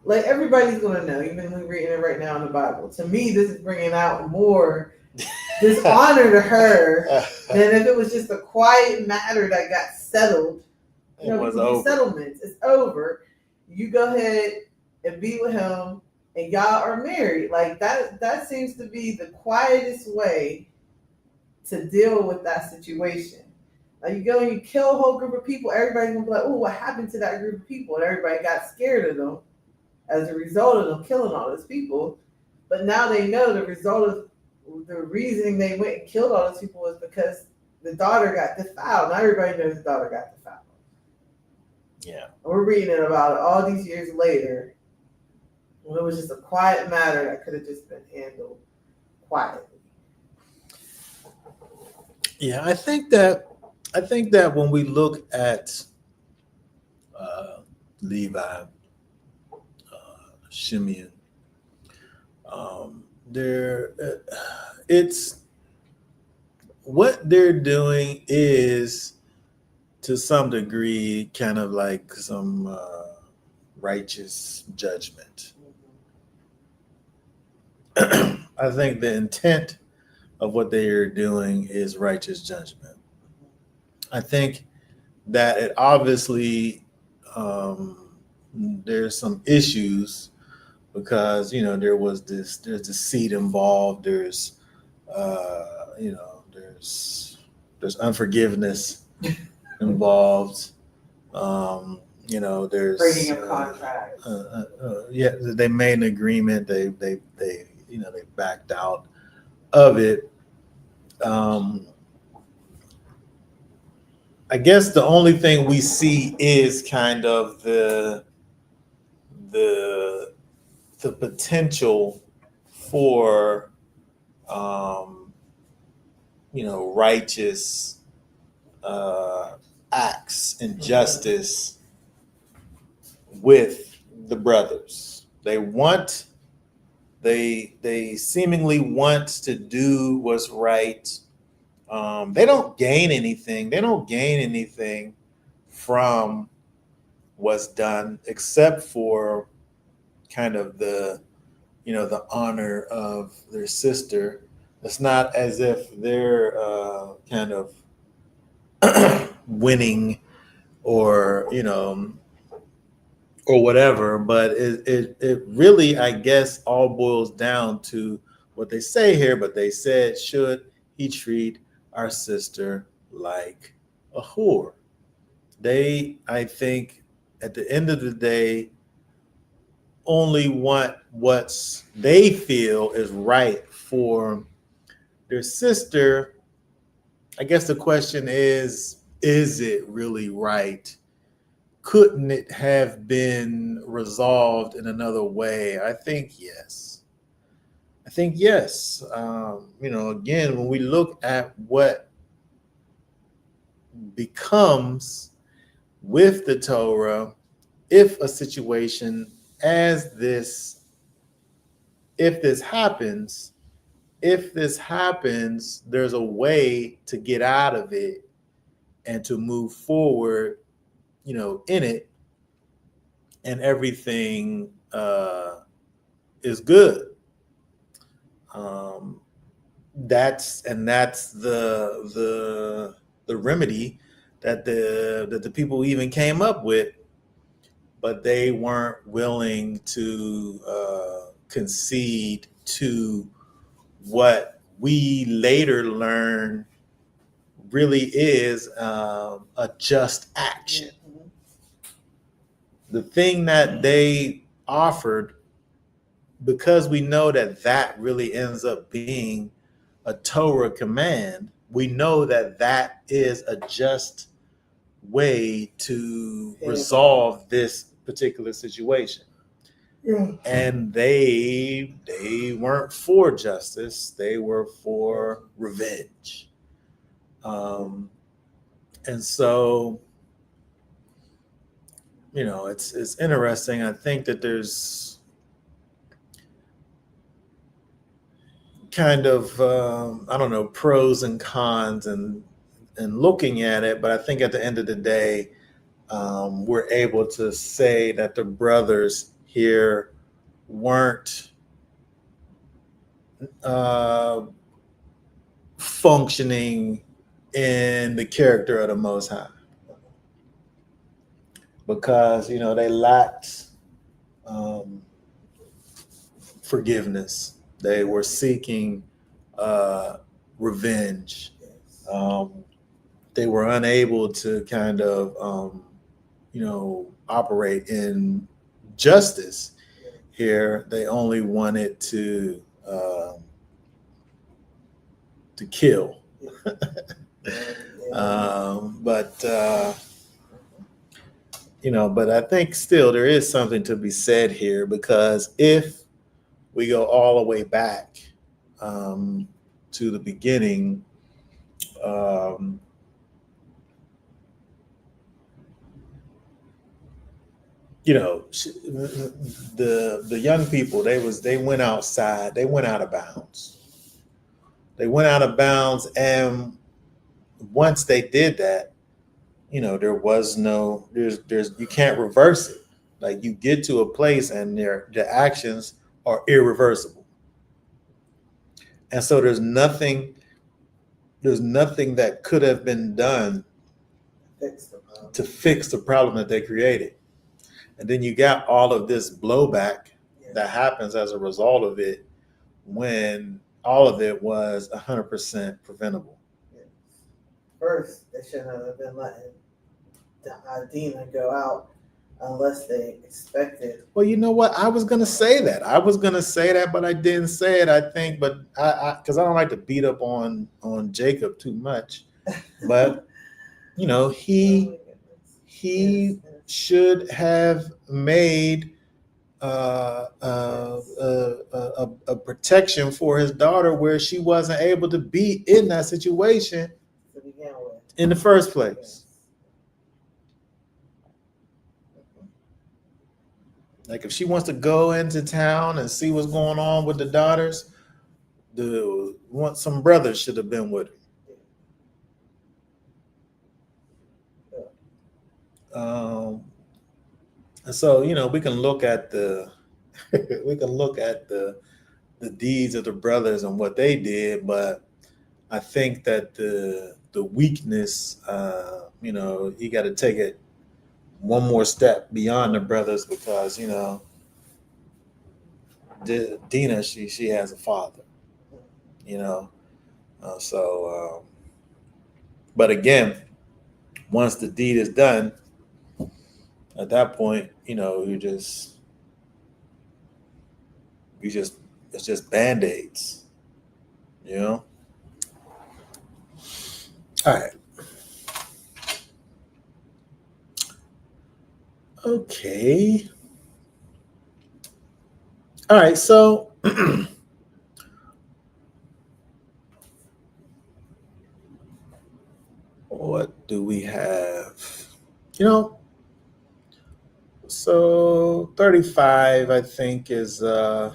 Like everybody's going to know, even when we're reading it right now in the Bible. To me, this is bringing out more dishonor to her than if it was just a quiet matter that got settled. You know, these settlements, it's over. You go ahead and be with him, and y'all are married. Like that seems to be the quietest way to deal with that situation. Like you go and you kill a whole group of people, everybody's gonna be like, "Oh, what happened to that group of people?" And everybody got scared of them as a result of them killing all those people. But now they know the result of the reason they went and killed all those people was because the daughter got defiled. Now everybody knows the daughter got defiled. Yeah. And we're reading it about it all these years later, when it was just a quiet matter that could have just been handled quietly. Yeah, I think that when we look at Levi, Shimeon, it's what they're doing is to some degree kind of like some righteous judgment. I think the intent of what they are doing is righteous judgment. I think that it obviously there's some issues because there's deceit involved. There's there's unforgiveness involved. There's breaking of contracts. Yeah, they made an agreement. They backed out of it. I guess the only thing we see is kind of the the potential for righteous acts and justice with the brothers. They seemingly want to do what's right. They don't gain anything. They don't gain anything from what's done except for kind of the honor of their sister. It's not as if they're kind of winning or or whatever, but it really, I guess, all boils down to what they say here. But they said, should he treat our sister like a whore? They, I think, at the end of the day, only want what they feel is right for their sister. I guess the question is it really right? Couldn't it have been resolved in another way? I think yes. Again, when we look at what becomes with the Torah, if a situation as this, if this happens, there's a way to get out of it and to move forward, in it, and everything is good. That's the remedy that the people even came up with, but they weren't willing to concede to what we later learn really is a just action. The thing that they offered, because we know that really ends up being a Torah command, we know that is a just way to resolve this particular situation. Yeah. And they weren't for justice; they were for revenge. And so, it's interesting. I think that there's kind of I don't know, pros and cons and looking at it, but I think at the end of the day, we're able to say that the brothers here weren't functioning in the character of the Most High, because they lacked forgiveness. They were seeking revenge. They were unable to kind of operate in justice here. They only wanted to kill. But I think still there is something to be said here, because if we go all the way back to the beginning, the young people, they went outside, they went out of bounds. And once they did that, there was there's you can't reverse it. Like, you get to a place and their actions are irreversible. And so there's nothing that could have been done to fix the problem that they created. And then you got all of this blowback that happens as a result of it, when all of it was 100% preventable. First, they shouldn't have been letting Dina go out unless they expected. Well, you know what? I was going to say that. But I didn't say it, I think. But because I don't like to beat up on Jacob too much. But, he should have made a protection for his daughter where she wasn't able to be in that situation to begin with in the first place. Like if she wants to go into town and see what's going on with the daughters, some brothers should have been with her. And so, we can look at the deeds of the brothers and what they did, but I think that the weakness, you got to take it one more step beyond the brothers, because Dina, she has a father, but again, once the deed is done, at that point, it's just Band-Aids, All right. Okay. All right. So what do we have? So 35, I think, is 35.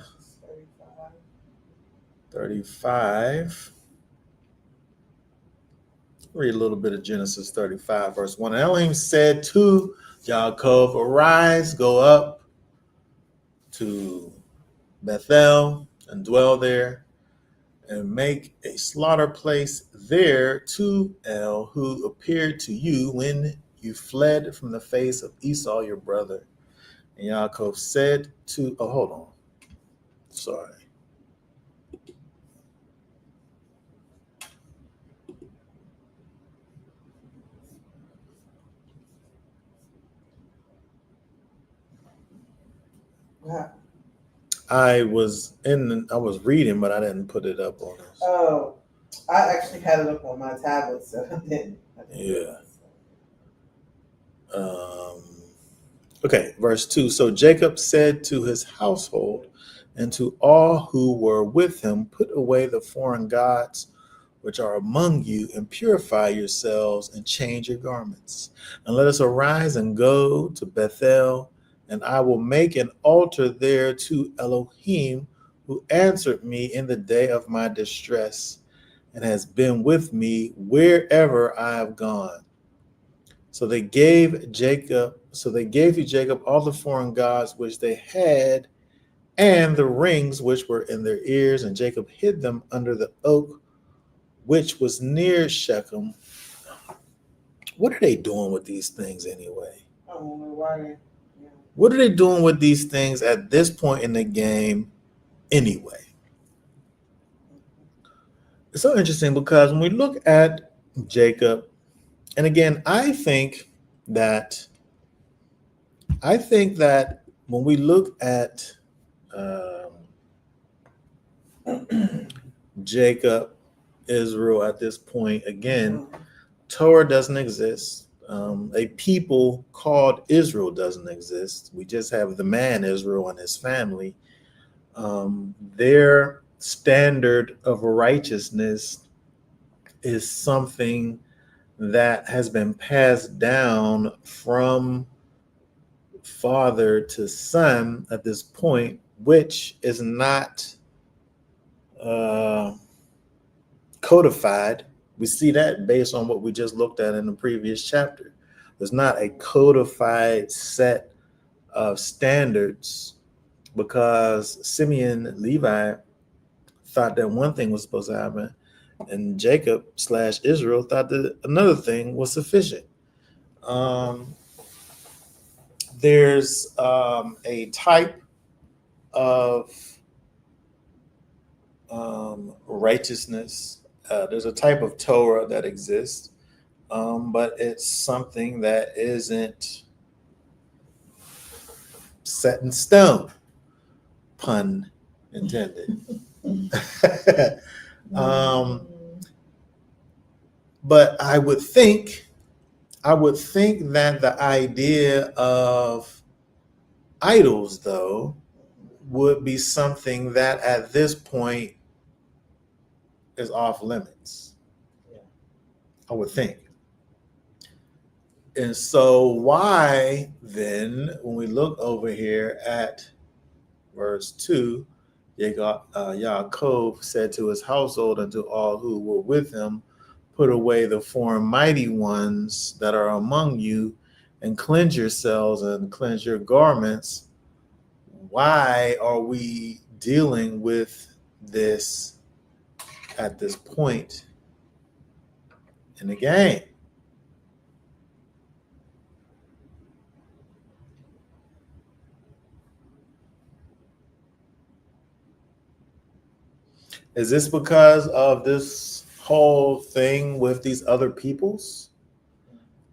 Read a little bit of Genesis 35, verse 1. Elohim said to Yaakov, arise, go up to Bethel and dwell there, and make a slaughter place there to El, who appeared to you when you fled from the face of Esau your brother. And Yaakov said to, hold on. Sorry. Wow. I was reading, but I didn't put it up on this. Oh, I actually had it up on my tablet, so I didn't. Yeah. Okay, verse 2. So Jacob said to his household and to all who were with him, put away the foreign gods which are among you, and purify yourselves and change your garments. And let us arise and go to Bethel, and I will make an altar there to Elohim, who answered me in the day of my distress and has been with me wherever I have gone. So they gave to Jacob all the foreign gods which they had, and the rings which were in their ears, and Jacob hid them under the oak which was near Shechem. What are they doing with these things anyway? What are they doing with these things at this point in the game anyway? It's so interesting because when we look at Jacob, and again, I think that when we look at Jacob, Israel at this point, again, Torah doesn't exist. A people called Israel doesn't exist. We just have the man Israel and his family. Their standard of righteousness is something that has been passed down from father to son at this point, which is not codified. We see that based on what we just looked at in the previous chapter. There's not a codified set of standards, because Simeon, Levi thought that one thing was supposed to happen, and Jacob / Israel thought that another thing was sufficient. Um, there's a type of righteousness. There's a type of Torah that exists, but it's something that isn't set in stone, pun intended. But I would think that the idea of idols, though, would be something that at this point is off limits. Yeah. I would think. And so why then, when we look over here at verse 2, Yaakov said to his household and to all who were with him, put away the foreign mighty ones that are among you, and cleanse yourselves and cleanse your garments. Why are we dealing with this at this point in the game? Is this because of this whole thing with these other peoples?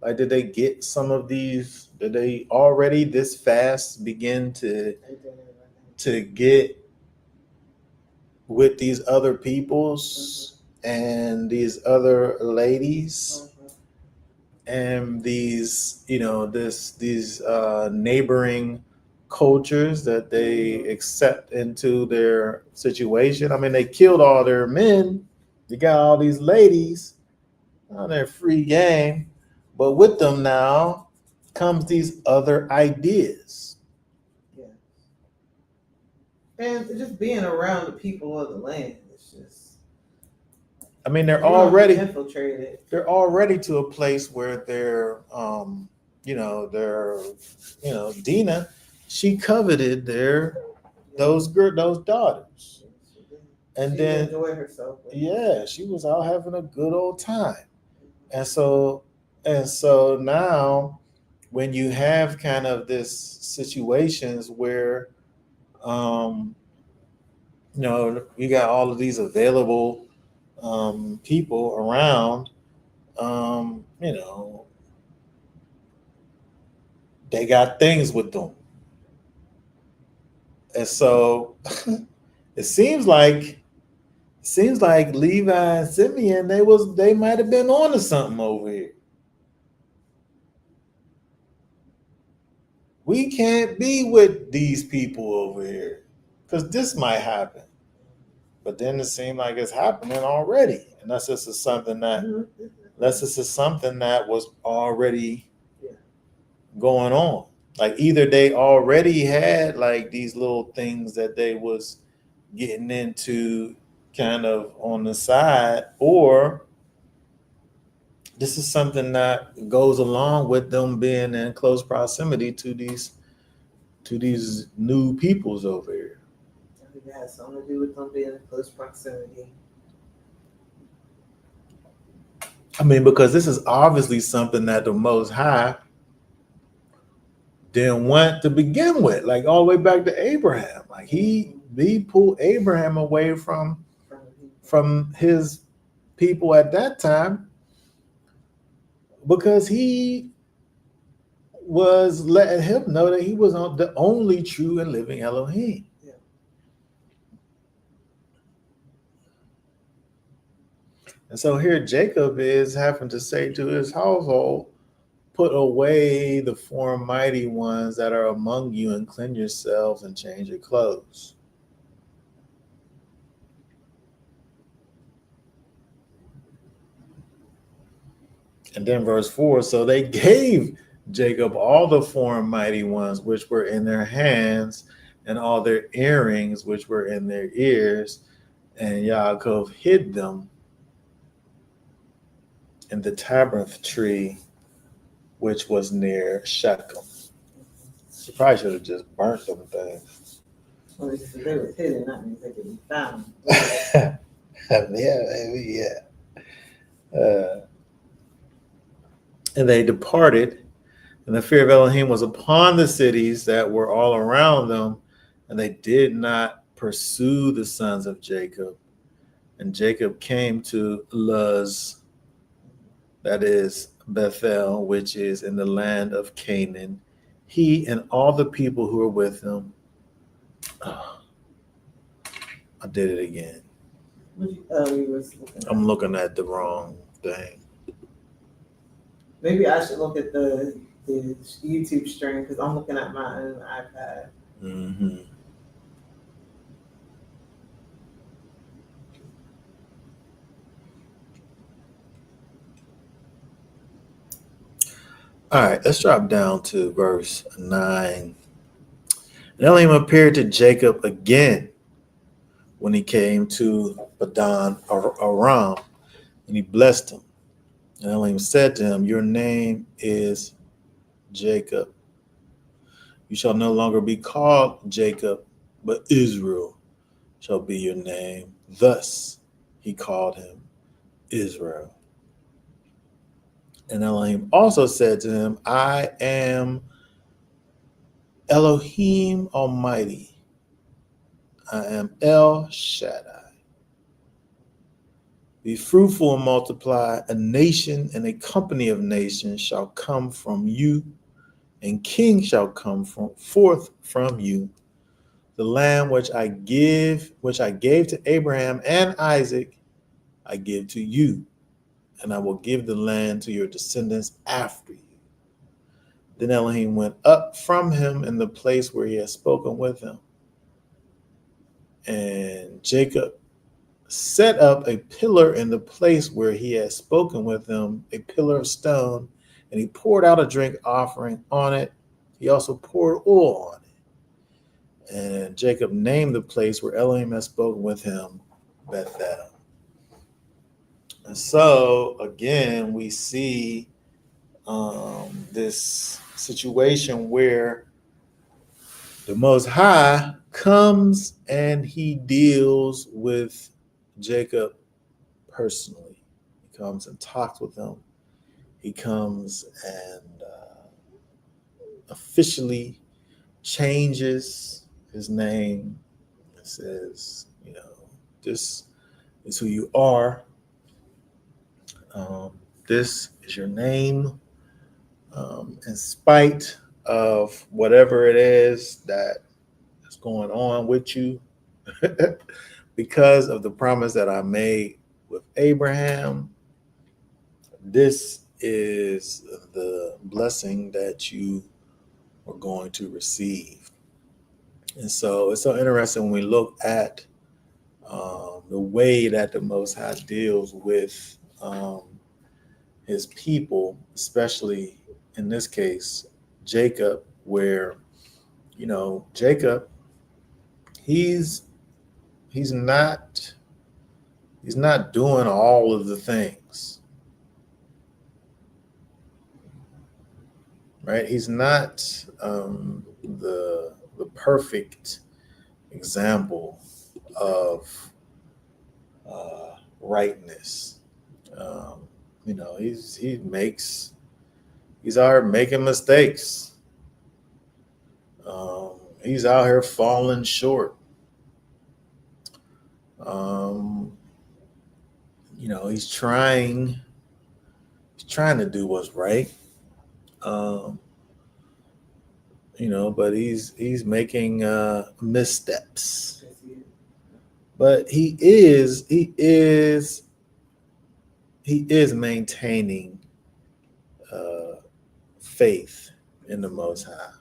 Like, did they get some of these? Did they already this fast begin to get with these other peoples and these other ladies and these, these neighboring cultures that they accept into their situation? I mean, they killed all their men. They got all these ladies on their free game, but with them now comes these other ideas. Yeah. And just being around the people of the land, it's just. I mean, they're already infiltrated. They're already to a place where they're, Dina, she coveted those daughters, and she then enjoyed herself. Yeah, she was out having a good old time, and so now, when you have kind of this situations where, you got all of these available people around, they got things with them. And so it seems like Levi and Simeon, they might have been on to something over here. We can't be with these people over here because this might happen. But then it seemed like it's happening already. And that's just something that was already going on. Like, either they already had like these little things that they was getting into kind of on the side, or this is something that goes along with them being in close proximity to these new peoples over here. I think it has something to do with them being in close proximity. I mean, because this is obviously something that the Most High didn't want to begin with, like all the way back to Abraham. Like, he pulled Abraham away from his people at that time because he was letting him know that he was the only true and living Elohim. Yeah. And so here Jacob is having to say to his household, put away the foreign mighty ones that are among you and cleanse yourselves and change your clothes. And then verse 4, so they gave Jacob all the foreign mighty ones which were in their hands and all their earrings which were in their ears, and Yaakov hid them in the tabernacle tree which was near Shechem. She probably should have just burnt them things. Well, if they was hidden, that means they could be found. Yeah, maybe, yeah. And they departed, and the fear of Elohim was upon the cities that were all around them, and they did not pursue the sons of Jacob. And Jacob came to Luz, that is Bethel, which is in the land of Canaan, he and all the people who were with him. Oh, I did it again. I'm looking at the wrong thing. Maybe I should look at the YouTube stream because I'm looking at my own iPad. Mm-hmm. All right, let's drop down to verse 9. And Elohim appeared to Jacob again when he came to Padan Aram, and he blessed him. And Elohim said to him, your name is Jacob. You shall no longer be called Jacob, but Israel shall be your name. Thus he called him Israel. And Elohim also said to him, I am Elohim Almighty. I am El Shaddai. Be fruitful and multiply. A nation and a company of nations shall come from you, and kings shall come forth from you. The land which I gave to Abraham and Isaac, I give to you, and I will give the land to your descendants after you. Then Elohim went up from him in the place where he had spoken with him. And Jacob set up a pillar in the place where he had spoken with him, a pillar of stone, and he poured out a drink offering on it. He also poured oil on it. And Jacob named the place where Elohim had spoken with him Bethel. And so, again, we see this situation where the Most High comes and he deals with Jacob personally. He comes and talks with him. He comes and officially changes his name. It says, this is who you are. This is your name. In spite of whatever it is that is going on with you, because of the promise that I made with Abraham, this is the blessing that you are going to receive. And so it's so interesting when we look at the way that the Most High deals with his people, especially in this case, Jacob, where, Jacob, he's not doing all of the things, right? He's not the perfect example of rightness. He's out here making mistakes. He's out here falling short. He's trying to do what's right. But he's making missteps. But he is maintaining faith in the Most High.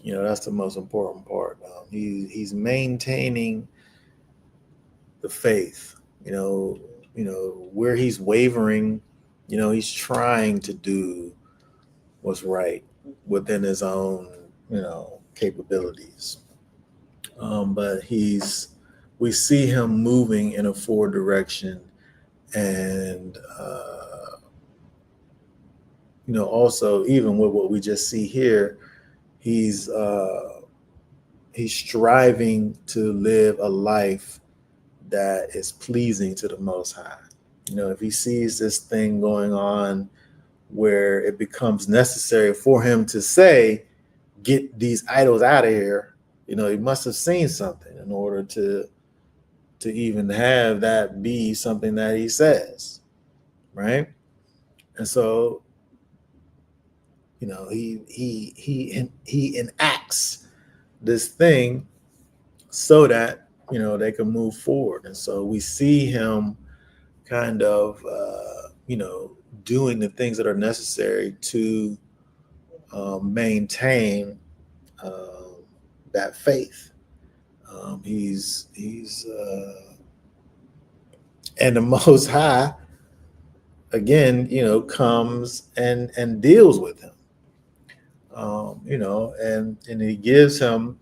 That's the most important part. He's maintaining the faith. Where he's wavering, he's trying to do what's right within his own, capabilities. But we see him moving in a forward direction, and also even with what we just see here, he's he's striving to live a life that is pleasing to the Most High. If he sees this thing going on where it becomes necessary for him to say, get these idols out of here, he must have seen something in order to even have that be something that he says, right? And so, he enacts this thing so that they can move forward. And so we see him kind of doing the things that are necessary to maintain that faith. He's and the Most High again, comes and deals with him. And he gives him,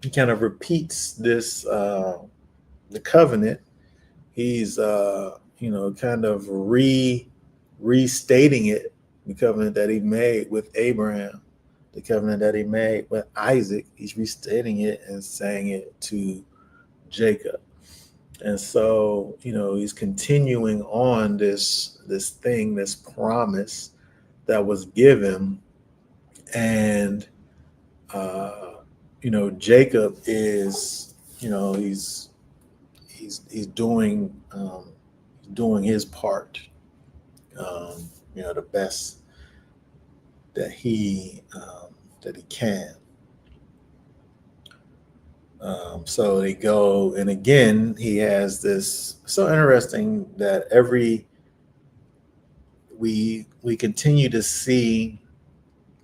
he kind of repeats this the covenant. He's kind of restating it, the covenant that he made with Abraham, the covenant that he made with Isaac. He's restating it and saying it to Jacob. And so, he's continuing on this thing, this promise that was given. And Jacob is, he's doing his part, the best that he can. So they go, and again, he has this so interesting that we continue to see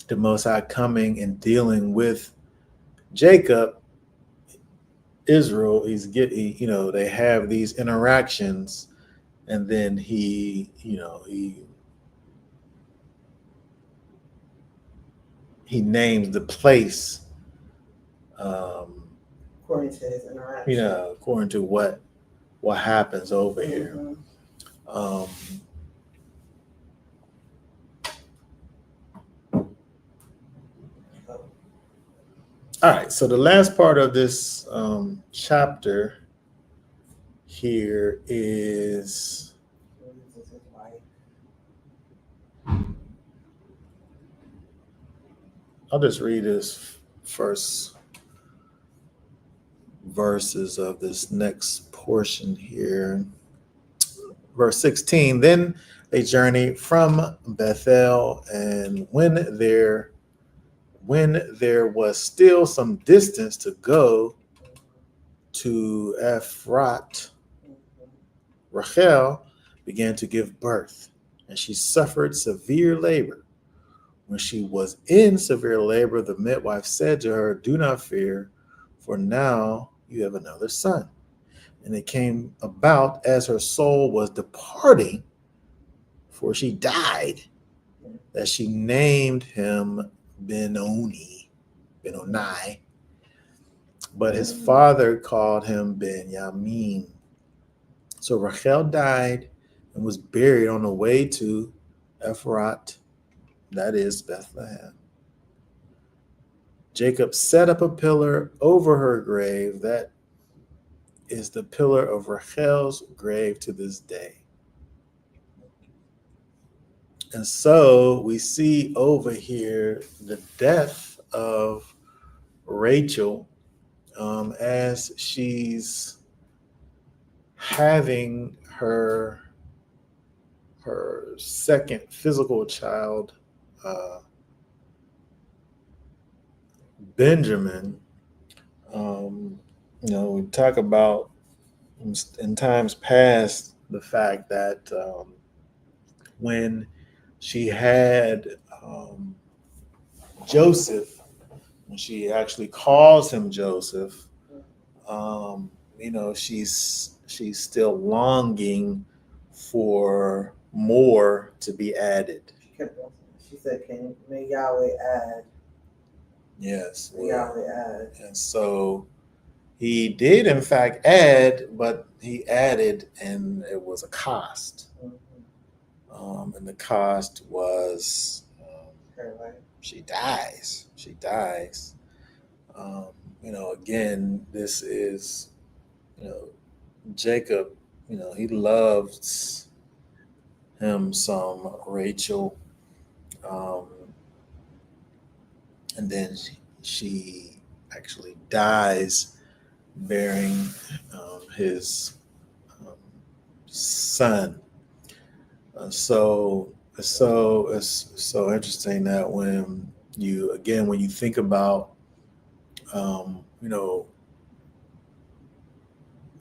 the Most High coming and dealing with Jacob, Israel. They have these interactions, and then he names the place. According to his interaction. According to what happens over here. All right, so the last part of this chapter here is I'll just read this first verses of this next portion here. Verse 16, then they journeyed from Bethel, and when there was still some distance to go to Ephrat, Rachel began to give birth, and she suffered severe labor. When she was in severe labor, the midwife said to her, do not fear, for now you have another son. And it came about as her soul was departing, for she died, that she named him Benoni, but his father called him Benjamin. So Rachel died and was buried on the way to Ephrat, that is Bethlehem. Jacob set up a pillar over her grave. That is the pillar of Rachel's grave to this day. And so we see over here the death of Rachel as she's having her second physical child, Benjamin. We talk about in times past the fact that when she had Joseph, when she actually calls him Joseph, she's still longing for more to be added. She said, may Yahweh add? Yes. May Yahweh add. And so he did, in fact, add, but he added, and it was a cost. And the cost was her life. She dies. Again, this is, Jacob, he loves him some Rachel. Um, and then she actually dies bearing his um, son. It's so interesting that when you think about um, you know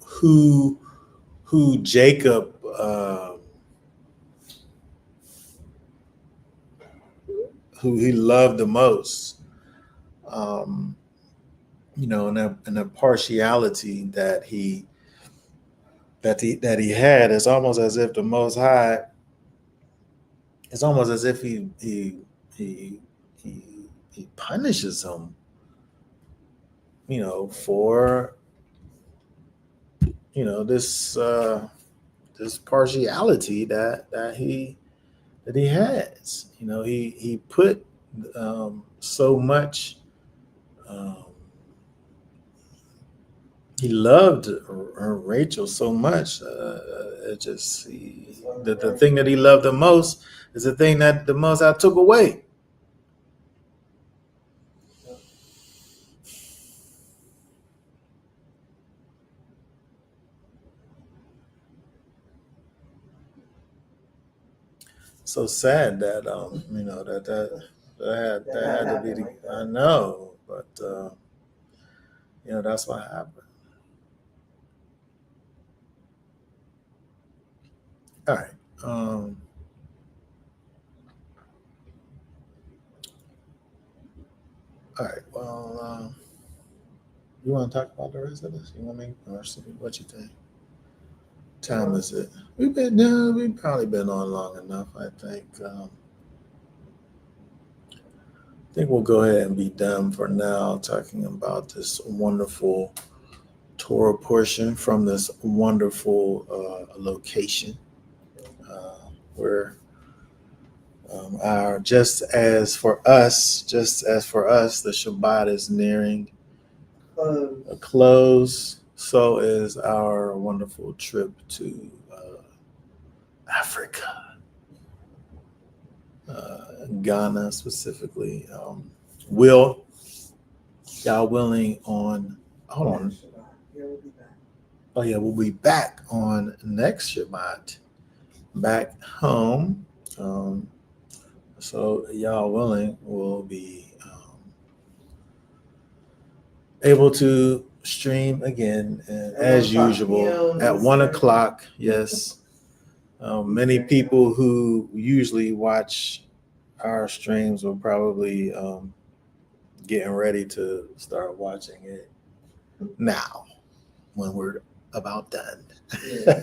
who Jacob who he loved the most, um, and the partiality that he had, it's almost as if the Most High, it's almost as if he he punishes him, for this partiality that he has. He put so much. Um, he loved Rachel so much. The thing that he loved the most is the thing that the most I took away. So sad that that had to be I know, but that's what happened. All right. All right. Well, you want to talk about the rest of this? You want me, or what you think? Time is it? We've probably been on long enough. I think we'll go ahead and be done for now, talking about this wonderful Torah portion from this wonderful location, where just as for us, the Shabbat is nearing a close. So is our wonderful trip to Africa, Ghana specifically. Will y'all willing on? Hold on. Oh yeah, we'll be back on next Shabbat, back home. So y'all willing, we'll be able to stream again as usual at 1 o'clock. Yes. Many people who usually watch our streams will probably getting ready to start watching it now when we're about done. Yeah.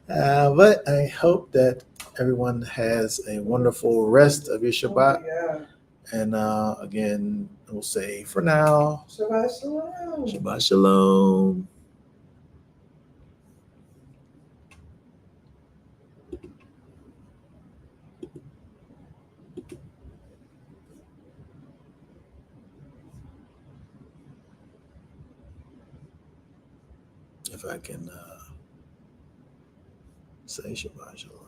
But I hope that everyone has a wonderful rest of your Shabbat. Yeah. And again, we'll say for now, Shabbat shalom. Shabbat shalom. If I can say Shabbat shalom.